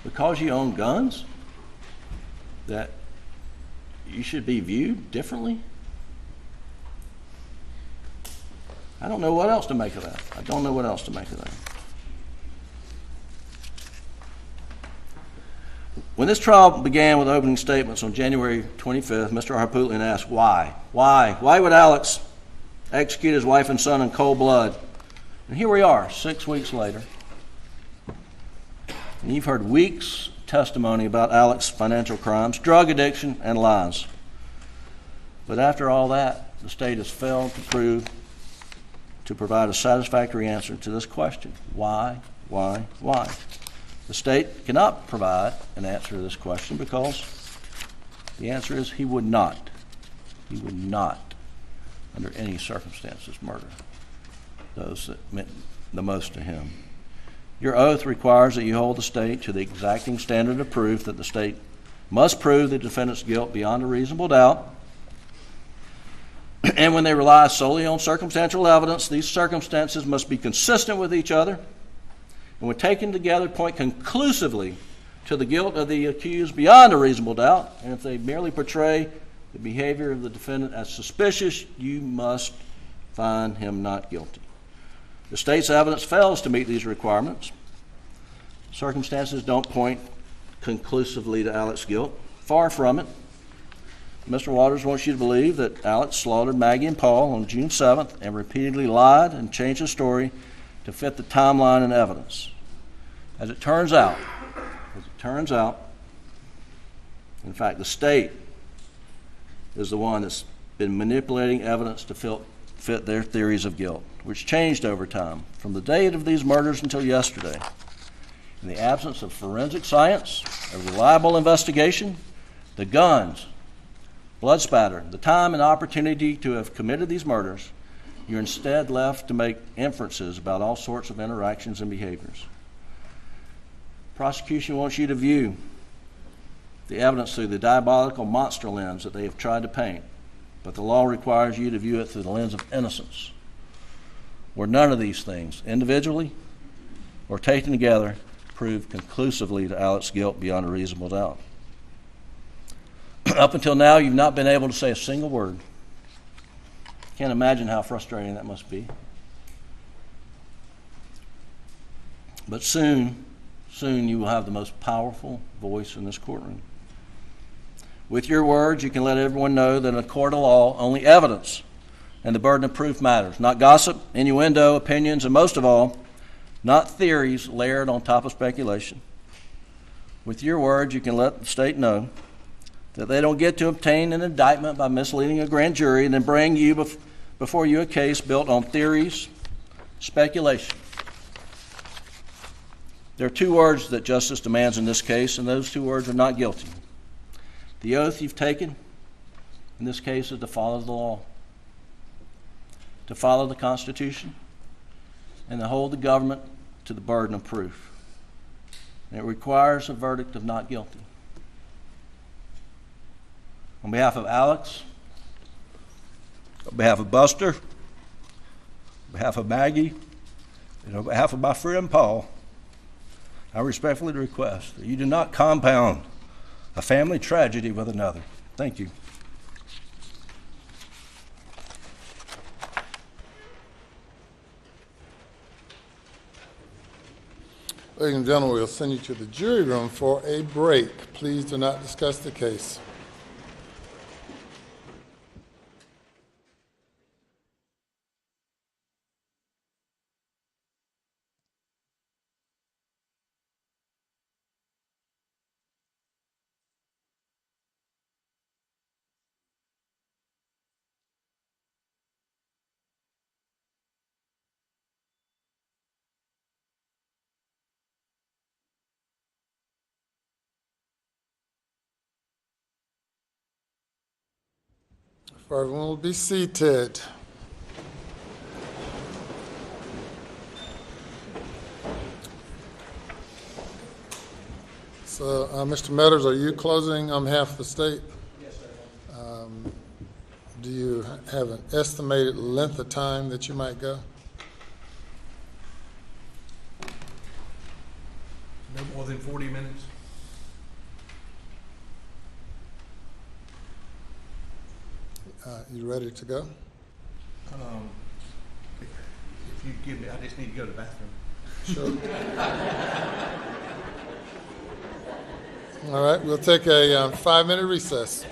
because you own guns, that you should be viewed differently? I don't know what else to make of that. I don't know what else to make of that. When this trial began with opening statements on January 25th, Mr. Harpootlian asked, why? Why? Why would Alex execute his wife and son in cold blood? And here we are, 6 weeks later. And you've heard weeks of testimony about Alex's financial crimes, drug addiction, and lies. But after all that, the state has failed to provide a satisfactory answer to this question. Why? Why? Why? The state cannot provide an answer to this question because the answer is he would not. He would not, under any circumstances, murder those that meant the most to him. Your oath requires that you hold the state to the exacting standard of proof that the state must prove the defendant's guilt beyond a reasonable doubt. And when they rely solely on circumstantial evidence, these circumstances must be consistent with each other and when taken together point conclusively to the guilt of the accused beyond a reasonable doubt. And if they merely portray the behavior of the defendant as suspicious, you must find him not guilty. The state's evidence fails to meet these requirements. Circumstances don't point conclusively to Alex's guilt. Far from it. Mr. Waters wants you to believe that Alex slaughtered Maggie and Paul on June 7th and repeatedly lied and changed his story to fit the timeline and evidence. As it turns out, in fact, the state is the one that's been manipulating evidence to fit their theories of guilt, which changed over time from the date of these murders until yesterday. In the absence of forensic science, a reliable investigation, the guns, blood spatter, the time and opportunity to have committed these murders, you're instead left to make inferences about all sorts of interactions and behaviors. Prosecution wants you to view the evidence through the diabolical monster lens that they have tried to paint, but the law requires you to view it through the lens of innocence, where none of these things, individually or taken together, prove conclusively to Alex's guilt beyond a reasonable doubt. Up until now, you've not been able to say a single word. Can't imagine how frustrating that must be. But soon you will have the most powerful voice in this courtroom. With your words, you can let everyone know that in a court of law, only evidence and the burden of proof matters, not gossip, innuendo, opinions, and most of all, not theories layered on top of speculation. With your words, you can let the state know that they don't get to obtain an indictment by misleading a grand jury and then bring you before you a case built on theories, speculation. There are two words that justice demands in this case, and those two words are not guilty. The oath you've taken in this case is to follow the law, to follow the Constitution, and to hold the government to the burden of proof. And it requires a verdict of not guilty. On behalf of Alex, on behalf of Buster, on behalf of Maggie, and on behalf of my friend Paul, I respectfully request that you do not compound a family tragedy with another. Thank you. Ladies and gentlemen, we'll send you to the jury room for a break. Please do not discuss the case. Everyone will be seated. So, Mr. Meadows, are you closing on behalf of the state? Yes, sir. Do you have an estimated length of time that you might go? No more than 40 minutes. You ready to go? If you give me, I just need to go to the bathroom. Sure. All right, we'll take a 5-minute recess.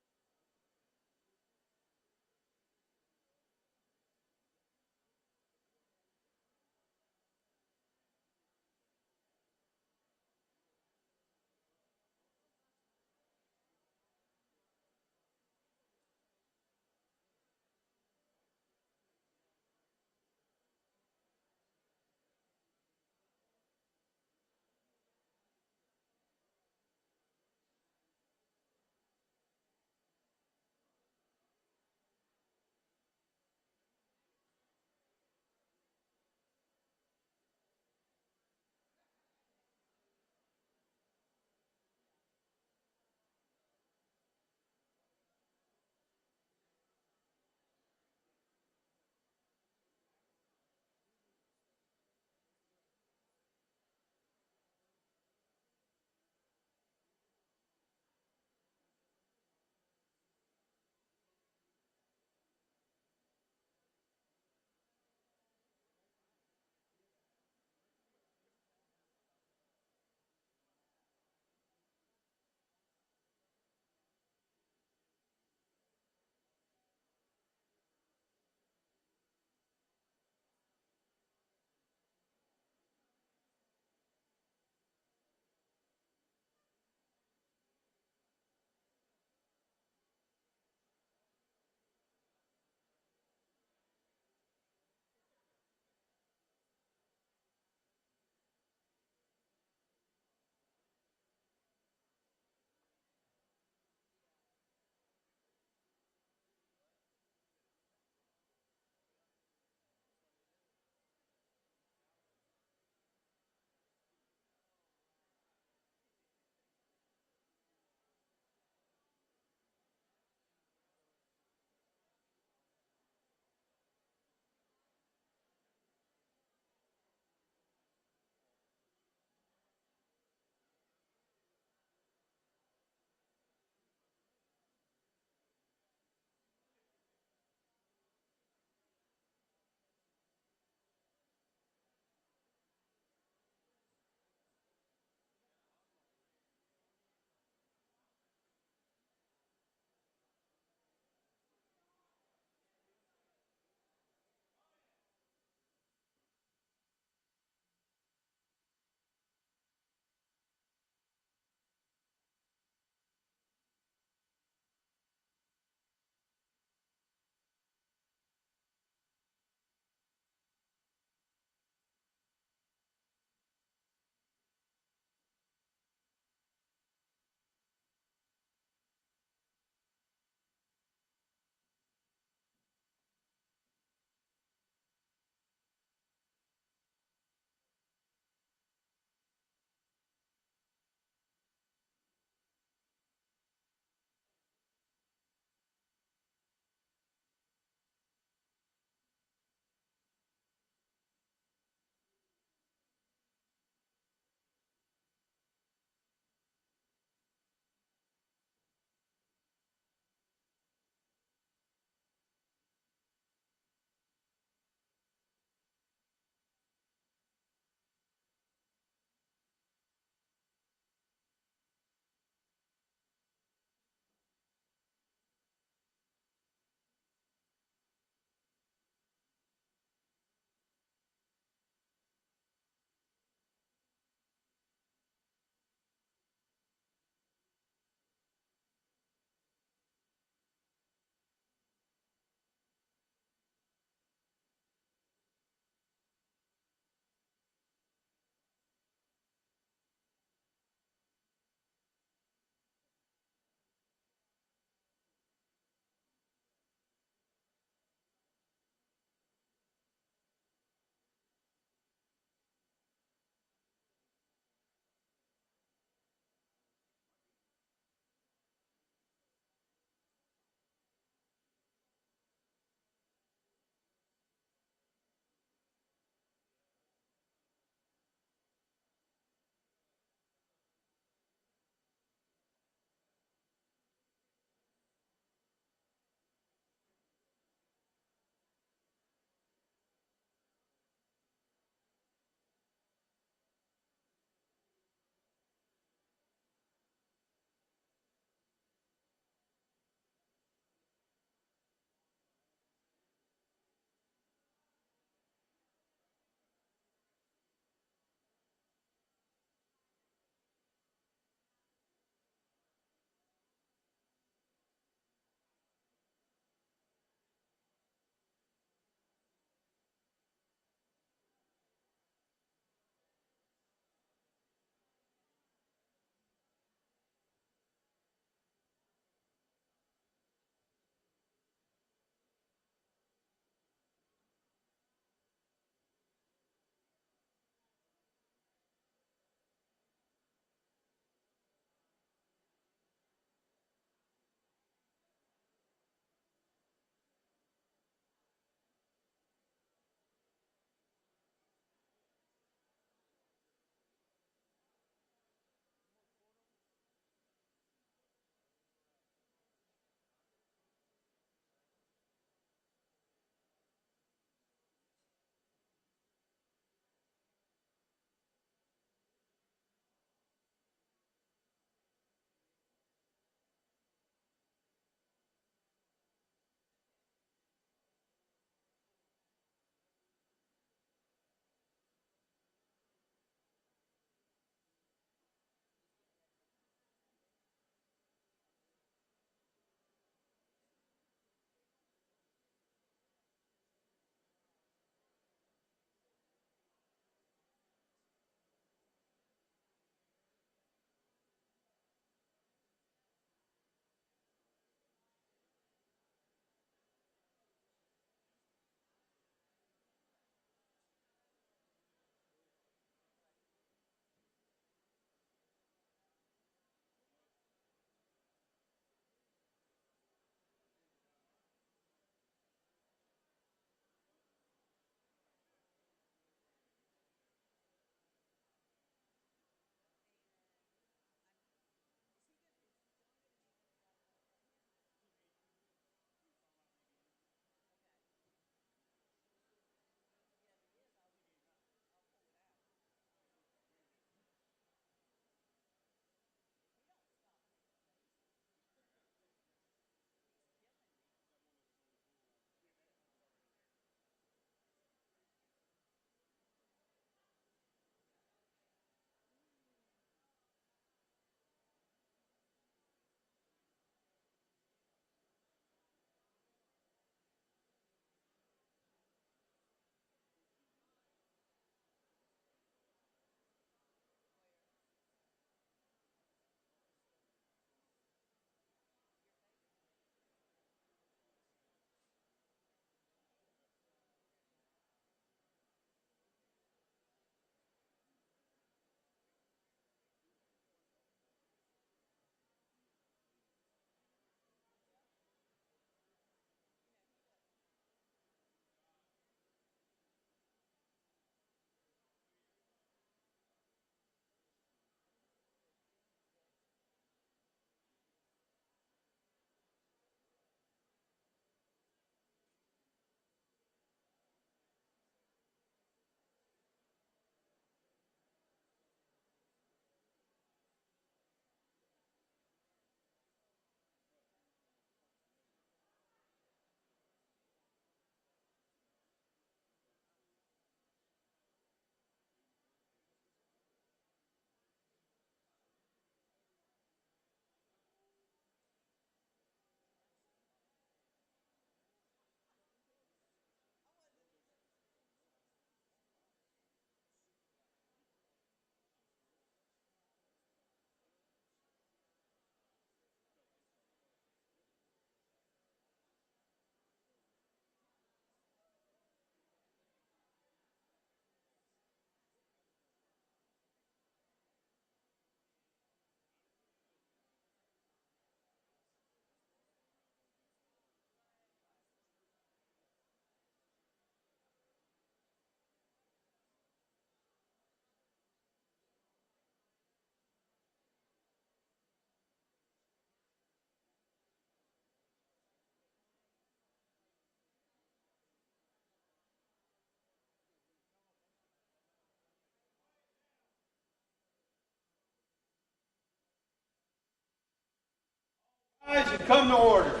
Rise and come to order.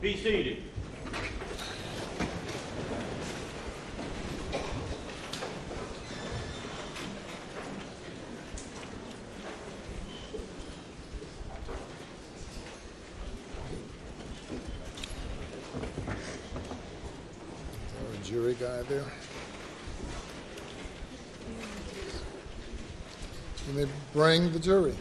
Be seated. Jury guy there. You may bring the jury.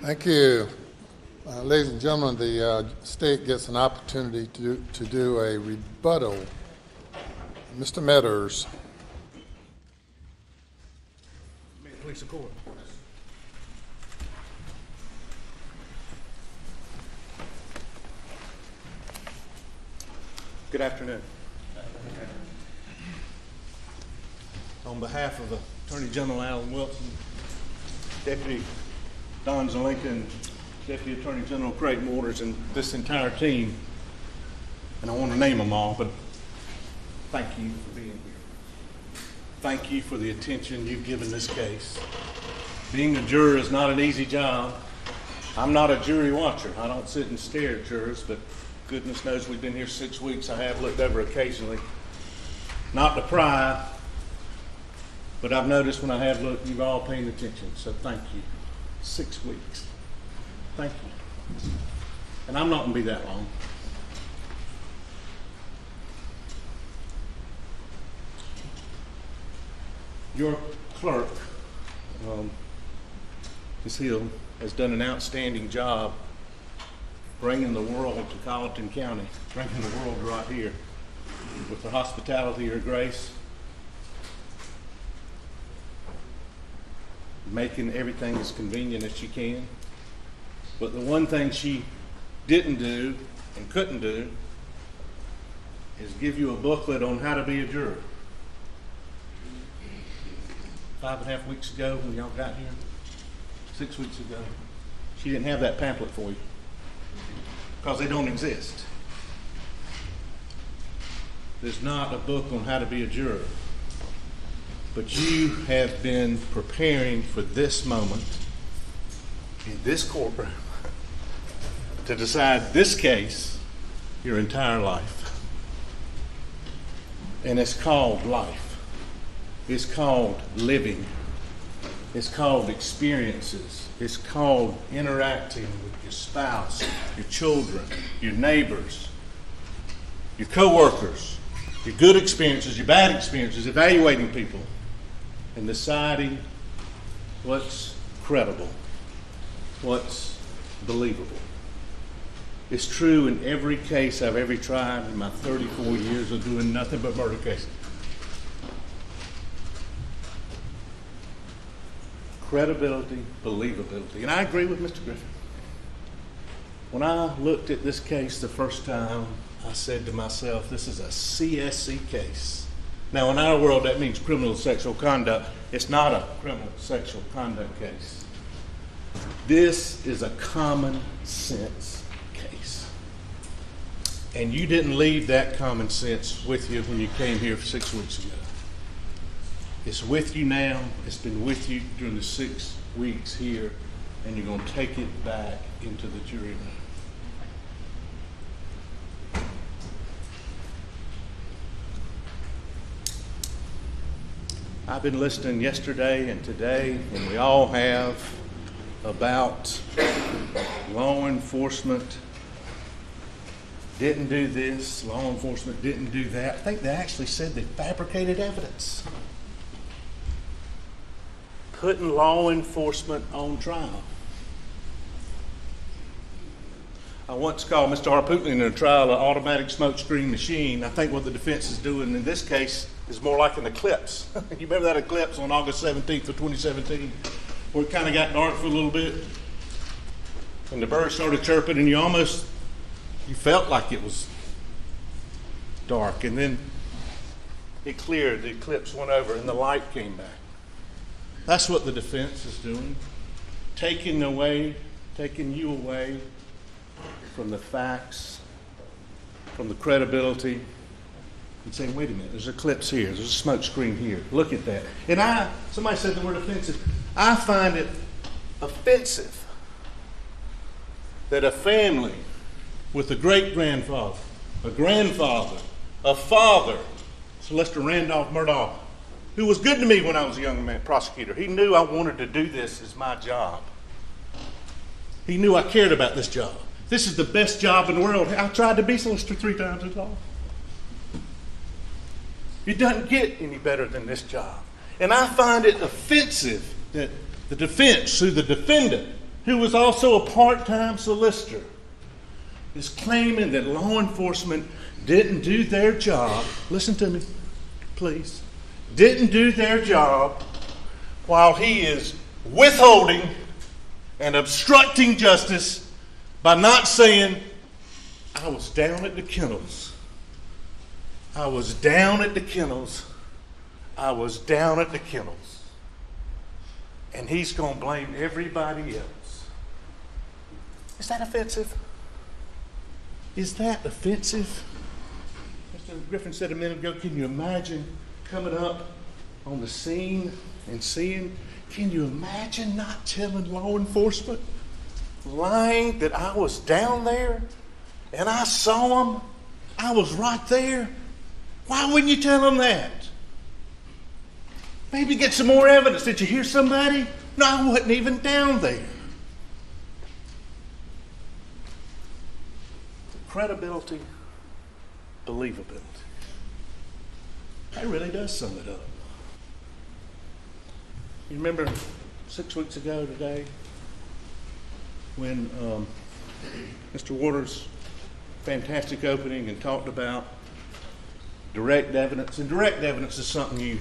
Thank you. Ladies and gentlemen, the state gets an opportunity to do a rebuttal. Mr. Meadows. May it please the court. Good afternoon. On behalf of Attorney General Alan Wilson, Deputy Don Zelinka, Deputy Attorney General Craig Waters, and this entire team, and I want to name them all, but thank you for being here. Thank you for the attention you've given this case. Being a juror is not an easy job. I'm not a jury watcher. I don't sit and stare at jurors, but goodness knows we've been here 6 weeks. I have looked over occasionally, not to pry, but I've noticed when I have looked, you've all paying attention, so thank you. 6 weeks. Thank you. And I'm not going to be that long. Your clerk, Ms. Hill, has done an outstanding job bringing the world to Colleton County, bringing the world right here with her hospitality, her grace, making everything as convenient as she can. But the one thing she didn't do and couldn't do is give you a booklet on how to be a juror. 5.5 weeks ago when y'all got here, 6 weeks ago, she didn't have that pamphlet for you because they don't exist. There's not a book on how to be a juror. But you have been preparing for this moment in this courtroom to decide this case your entire life. And it's called life. It's called living. It's called experiences. It's called interacting with your spouse, your children, your neighbors, your coworkers, your good experiences, your bad experiences, evaluating people, and deciding what's credible, what's believable. It's true in every case I've ever tried in my 34 years of doing nothing but murder cases. Credibility, believability. And I agree with Mr. Griffin. When I looked at this case the first time, I said to myself, this is a CSC case. Now, in our world, that means criminal sexual conduct. It's not a criminal sexual conduct case. This is a common sense case. And you didn't leave that common sense with you when you came here 6 weeks ago. It's with you now. It's been with you during the 6 weeks here and you're going to take it back into the jury room. I've been listening yesterday and today, and we all have, about law enforcement didn't do this, law enforcement didn't do that. I think they actually said they fabricated evidence. Putting law enforcement on trial. I once called Mr. Harpootlian in a trial an automatic smoke screen machine. I think what the defense is doing in this case is more like an eclipse. You remember that eclipse on August 17th of 2017, where it kind of got dark for a little bit, and the birds started chirping, and you felt like it was dark, and then it cleared, the eclipse went over, and the light came back. That's what the defense is doing, taking you away from the facts, from the credibility, and saying, wait a minute, there's an eclipse here, there's a smoke screen here, look at that. And somebody said the word offensive. I find it offensive that a family with a great-grandfather, a grandfather, a father, Sylvester Randolph Murdaugh, who was good to me when I was a young man, prosecutor. He knew I wanted to do this as my job. He knew I cared about this job. This is the best job in the world. I tried to be solicitor 3 times as long. It doesn't get any better than this job. And I find it offensive that the defense, through the defendant, who was also a part-time solicitor, is claiming that law enforcement didn't do their job. Listen to me, please. Didn't do their job while he is withholding and obstructing justice by not saying, I was down at the kennels. I was down at the kennels. I was down at the kennels. And he's going to blame everybody else. Is that offensive? Is that offensive? Mr. Griffin said a minute ago, can you imagine coming up on the scene and seeing, can you imagine not telling law enforcement, lying that I was down there and I saw them, I was right there? Why wouldn't you tell them that? Maybe get some more evidence. Did you hear somebody? No, I wasn't even down there. Credibility, believability. That really does sum it up. You remember 6 weeks ago today when Mr. Waters' fantastic opening and talked about direct evidence. And direct evidence is something you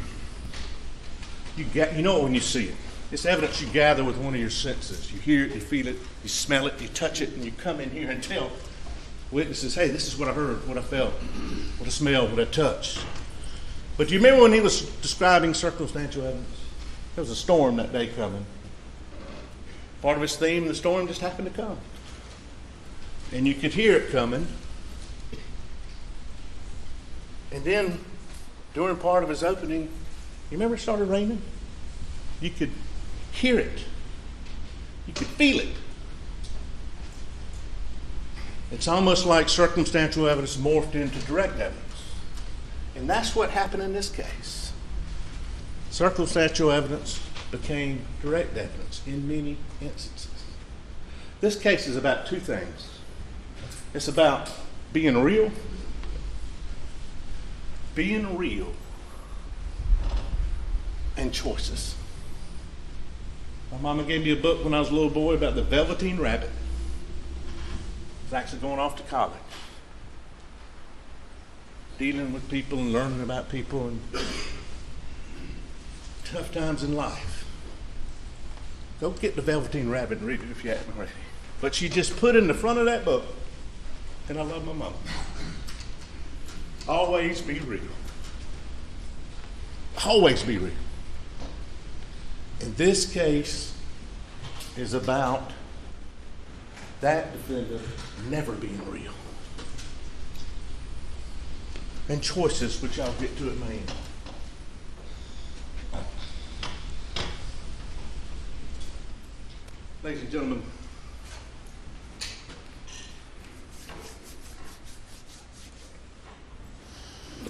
know it when you see it. It's evidence you gather with one of your senses. You hear it, you feel it, you smell it, you touch it, and you come in here and tell witnesses, hey, this is what I heard, what I felt, what I smelled, what I touched. But do you remember when he was describing circumstantial evidence? There was a storm that day coming. Part of his theme, the storm just happened to come. And you could hear it coming. And then, during part of his opening, you remember it started raining? You could hear it. You could feel it. It's almost like circumstantial evidence morphed into direct evidence. And that's what happened in this case. Circumstantial evidence became direct evidence in many instances. This case is about two things. It's about being real, and choices. My mama gave me a book when I was a little boy about the Velveteen Rabbit. I was actually going off to college, dealing with people and learning about people and tough times in life. Go get the Velveteen Rabbit and read it if you haven't already. But she just put in the front of that book, and I love my mama, always be real. Always be real. And this case is about that defendant never being real. And choices, which I'll get to at my end. Ladies and gentlemen,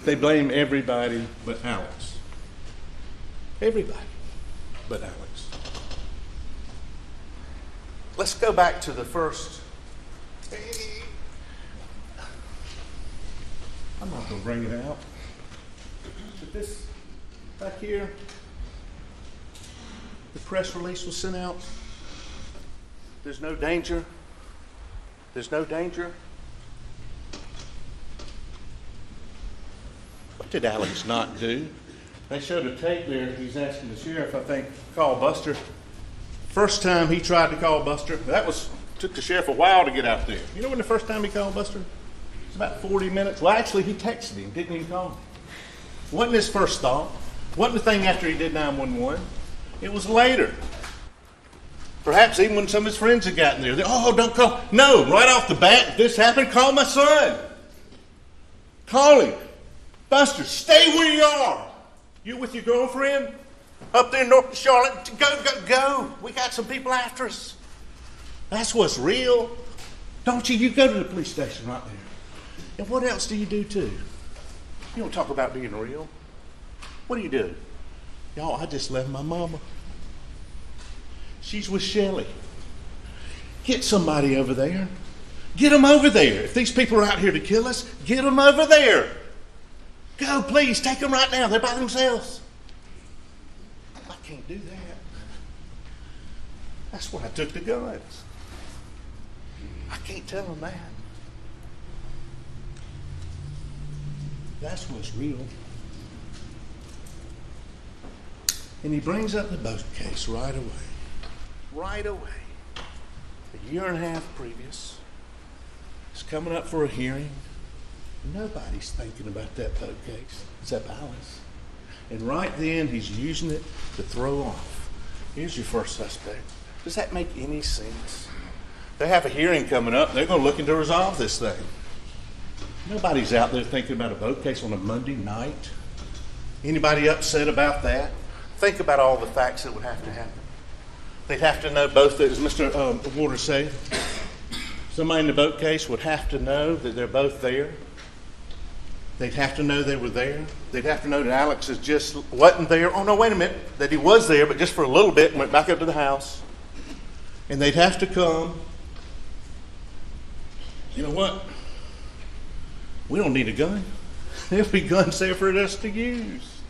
they blame everybody but Alex. Everybody but Alex. Let's go back to the first. I'm not going to bring it out. But this back here, the press release was sent out. There's no danger. There's no danger. What did Alex not do? They showed a tape there. He's asking the sheriff, I think, call Buster. First time he tried to call Buster, took the sheriff a while to get out there. You know when the first time he called Buster? It was about 40 minutes. Well, actually, he texted him, didn't even call him. Wasn't his first thought. Wasn't the thing after he did 911. It was later. Perhaps even when some of his friends had gotten there. Oh, don't call. No, right off the bat, if this happened, call my son. Call him. Buster, stay where you are. You with your girlfriend? Up there in North Charlotte? Go. We got some people after us. That's what's real. Don't you? You go to the police station right there. And what else do you do too? You don't talk about being real. What do you do? Y'all, I just left my mama. She's with Shelley. Get somebody over there. Get them over there. If these people are out here to kill us, get them over there. Go, please, take them right now. They're by themselves. I can't do that. That's why I took the guns. I can't tell them that. That's what's real. And he brings up the boat case right away. Right away. A year and a half previous. It's coming up for a hearing. Nobody's thinking about that boat case except Alice. And right then, he's using it to throw off. Here's your first suspect. Does that make any sense? They have a hearing coming up. They're going to look into resolve this thing. Nobody's out there thinking about a boat case on a Monday night. Anybody upset about that? Think about all the facts that would have to happen. They'd have to know both, as Mr. Waters said, somebody in the boat case would have to know that they're both there. They'd have to know they were there. They'd have to know that Alex just wasn't there. Oh, no, wait a minute. That he was there, but just for a little bit and went back up to the house. And they'd have to come. You know what? We don't need a gun. There'll be guns there for us to use.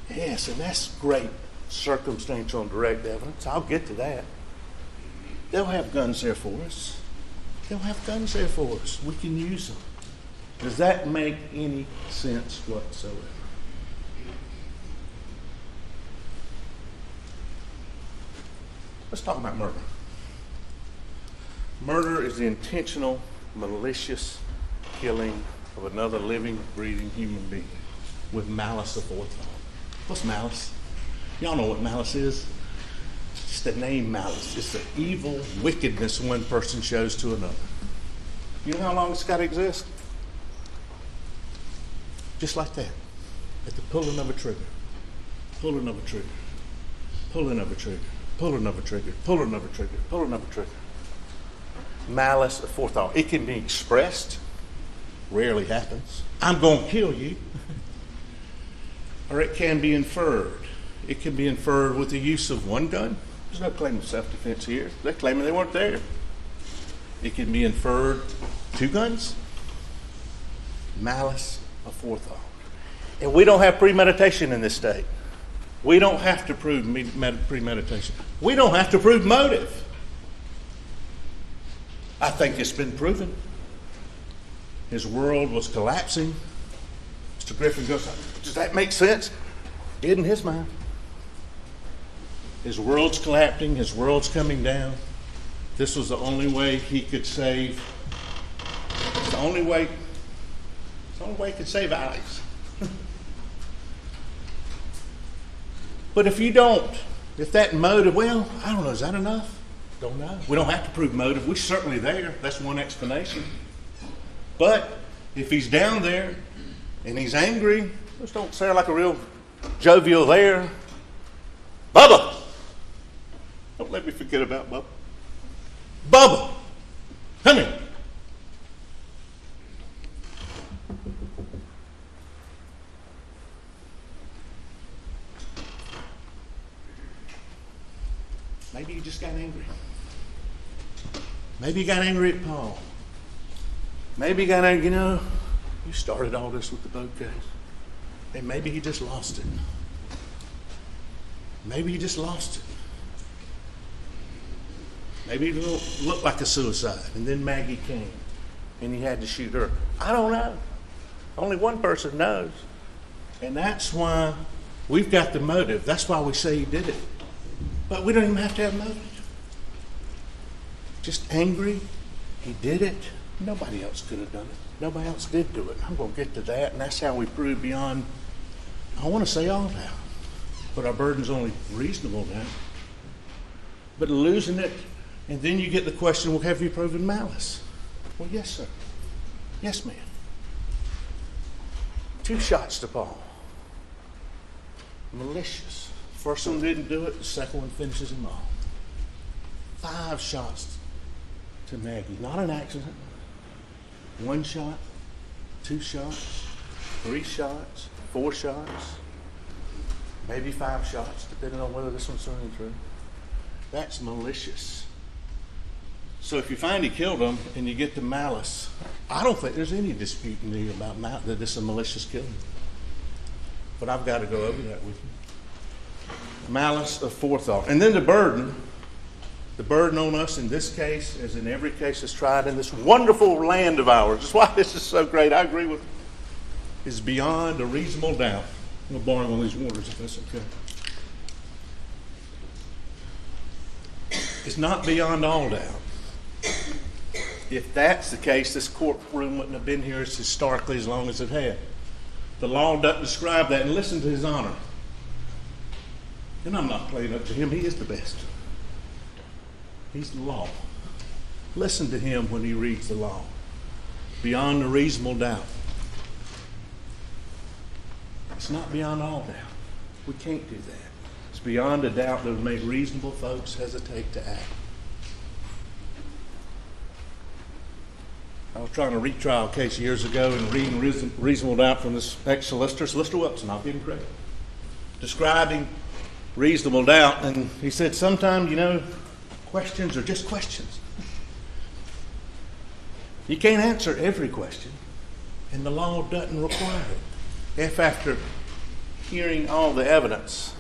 Yes, and that's great circumstantial and direct evidence. I'll get to that. They'll have guns there for us. They'll have guns there for us. We can use them. Does that make any sense whatsoever? Let's talk about murder. Murder is the intentional, malicious killing of another living, breathing human being with malice aforethought. What's malice? Y'all know what malice is? It's the name malice. It's the evil wickedness one person shows to another. You know how long it's got to exist? Just like that. At the pulling of a trigger. Pulling of a trigger. Pulling of a trigger. Pulling of a trigger. Pulling of a trigger. Pulling of a trigger. Malice aforethought. It can be expressed. Rarely happens. I'm going to kill you. Or it can be inferred. It can be inferred with the use of one gun. There's no claim of self-defense here. They're claiming they weren't there. It can be inferred 2 guns. Malice aforethought. And we don't have premeditation in this state. We don't have to prove premeditation. We don't have to prove motive. I think it's been proven. His world was collapsing. Mr. Griffin goes, does that make sense? Did in his mind. His world's collapsing. His world's coming down. This was the only way he could save. It's the only way he could save Alex. But if that motive, well, I don't know, is that enough? Don't know. We don't have to prove motive. We're certainly there. That's one explanation. But if he's down there and he's angry, just don't sound like a real jovial there. Bubba! Don't let me forget about Bubba. Bubba! Come here. Maybe you just got angry. Maybe you got angry at Paul. Maybe you got angry, you know, you started all this with the boat case. And maybe you just lost it. Maybe you just lost it. Maybe it looked like a suicide, and then Maggie came, and he had to shoot her. I don't know. Only one person knows. And that's why we've got the motive. That's why we say he did it. But we don't even have to have motive. Just angry, he did it. Nobody else could have done it. Nobody else did do it. I'm going to get to that, and that's how we prove beyond, I want to say all doubt. But our burden's only reasonable doubt. But losing it, and then you get the question, well, have you proven malice? Well, yes, sir. Yes, ma'am. 2 shots to Paul. Malicious. First one didn't do it, the second one finishes him off. 5 shots to Maggie. Not an accident. 1 shot, 2 shots, 3 shots, 4 shots, maybe 5 shots, depending on whether this one's running through. That's malicious. So if you find he killed him and you get the malice, I don't think there's any dispute in here about that this is a malicious killing. But I've got to go over that with you. Malice of forethought. And then the burden on us in this case, as in every case that's tried in this wonderful land of ours, that's why this is so great, I agree with, is beyond a reasonable doubt. I'm going to borrow one of these waters if that's okay. It's not beyond all doubt. If that's the case, this courtroom wouldn't have been here historically as long as it had. The law doesn't describe that, and listen to His Honor. And I'm not playing up to him, he is the best. He's the law. Listen to him when he reads the law. Beyond a reasonable doubt. It's not beyond all doubt. We can't do that. It's beyond a doubt that would make reasonable folks hesitate to act. I was trying a retrial case years ago and reading reasonable doubt from this ex-solicitor, Solicitor Wilson, I'll give him credit, describing reasonable doubt, and he said, sometimes, you know, questions are just questions. You can't answer every question, and the law doesn't require it. If after hearing all the evidence,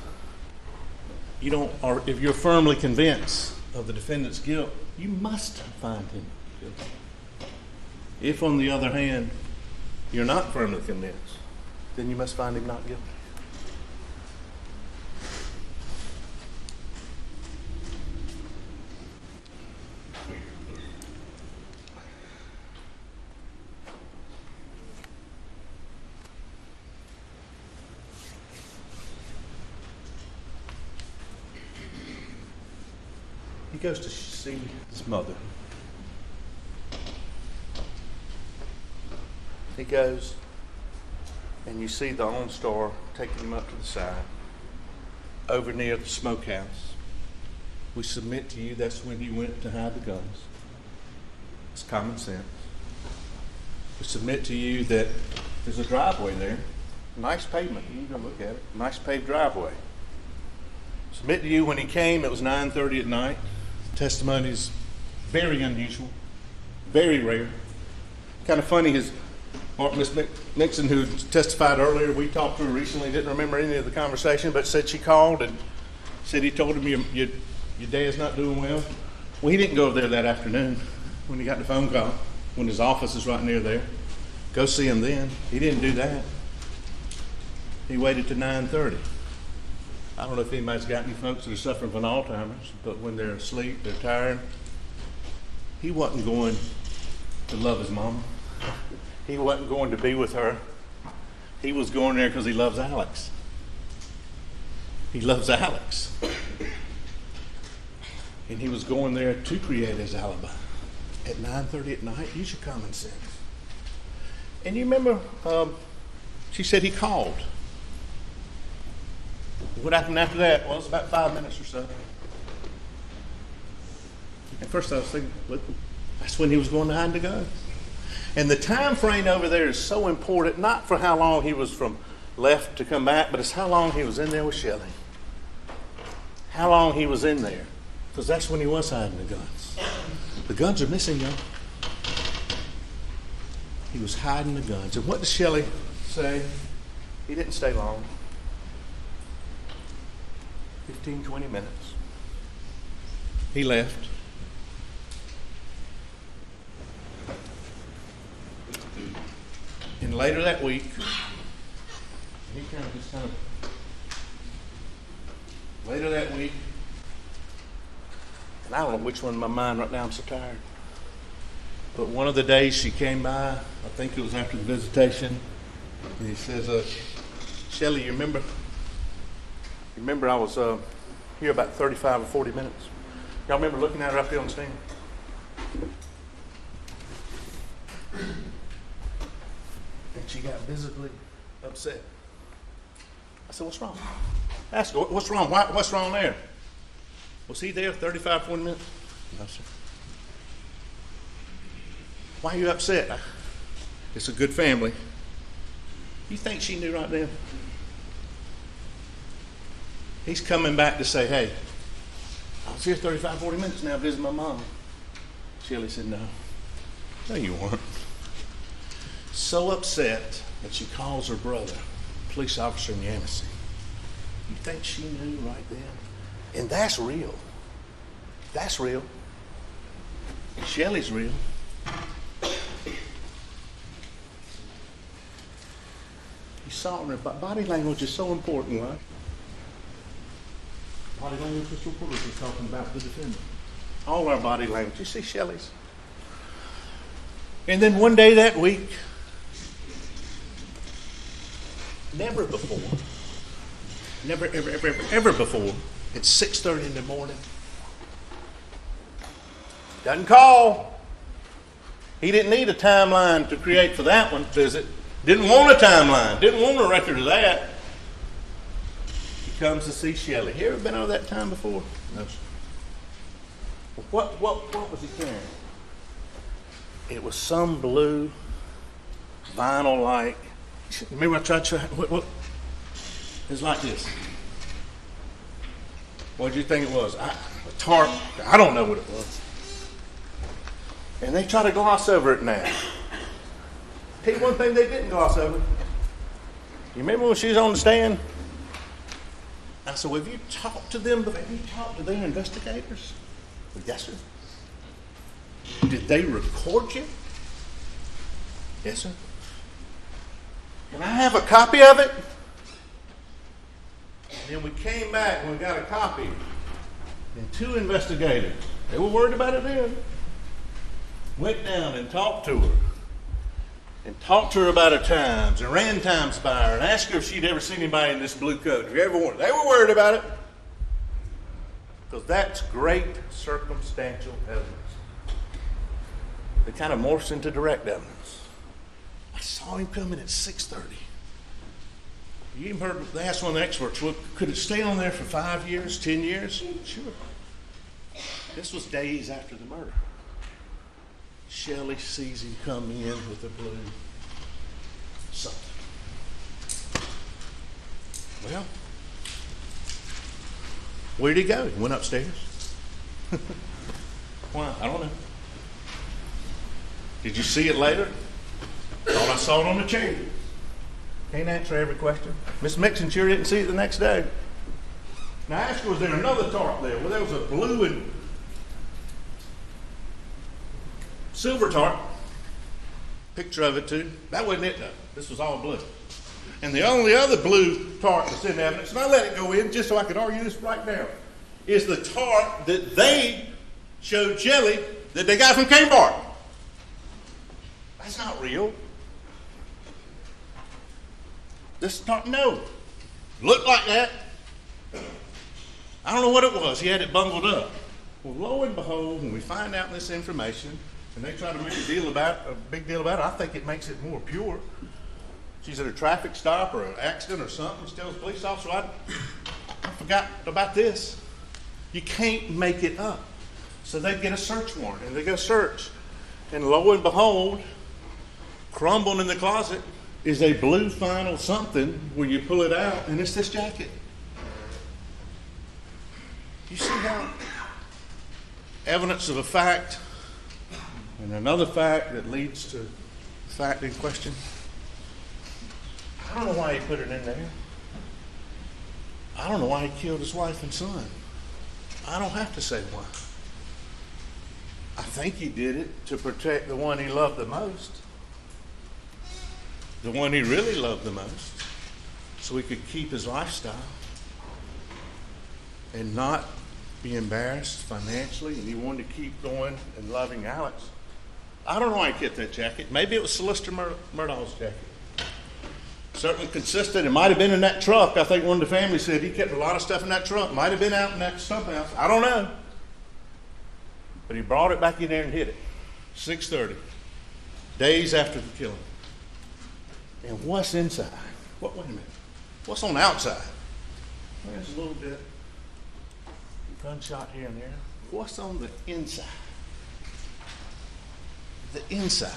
you don't, or if you're firmly convinced of the defendant's guilt, you must find him guilty. If, on the other hand, you're not firmly convinced, then you must find him not guilty. He goes to see his mother. He goes, and you see the OnStar taking him up to the side, over near the smokehouse. We submit to you that's when he went to hide the guns. It's common sense. We submit to you that there's a driveway there, nice pavement. You can go look at it. Nice paved driveway. Submit to you when he came, it was 9:30 at night. Testimony is very unusual, very rare. Kind of funny, Miss Nixon, who testified earlier, we talked to her recently, didn't remember any of the conversation, but said she called and said he told him your dad's not doing well. Well, he didn't go over there that afternoon when he got the phone call, when his office is right near there. Go see him then. He didn't do that. He waited till 9:30. I don't know if anybody's got any folks that are suffering from Alzheimer's, but when they're asleep, they're tired. He wasn't going to love his mama. He wasn't going to be with her. He was going there because he loves Alex. He loves Alex. And he was going there to create his alibi. At 9:30 at night, use your common sense. And you remember, she said he called. What happened after that? Well, it was about 5 minutes or so. At first I was thinking, well, that's when he was going to hide the gun. And the time frame over there is so important, not for how long he was from left to come back, but it's how long he was in there with Shelley. How long he was in there. Because that's when he was hiding the guns. The guns are missing, y'all. He was hiding the guns. And what does Shelley say? He didn't stay long. 15, 20 minutes. He left. And later that week, later that week, and I don't know which one in my mind right now, I'm so tired. But one of the days she came by, I think it was after the visitation, and he says, Shelley, you remember I was here about 35 or 40 minutes. Y'all remember looking at her up there on the stand? And she got visibly upset. I said, what's wrong? Ask her, what's wrong? What's wrong there? Was he there 35, 40 minutes? No, sir. Why are you upset? It's a good family. You think she knew right then? He's coming back to say, hey, I was here 35, 40 minutes now visiting my mom. Shelley said, no. No, you weren't. So upset that she calls her brother, police officer in Yamasee. You think she knew right then? And that's real. That's real. Shelley's real. You saw her. Body language is so important, right? Body language is so important. We're talking about the defendant. All our body language. You see Shelley's. And then one day that week, never before, never, ever before, it's 6:30 in the morning. Doesn't call. He didn't need a timeline to create for that one visit. Didn't want a timeline. Didn't want a record of that. He comes to see Shelley. You ever been over that time before? No, sir. What was he carrying? It was some blue vinyl-like. Remember I tried to what? It's like this. What did you think it was? A tarp. I don't know what it was. And they try to gloss over it now. Tell you one thing they didn't gloss over. You remember when she was on the stand? I said, well, have you talked to them? Have you talked to their investigators? Well, yes, sir. Did they record you? Yes, sir. Can I have a copy of it? And then we came back and we got a copy. And two investigators, they were worried about it then, went down and talked to her. And talked to her about her times and ran times by her and asked her if she'd ever seen anybody in this blue coat. Have you ever worn it? They were worried about it. Because that's great circumstantial evidence. It kind of morphs into direct evidence. I saw him come in at 6:30. You even heard, they asked one of the experts, well, could it stay on there for 5 years, 10 years? Sure. This was days after the murder. Shelley sees him come in with a blue something. Well, where'd he go? He went upstairs. Why? I don't know. Did you see it later? Thought I saw it on the chair. Can't answer every question. Miss Mixon sure didn't see it the next day. Now I asked her, was there another tarp there? Well, there was a blue and silver tarp. Picture of it too. That wasn't it though. This was all blue. And the only other blue tarp that's in evidence, and I let it go in just so I could argue this right now, is the tarp that they showed Shelley that they got from Kmart. That's not real. This tarp, no. Looked like that. I don't know what it was. He had it bungled up. Well, lo and behold, when we find out this information, and they try to make a big deal about it, I think it makes it more pure. She's at a traffic stop or an accident or something. She tells the police officer, I forgot about this. You can't make it up. So they get a search warrant, and they go search. And lo and behold, crumbling in the closet is a blue vinyl something where you pull it out, and it's this jacket. You see how evidence of a fact and another fact that leads to the fact in question? I don't know why he put it in there. I don't know why he killed his wife and son. I don't have to say why. I think he did it to protect the one he loved the most, the one he really loved the most, so he could keep his lifestyle and not be embarrassed financially, and he wanted to keep going and loving Alex. I don't know why he kept that jacket. Maybe it was Solicitor Murdaugh's jacket. Certainly consistent. It might have been in that truck. I think one of the family said he kept a lot of stuff in that truck. Might have been out in that stump house. I don't know. But he brought it back in there and hid it. 6:30, days after the killing. And what's inside? Wait a minute. What's on the outside? There's a little bit gunshot here and there. What's on the inside? The inside.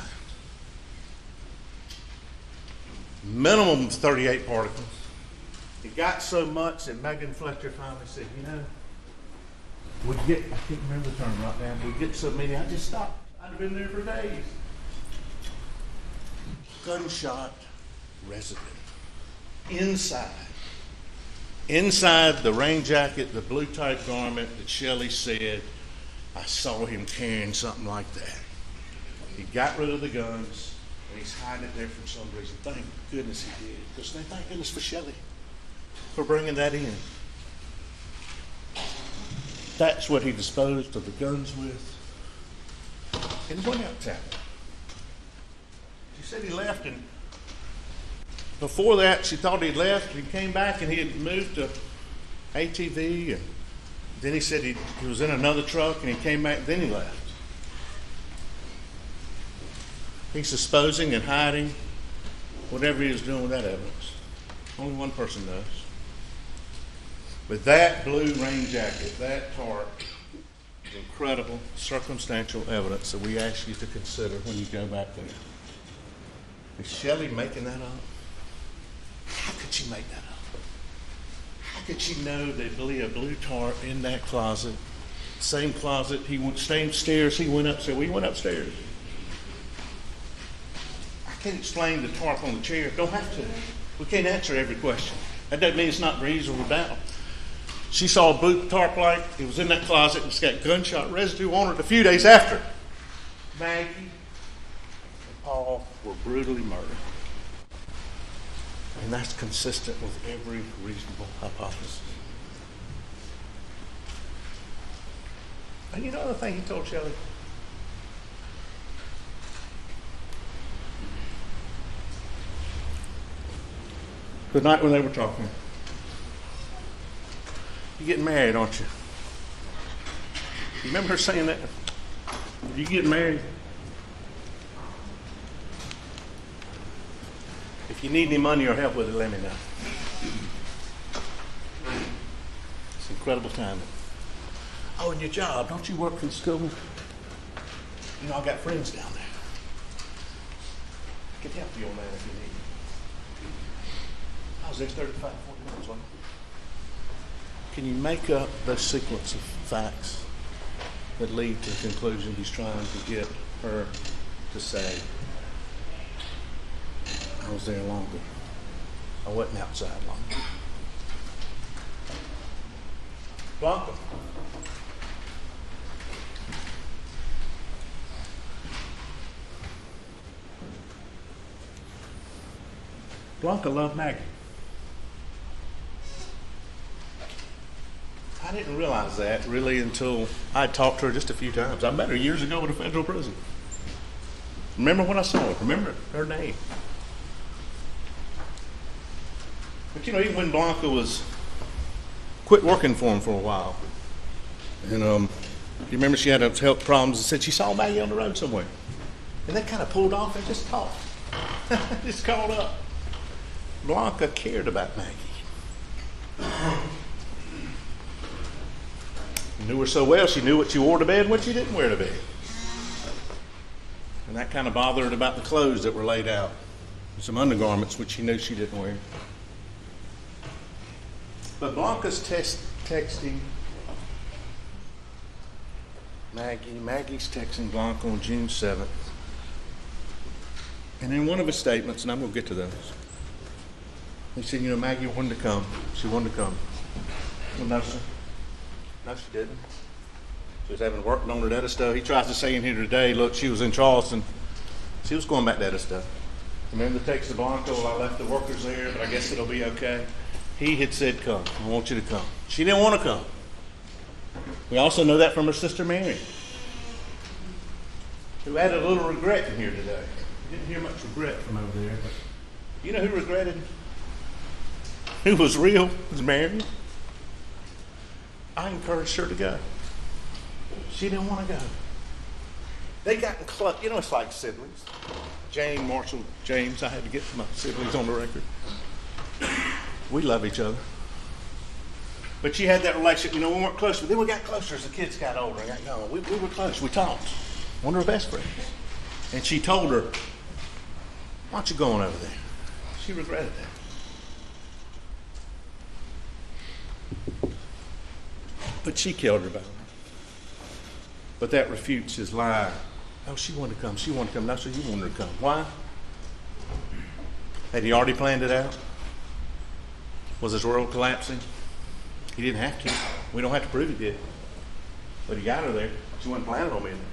Minimum 38 particles. It got so much that Megan Fletcher finally said, you know, we get, I can't remember the term right now, we get so many, I just stopped. I'd have been there for days. Gunshot residue. Inside the rain jacket, the blue tight garment that Shelley said, I saw him carrying something like that. He got rid of the guns, and he's hiding it there for some reason. Thank goodness he did. Because thank goodness for Shelley for bringing that in. That's what he disposed of the guns with. And he went out of town. She said he left, and before that, she thought he'd left. He came back, and he had moved to ATV, and then he said he was in another truck, and he came back, then he left. He's disposing and hiding whatever he was doing with that evidence. Only one person knows. But that blue rain jacket, that tarp, is incredible circumstantial evidence that we ask you to consider when you go back there. Is Shelley making that up? How could she make that up? How could she know there'd be a blue tarp in that closet? Same closet, he went stairs, he went upstairs. We went upstairs. I can't explain the tarp on the chair. Don't have to. We can't answer every question. That doesn't mean it's not reasonable doubt. She saw a blue tarp light. It was in that closet. It's got gunshot residue on it a few days after. Maggie and Paul were brutally murdered. And that's consistent with every reasonable hypothesis. And you know the thing he told Shelley? The night when they were talking. You're getting married, aren't you? You remember her saying that? You getting married? If you need any money or help with it, let me know. It's incredible timing. Oh, and your job, don't you work for the school? You know, I've got friends down there. I can help you on that if you need. I was there 35, 40 minutes, wasn't I? Can you make up the sequence of facts that lead to the conclusion he's trying to get her to say, I was there longer. I wasn't outside longer. Blanca. Blanca loved Maggie. I didn't realize that really until I talked to her just a few times. I met her years ago at a federal prison. Remember when I saw her? Remember her name. But you know, even when Blanca was quit working for him for a while, and you remember she had health problems and said she saw Maggie on the road somewhere, and they kind of pulled off and just talked, just called up. Blanca cared about Maggie. You knew her so well, she knew what you wore to bed and what you didn't wear to bed. And that kind of bothered her about the clothes that were laid out. Some undergarments, which she knew she didn't wear. But Blanca's texting Maggie. Maggie's texting Blanca on June 7th. And in one of his statements, and I'm going to get to those, he said, Maggie wanted to come. She wanted to come. Well, no, sir. No, she didn't. She was having worked on her Edisto. He tries to say in here today, look, she was in Charleston. She was going back to Edisto. Remember the text to Blanca, well, I left the workers there, but I guess it'll be okay. He had said, come. I want you to come. She didn't want to come. We also know that from her sister Mary, who had a little regret in here today. We didn't hear much regret from over there, but you know who regretted? Who was real? It was Mary. I encouraged her to go. She didn't want to go. They got in close. It's like siblings. Jane, Marshall, James. I had to get my siblings on the record. We love each other. But she had that relationship. We weren't close, but then we got closer as the kids got older and got younger. We were close. We talked. One of her best friends. And she told her, why don't you go on over there? She regretted that. But she killed her about it. But that refutes his lie. Oh, she wanted to come. She wanted to come. No, sir, you wanted her to come. Why? Had he already planned it out? Was his world collapsing? He didn't have to. We don't have to prove he did. But he got her there. She wasn't planning on being there.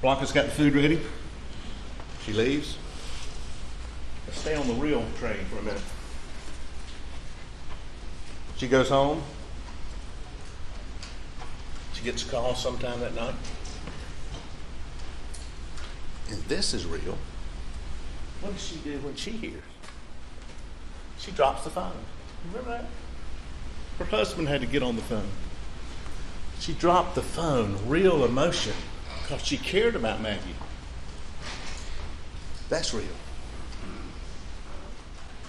Blanca's got the food ready. She leaves. Let's stay on the real train for a minute. She goes home. She gets a call sometime that night. And this is real. What does she do when she hears? She drops the phone. Remember that? Her husband had to get on the phone. She dropped the phone, real emotion, because she cared about Maggie. That's real.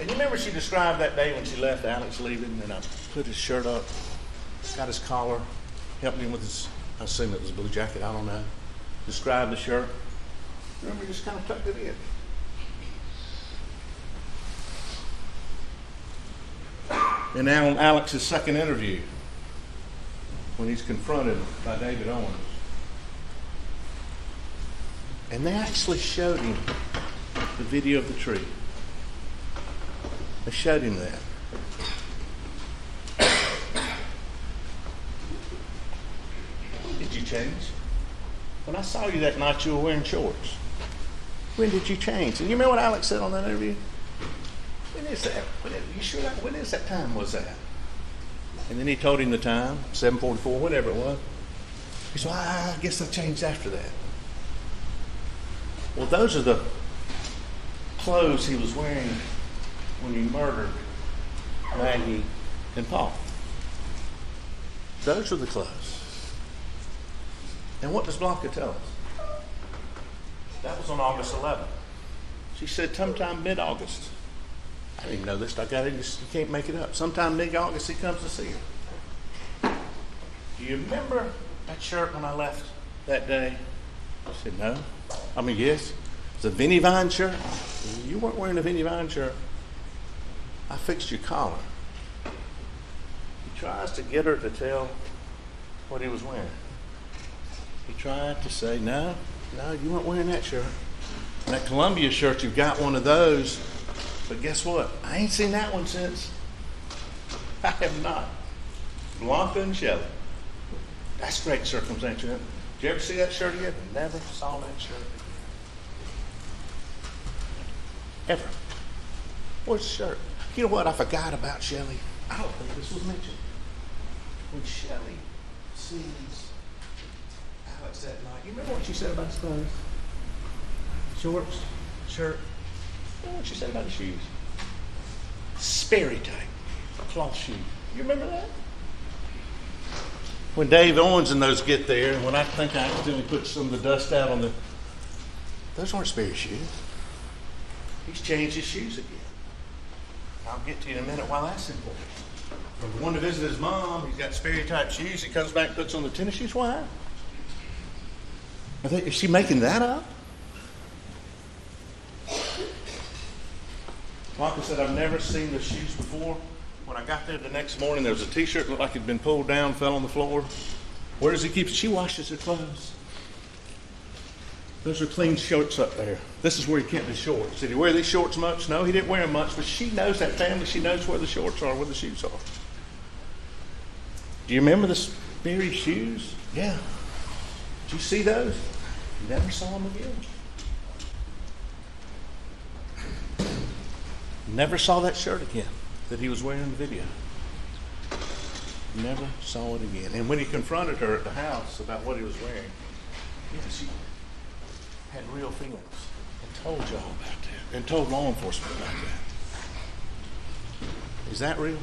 And you remember she described that day when she left Alex leaving, and I put his shirt up, got his collar, helped him with his, I assume it was a blue jacket, I don't know. Described the shirt. Remember, just kind of tucked it in. And now on Alex's second interview, when he's confronted by David Owens. And they actually showed him the video of the tree. They showed him that. When did you change? When I saw you that night, you were wearing shorts. When did you change? And you remember what Alex said on that interview? When is that? When is that time was that? And then he told him the time, 7:44, whatever it was. He said, I guess I changed after that. Well, those are the clothes he was wearing when he murdered Maggie and Paul. Those are the clothes. And what does Blanca tell us? That was on August 11th. She said sometime mid-August. I didn't even know this. I got it. You can't make it up. Sometime mid-August, he comes to see her. Do you remember that shirt when I left that day? I said, no. I mean, yes. It's a Vinnie Vine shirt. You weren't wearing a Vinnie Vine shirt. I fixed your collar. He tries to get her to tell what he was wearing. He tried to say, no, you weren't wearing that shirt. And that Columbia shirt, you've got one of those. But guess what? I ain't seen that one since. I have not. Blanca and Shelley. That's great circumstance. Did you ever see that shirt again? Never saw that shirt again. Ever. Where's the shirt? You know what? I forgot about Shelley. I don't think this was mentioned. When Shelley sees Alex that night, you remember what she said about his clothes? Shorts, shirt. You know what she said about his shoes? Sperry type, cloth shoes. You remember that? When Dave Owens and those get there, and when I think I accidentally put some of the dust out on those aren't Sperry shoes. He's changed his shoes again. I'll get to you in a minute why that's important. From the one to visit his mom, he's got Sperry type shoes. He comes back, puts on the tennis shoes. Why? Is she making that up? Blanca said, I've never seen the shoes before. When I got there the next morning, there was a t-shirt looked like it had been pulled down, fell on the floor. Where does he keep it? She washes her clothes. Those are clean shorts up there. This is where he kept his shorts. Did he wear these shorts much? No, he didn't wear them much, but she knows that family. She knows where the shorts are, where the shoes are. Do you remember the Sperry shoes? Yeah. Did you see those? You never saw them again. Never saw that shirt again that he was wearing in the video. Never saw it again. And when he confronted her at the house about what he was wearing, yeah, she had real feelings and told y'all about that and told law enforcement about that. Is that real?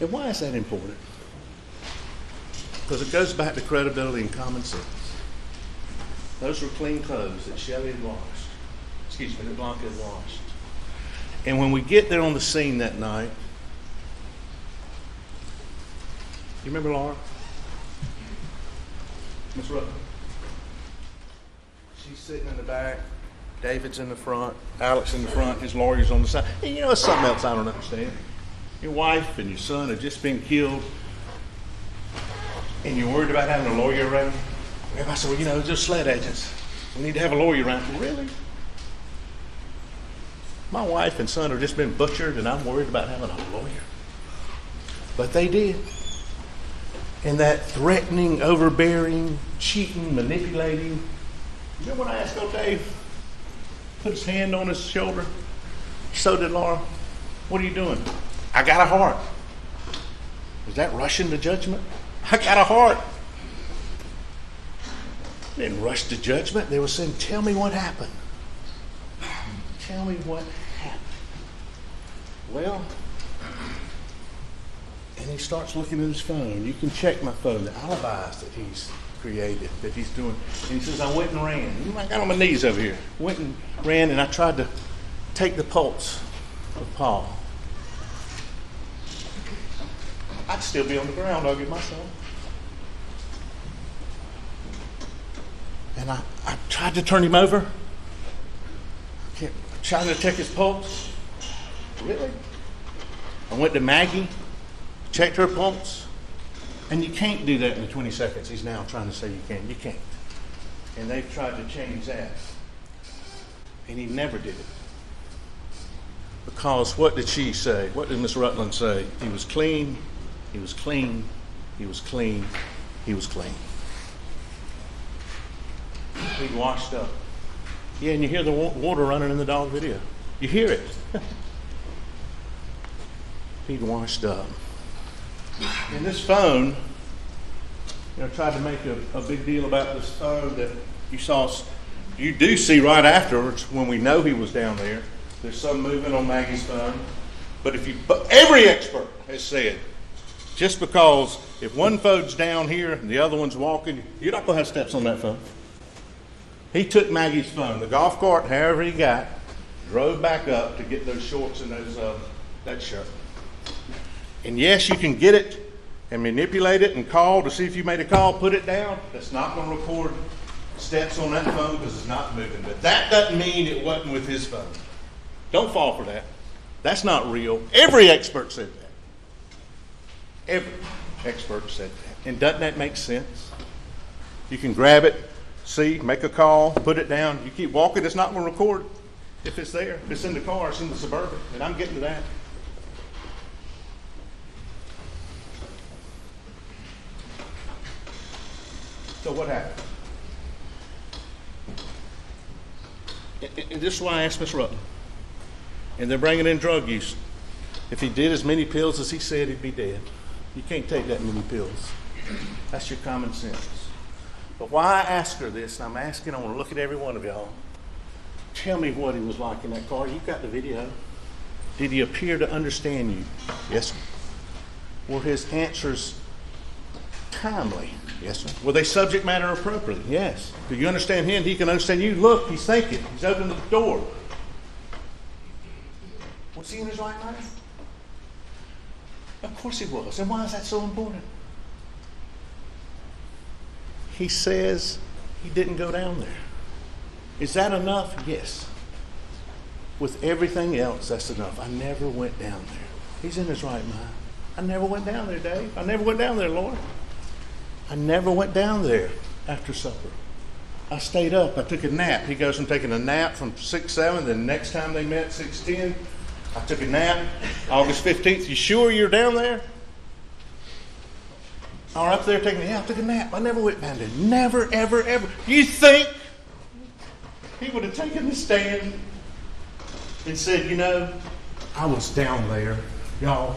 And why is that important? Because it goes back to credibility and common sense. Those were clean clothes that Shelley had washed. That Blanca had washed. And when we get there on the scene that night, you remember Laura? Miss Rupp? She's sitting in the back. David's in the front. Alex in the front. His lawyer's on the side. And you know, it's something else I don't understand. Your wife and your son have just been killed, and you're worried about having a lawyer around? Everybody said, well, you know, they're just sled agents. We need to have a lawyer around. Really? My wife and son have just been butchered, and I'm worried about having a lawyer. But they did. And that threatening, overbearing, cheating, manipulating. You know when I asked old Dave, put his hand on his shoulder? So did Laura. What are you doing? I got a heart. Is that rushing to judgment? I got a heart. They didn't rush to judgment. They were saying, tell me what happened. Tell me what happened. Well, and he starts looking at his phone. You can check my phone, the alibis that he's created, that he's doing. And he says, I went and ran. I got on my knees over here. Went and ran, and I tried to take the pulse of Paul. I'd still be on the ground hugging my son. And I tried to turn him over. Trying to take his pulse. Really? I went to Maggie, checked her pulse. And you can't do that in the 20 seconds he's now trying to say you can. You can't. And they've tried to change that. And he never did it. Because what did she say? What did Miss Rutland say? He was clean. He was clean. He was clean. He was clean. He washed up. Yeah, and you hear the water running in the dog video. You hear it. He'd washed up. And this phone, tried to make a big deal about this phone that you do see right afterwards when we know he was down there. There's some movement on Maggie's phone. But every expert has said, just because if one phone's down here and the other one's walking, you're not going to have steps on that phone. He took Maggie's phone, the golf cart, however he got, drove back up to get those shorts and that shirt. And yes, you can get it and manipulate it and call to see if you made a call, put it down. That's not going to record steps on that phone because it's not moving. But that doesn't mean it wasn't with his phone. Don't fall for that. That's not real. Every expert said that. Every expert said that. And doesn't that make sense? You can grab it, see, make a call, put it down. You keep walking, it's not going to record if it's there. If it's in the car, it's in the Suburban. And I'm getting to that. So what happened? And this is why I asked Miss Rutten. And they're bringing in drug use. If he did as many pills as he said, he'd be dead. You can't take that many pills. That's your common sense. But why I ask her this, and I'm asking, I want to look at every one of y'all. Tell me what he was like in that car. You've got the video. Did he appear to understand you? Yes, sir. Were his answers timely? Yes, sir. Were they subject matter appropriate? Yes. Do you understand him? He can understand you. Look, he's thinking. He's opening the door. Was he in his right mind? Of course he was. And why is that so important? He says he didn't go down there. Is that enough? Yes. With everything else, that's enough. I never went down there. He's in his right mind. I never went down there, Dave. I never went down there, Lord. I never went down there after supper. I stayed up. I took a nap. He goes from taking a nap from 6-7. The next time they met, 6-10. I took a nap. August 15th. You sure you're down there? Or up there taking a nap. I took a nap. I never went down there. Never, ever, ever. You think he would have taken the stand and said, you know, I was down there, y'all,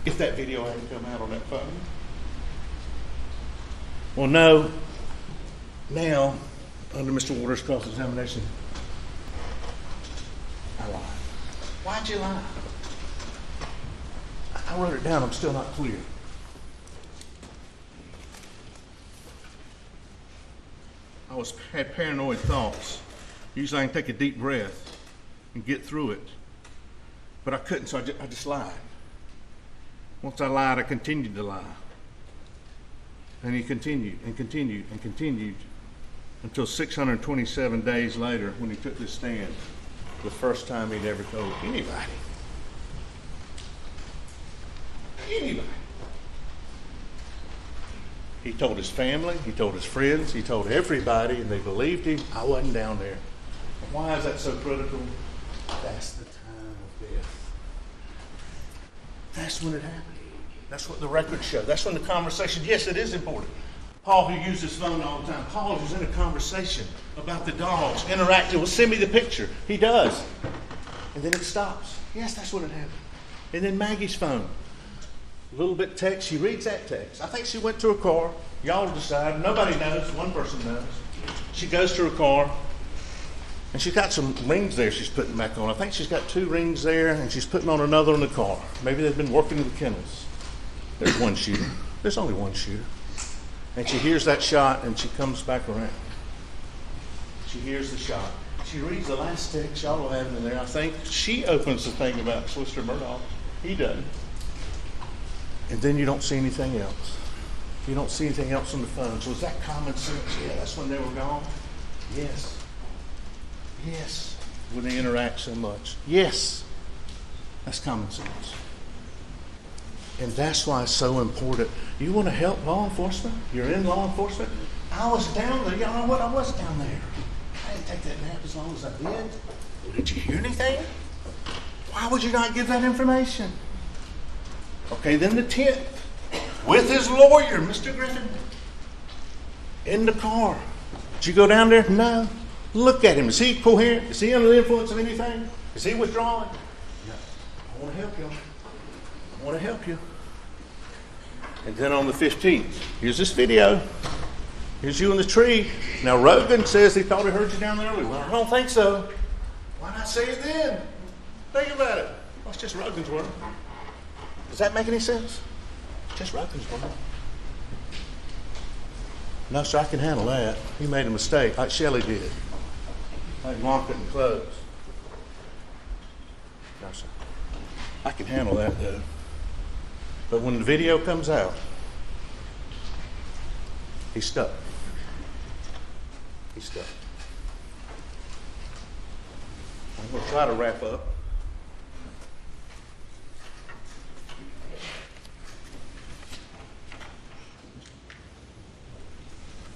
if that video hadn't come out on that phone? Well, no. Now, under Mr. Waters' cross-examination, I lied. Why'd you lie? I wrote it down. I'm still not clear. I had paranoid thoughts. Usually I can take a deep breath and get through it. But I couldn't, so I just lied. Once I lied, I continued to lie. And he continued and continued and continued until 627 days later when he took this stand, the first time he'd ever told anybody. Anybody. He told his family, he told his friends, he told everybody, and they believed him. I wasn't down there. And why is that so critical? That's the time of death. That's when it happened. That's what the records show. That's when the conversation, yes, it is important. Paul, who used his phone all the time, Paul was in a conversation about the dogs, interacting. Well, send me the picture. He does. And then it stops. Yes, that's when it happened. And then Maggie's phone. A little bit text. She reads that text. I think she went to her car. Y'all decide. Nobody knows. One person knows. She goes to her car. And she's got some rings there she's putting back on. I think she's got 2 rings there, and she's putting on another in the car. Maybe they've been working in the kennels. There's one shooter. There's only one shooter. And she hears that shot, and she comes back around. She hears the shot. She reads the last text y'all will have in there. I think she opens the thing about Solicitor Murdaugh. He doesn't. And then you don't see anything else. You don't see anything else on the phone. So is that common sense? Yeah, that's when they were gone. Yes. Yes. When they interact so much. Yes. That's common sense. And that's why it's so important. You want to help law enforcement? You're in law enforcement? I was down there. Y'all know what? I was down there. I didn't take that nap as long as I did. Well, did you hear anything? Why would you not give that information? Okay, then the 10th, with his lawyer, Mr. Griffin, in the car. Did you go down there? No. Look at him. Is he coherent? Is he under the influence of anything? Is he withdrawing? No. I want to help you. I want to help you. And then on the 15th, here's this video. Here's you in the tree. Now, Rogan says he thought he heard you down there earlier. Well, I don't think so. Why not say it then? Think about it. Well, it's just Rogan's word. Does that make any sense? Just Rogan's word. No, sir, I can handle that. He made a mistake, like Shelley did. Like Mom couldn't close. No, sir. I can handle that, though. But when the video comes out, he's stuck. He's stuck. I'm going to try to wrap up.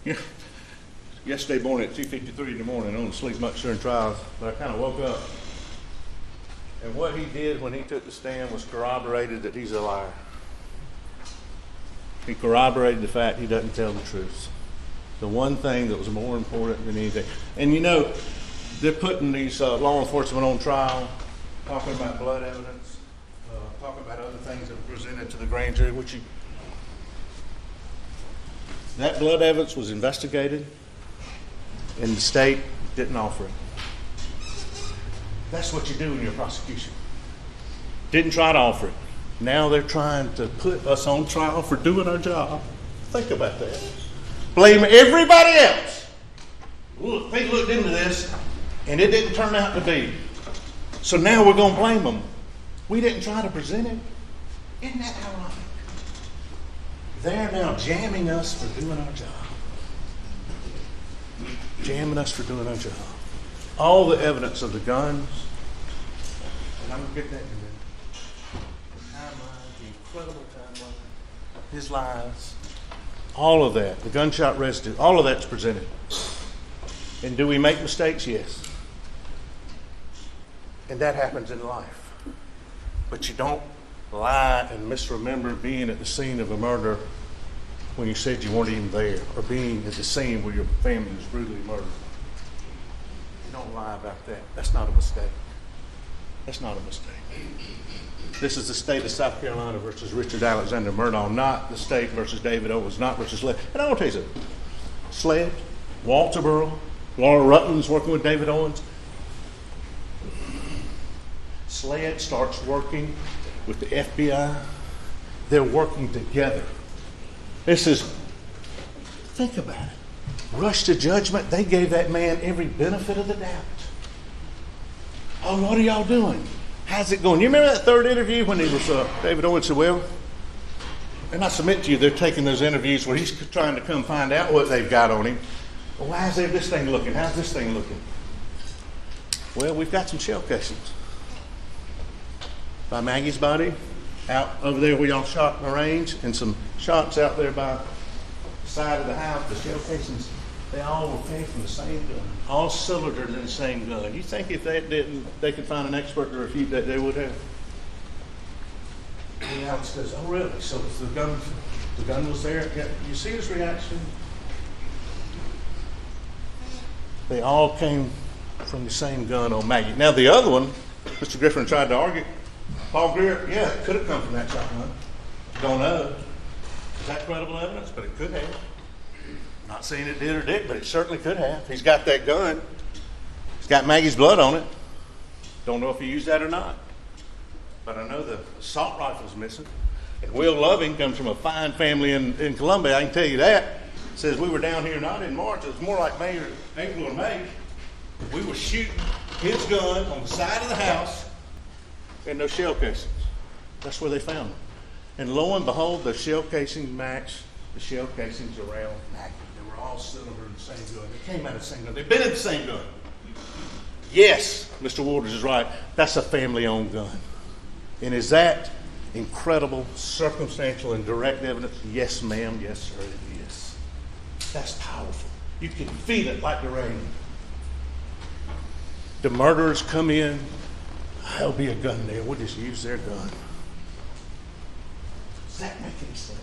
Yeah. Yesterday morning at 2:53 in the morning, I don't sleep much during trials, but I kind of woke up. And what he did when he took the stand was corroborated that he's a liar. He corroborated the fact he doesn't tell the truth. The one thing that was more important than anything. And you know, they're putting these law enforcement on trial, talking about blood evidence, talking about other things that were presented to the grand jury, which that blood evidence was investigated, and the state didn't offer it. That's what you do in your prosecution. Didn't try to offer it. Now they're trying to put us on trial for doing our job. Think about that. Blame everybody else. Look, they looked into this, and it didn't turn out to be So now we're going to blame them. We didn't try to present it. Isn't that ironic? They're now jamming us for doing our job. Jamming us for doing our job. All the evidence of the guns, and I'm going to get that in a minute. The timeline, the incredible timeline, his lies, all of that, the gunshot residue, all of that's presented. And do we make mistakes? Yes. And that happens in life. But you don't lie and misremember being at the scene of a murder when you said you weren't even there, or being at the scene where your family was brutally murdered. You don't lie about that. That's not a mistake. That's not a mistake. This is the state of South Carolina versus Richard Alexander Murdaugh, not the state versus David Owens, not versus Sled. And I want to tell you something. Sled, Walterboro, Laura Rutland's working with David Owens. Sled starts working with the FBI. They're working together. This is, think about it. Rush to judgment. They gave that man every benefit of the doubt. Oh, what are y'all doing? How's it going? You remember that third interview when he was, David Owens said, well, and I submit to you, they're taking those interviews where he's trying to come find out what they've got on him. Well, how's this thing looking? How's this thing looking? Well, we've got some shell casings. By Maggie's body, out over there where y'all shot in the range, and some shots out there by the side of the house, the shell casings, they all were came from the same gun. All cylindered in the same gun. You think if that didn't, they could find an expert to refute that, they would have? And Alex says, oh really? So the gun was there? Yeah. You see his reaction? They all came from the same gun on Maggie. Now the other one, Mr. Griffin tried to argue, Paul Greer, yeah, it could have come from that shotgun. Don't know. Is that credible evidence? But it could have. Not saying it did or didn't, but it certainly could have. He's got that gun. It's got Maggie's blood on it. Don't know if he used that or not. But I know the assault rifle's missing. And Will Loving comes from a fine family in Columbia, I can tell you that. Says we were down here not in March, it was more like April or May. We were shooting his gun on the side of the house and those shell casings. That's where they found them. And lo and behold, the shell casings match the shell casings around Maggie. They were all cylinder in the same gun. They came out of the same gun. They've been in the same gun. Yes, Mr. Waters is right. That's a family-owned gun. And is that incredible, circumstantial, and direct evidence? Yes, ma'am. Yes, sir, it is. That's powerful. You can feel it like the rain. The murderers come in. There'll be a gun there. We'll just use their gun. Does that make any sense?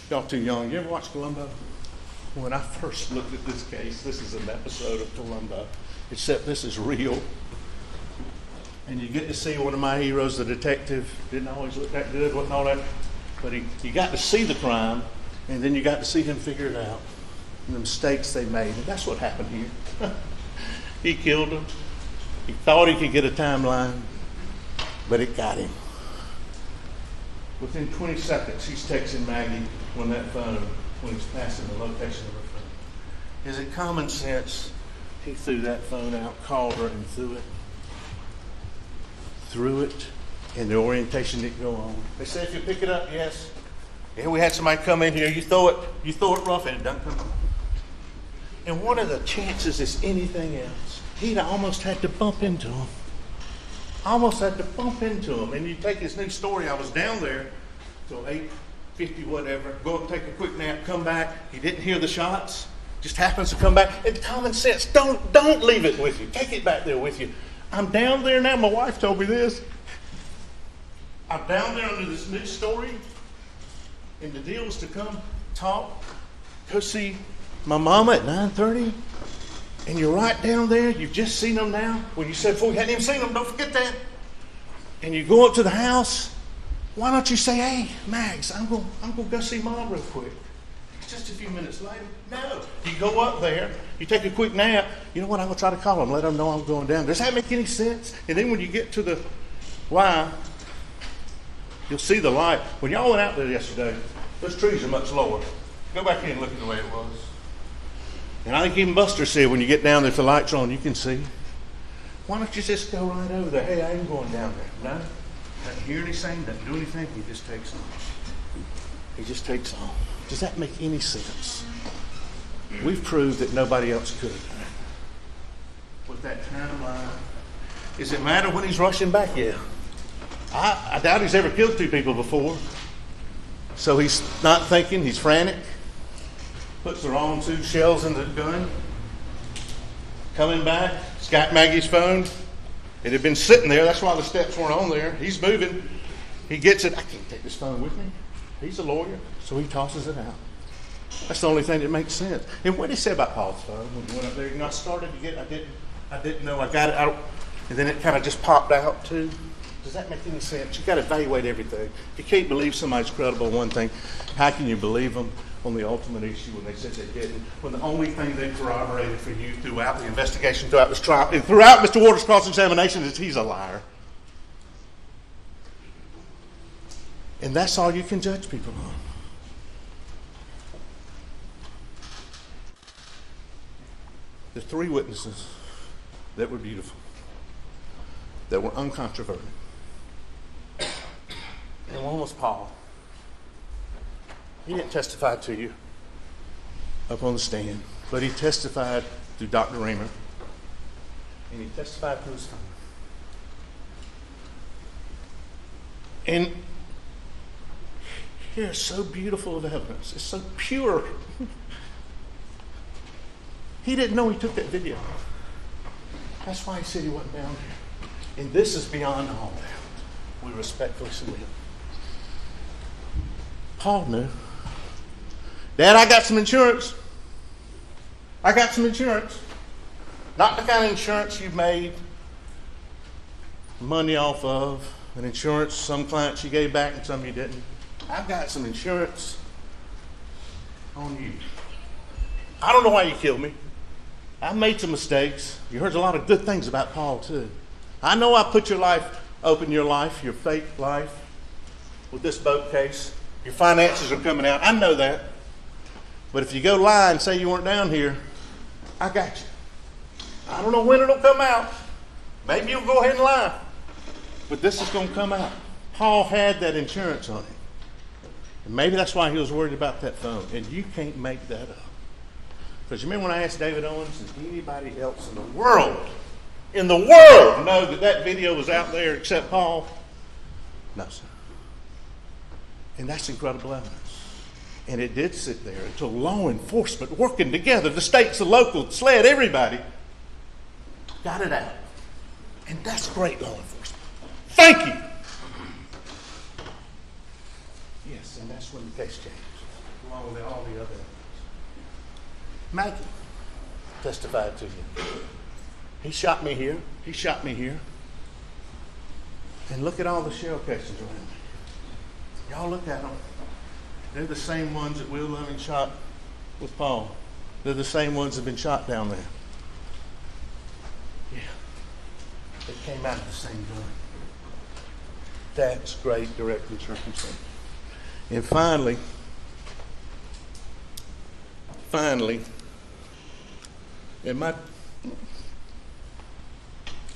Y'all too young. You ever watch Columbo? When I first looked at this case, this is an episode of Columbo, except this is real. And you get to see one of my heroes, the detective. Didn't always look that good, wasn't all that. But you got to see the crime, and then you got to see him figure it out, and the mistakes they made. And that's what happened here. He killed him. He thought he could get a timeline, but it got him. Within 20 seconds, he's texting Maggie when he's passing the location of her phone. Is it common sense? He threw that phone out, called her, and threw it. Threw it, and the orientation didn't go on. They said, if you pick it up, yes. Yeah, we had somebody come in here, you throw it rough, and it doesn't come on. And what are the chances it's anything else? He'd almost had to bump into him. Almost had to bump into him. And you take his new story, I was down there till 8:50, whatever, go up and take a quick nap, come back. He didn't hear the shots, just happens to come back. It's common sense. Don't leave it with you. Take it back there with you. I'm down there now. My wife told me this. I'm down there under this new story, and the deal was to come talk, go see my mama at 9:30. And you're right down there. You've just seen them now. When you said before you hadn't even seen them, don't forget that. And you go up to the house. Why don't you say, hey, Mags, I'm going to go see Mom real quick. just a few minutes later. No. You go up there, you take a quick nap. You know what? I'm going to try to call them, let them know I'm going down. Does that make any sense? And then when you get to the Y, you'll see the light. When y'all went out there yesterday, those trees are much lower. Go back in and look at the way it was. And I think even Buster said when you get down there, if the lights are on, you can see. Why don't you just go right over there? Hey, I ain't going down there. No? Doesn't hear anything, doesn't do anything. He just takes off. He just takes off. Does that make any sense? We've proved that nobody else could. With that timeline. Does it matter when he's rushing back? Yeah. I doubt he's ever killed 2 people before. So he's not thinking, he's frantic. Puts the wrong 2 shells in the gun. Coming back, he's got Maggie's phone. It had been sitting there, that's why the steps weren't on there. He's moving. He gets it. I can't take this phone with me. He's a lawyer, so he tosses it out. That's the only thing that makes sense. And what did he say about Paul's phone when he went up there? You know, I started to get it, I didn't know I got it out, and then it kind of just popped out too. Does that make any sense? You've got to evaluate everything. If you can't believe somebody's credible on one thing, how can you believe them on the ultimate issue when they said they didn't? When the only thing they corroborated for you throughout the investigation, throughout this trial, and throughout Mr. Waters' cross-examination is he's a liar. And that's all you can judge people on. The 3 witnesses that were beautiful, that were uncontroverted. And one was Paul. He didn't testify to you up on the stand, but he testified through Dr. Reamer, and he testified through his phone. And here's so beautiful of evidence. It's so pure. He didn't know he took that video. That's why he said he wasn't down here. And this is beyond all that. We respectfully submit. Paul knew. Dad, I got some insurance. I got some insurance. Not the kind of insurance you've made money off of. An insurance some clients you gave back and some you didn't. I've got some insurance on you. I don't know why you killed me. I've made some mistakes. You heard a lot of good things about Paul too. I know I put your life, open your life, your fake life with this boat case. Your finances are coming out. I know that. But if you go lie and say you weren't down here, I got you. I don't know when it'll come out. Maybe you'll go ahead and lie. But this is going to come out. Paul had that insurance on him. And maybe that's why he was worried about that phone. And you can't make that up. Because you remember when I asked David Owens, does anybody else in the world know that that video was out there except Paul? No, sir. And that's incredible evidence. And it did sit there until law enforcement working together, the states, the local, SLED, everybody, got it out. And that's great law enforcement. Thank you. Yes, and that's when the case changed, along with all the other evidence. Maggie testified to you. He shot me here. He shot me here. And look at all the shell casings around me. Y'all look at them. They're the same ones that Will Loving shot with Paul. They're the same ones that have been shot down there. Yeah. They came out of the same gun. That's great direct and circumstance. And finally, and my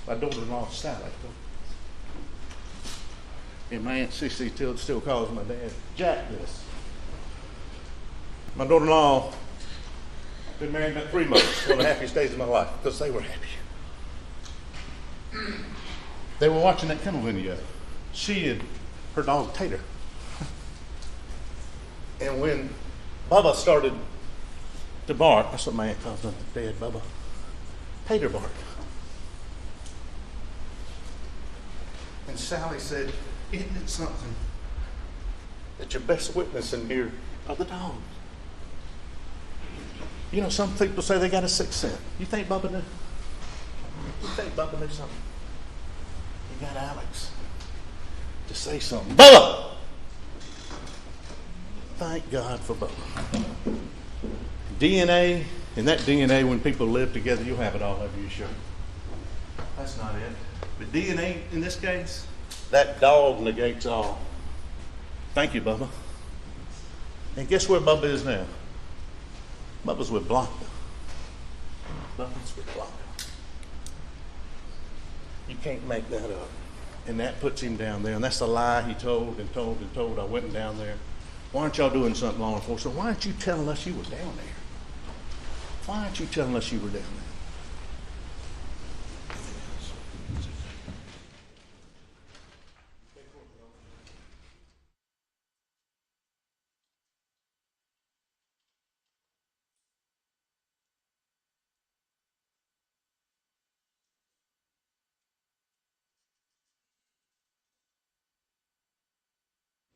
daughter-in-law, Sally, and my Aunt Cece still calls my dad Jack this. My daughter-in-law been married about 3 months, one of the happiest days of my life, because they were happy. They were watching that kennel video. She and her dog Tater. And when Bubba started to bark, that's what my aunt calls him, Dad, Bubba. Tater barked. And Sally said, isn't it something that your best witness in here are the dogs? You know, some people say they got a sixth sense. You think Bubba knew? You think Bubba knew something? He got Alex to say something. Bubba! Thank God for Bubba. DNA, and that DNA, when people live together, you'll have it all over your shirt. That's not it. But DNA, in this case, that dog negates all. Thank you, Bubba. And guess where Bubba is now? Bubba's with Blanca. Bubba's with Blanca. You can't make that up. And that puts him down there. And that's the lie he told and told and told. I went down there. Why aren't y'all doing something, law enforcement? Why aren't you telling us you were down there? Why aren't you telling us you were down there?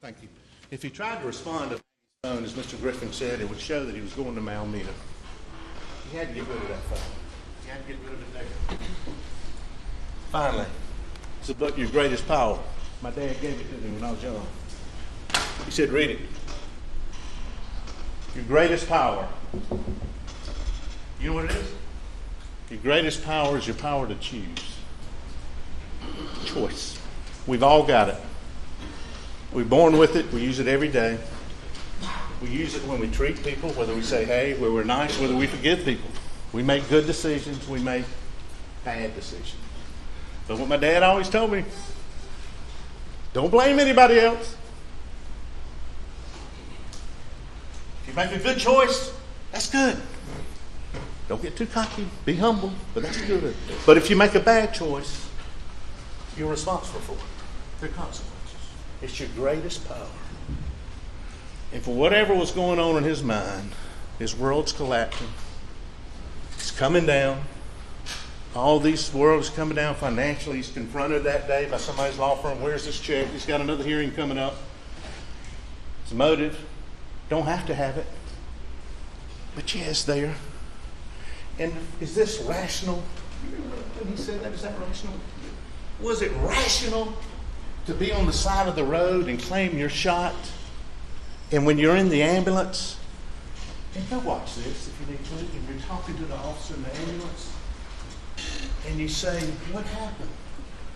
Thank you. If he tried to respond to his phone, as Mr. Griffin said, it would show that he was going to Malmeda. He had to get rid of that phone. He had to get rid of it there. Finally, it's about your greatest power. My dad gave it to me when I was young. He said, read it. Your greatest power. You know what it is? Your greatest power is your power to choose. Choice. We've all got it. We're born with it. We use it every day. We use it when we treat people, whether we say hey, whether we're nice, whether we forgive people. We make good decisions. We make bad decisions. But what my dad always told me, don't blame anybody else. If you make a good choice, that's good. Don't get too cocky. Be humble, but that's good. But if you make a bad choice, you're responsible for it. There are consequences. It's your greatest power. And for whatever was going on in his mind, his world's collapsing. It's coming down. All these worlds coming down financially. He's confronted that day by somebody's law firm. Where's this check? He's got another hearing coming up. It's motive. Don't have to have it. But yeah, it's there. And is this rational? When he said that, is that rational? Was it rational to be on the side of the road and claim you're shot? And when you're in the ambulance, and go watch this if you need to, and you're talking to the officer in the ambulance, and you say, what happened?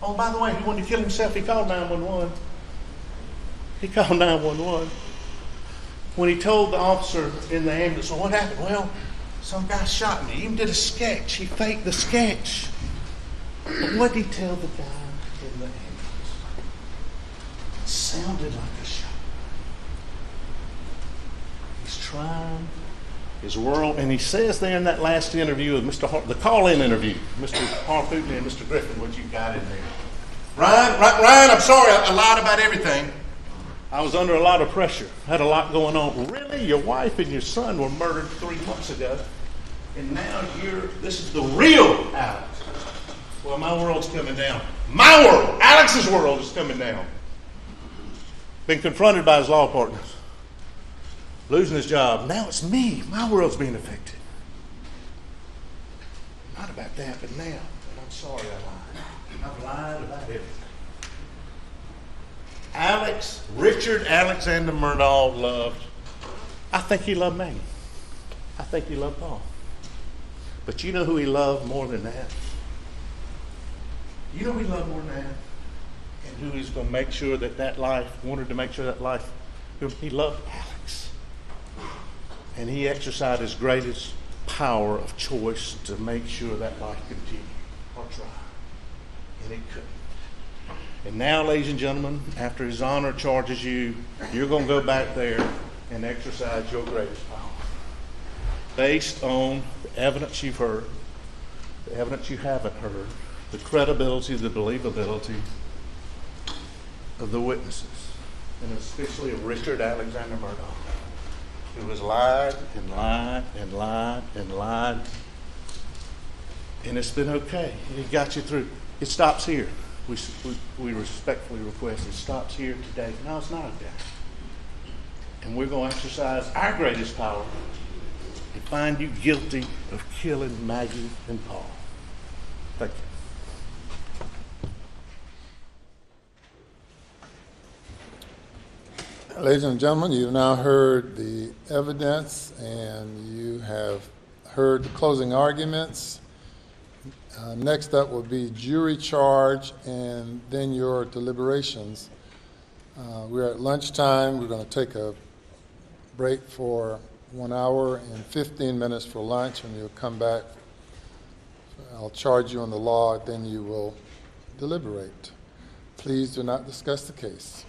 Oh, by the way, he wanted to kill himself. He called 911. He called 911. When he told the officer in the ambulance, well, what happened? Well, some guy shot me. He even did a sketch. He faked the sketch. But what did he tell the guy in the ambulance? It sounded like a shot. He's trying his world, and he says there in that last interview with Mr. the call-in interview, Mr. Harpootney and Mr. Griffin, what you got in there. Ryan, I'm sorry, I lied about everything. I was under a lot of pressure. Had a lot going on. Really? Your wife and your son were murdered 3 months ago, and now this is the real Alex. Well, my world's coming down. My world, Alex's world is coming down. Been confronted by his law partners. Losing his job. Now it's me. My world's being affected. Not about that, but now. And I'm sorry I lied. I've lied about everything. Richard Alexander Murdaugh loved, I think he loved Maggie. I think he loved Paul. But you know who he loved more than that? You know who he loved more than that? And who he's going to make sure that life, wanted to make sure that life, he loved Alex. And he exercised his greatest power of choice to make sure that life continued, or try. And it couldn't. And now, ladies and gentlemen, after his honor charges you, you're going to go back there and exercise your greatest power. Based on the evidence you've heard, the evidence you haven't heard, the credibility, the believability of the witnesses, and especially of Richard Alexander Murdaugh, who has lied and lied and lied and lied. And it's been okay. It got you through. It stops here. We respectfully request it stops here today. No, it's not okay. And we're going to exercise our greatest power and find you guilty of killing Maggie and Paul. Thank you. Ladies and gentlemen, you've now heard the evidence and you have heard the closing arguments. Next up will be jury charge and then your deliberations. We're at lunchtime. We're going to take a break for 1 hour and 15 minutes for lunch, and you'll come back. I'll charge you on the law, then you will deliberate. Please do not discuss the case.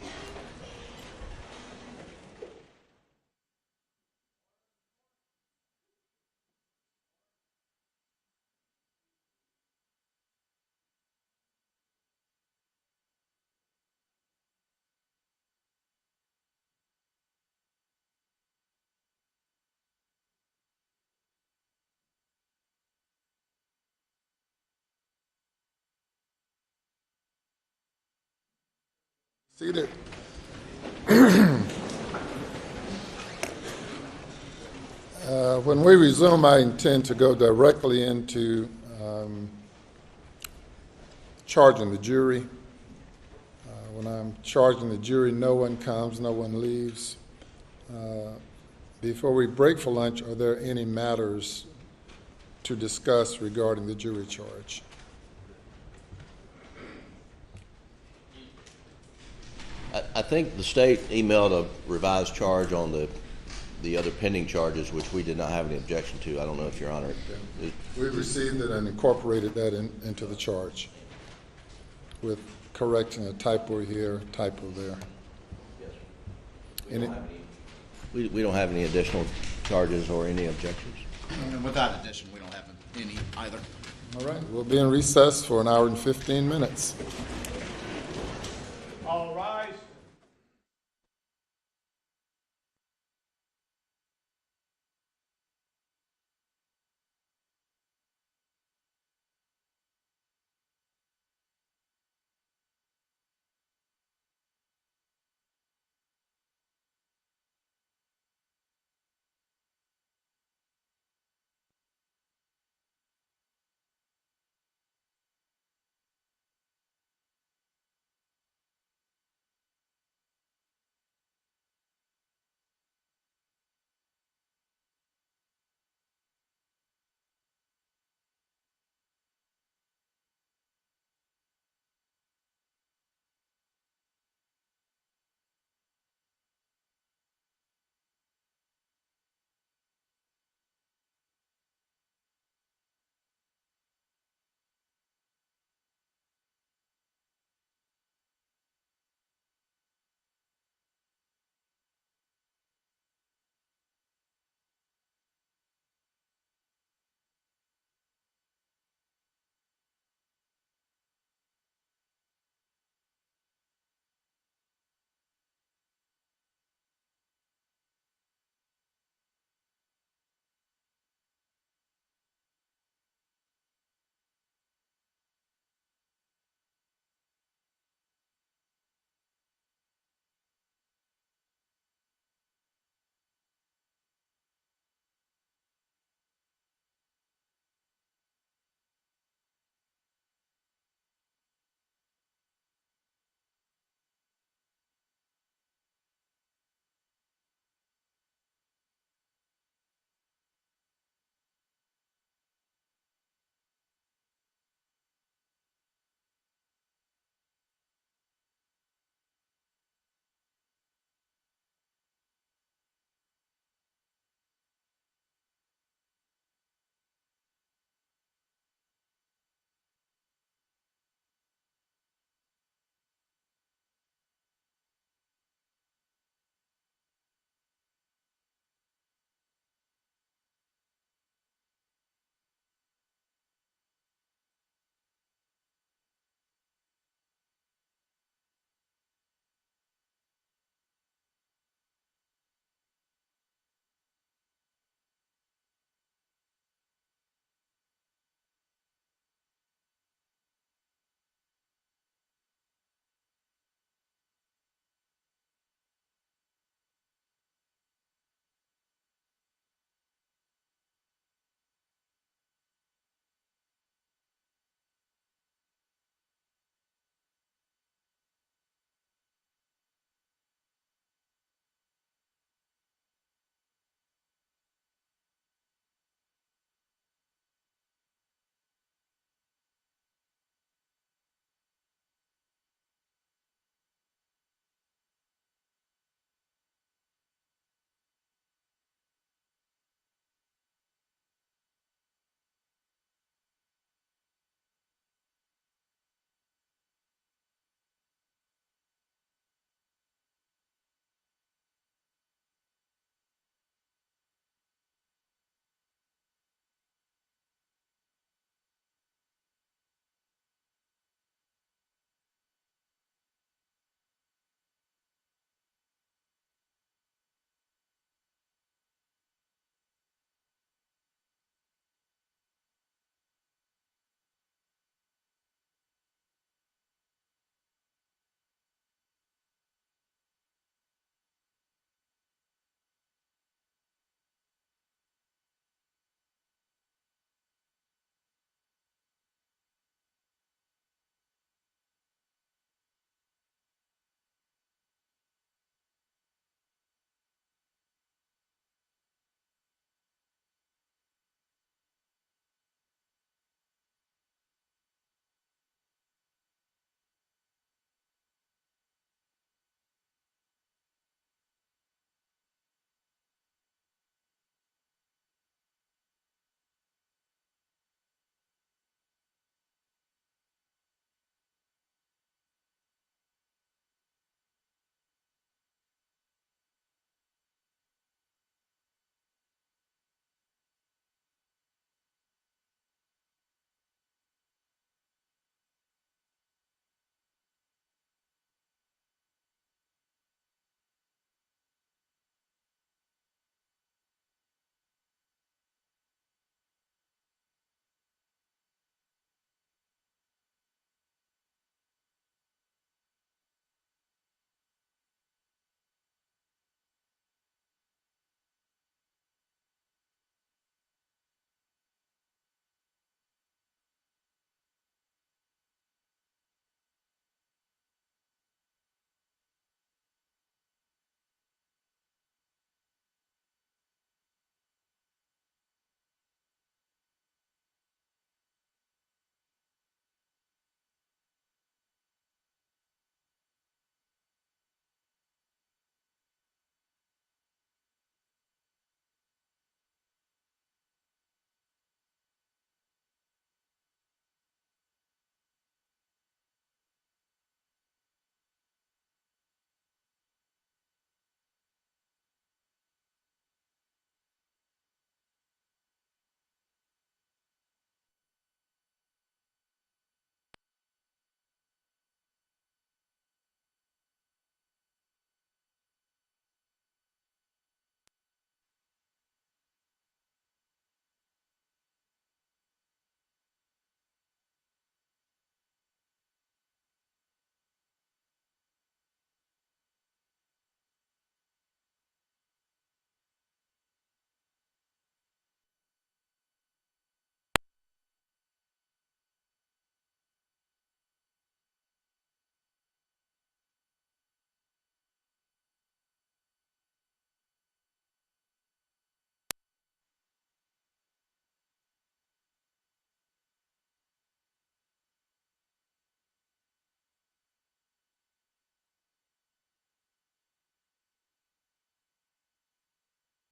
Seated. When we resume, I intend to go directly into charging the jury. When I'm charging the jury, no one comes, no one leaves. Before we break for lunch, are there any matters to discuss regarding the jury charge? I think the state emailed a revised charge on the other pending charges, which we did not have any objection to. I don't know if Your Honor. We received it and incorporated that into the charge with correcting a typo here, typo there. Yes. We don't have any additional charges or any objections. And without addition, we don't have any either. All right, we'll be in recess for 1 hour and 15 minutes. All right.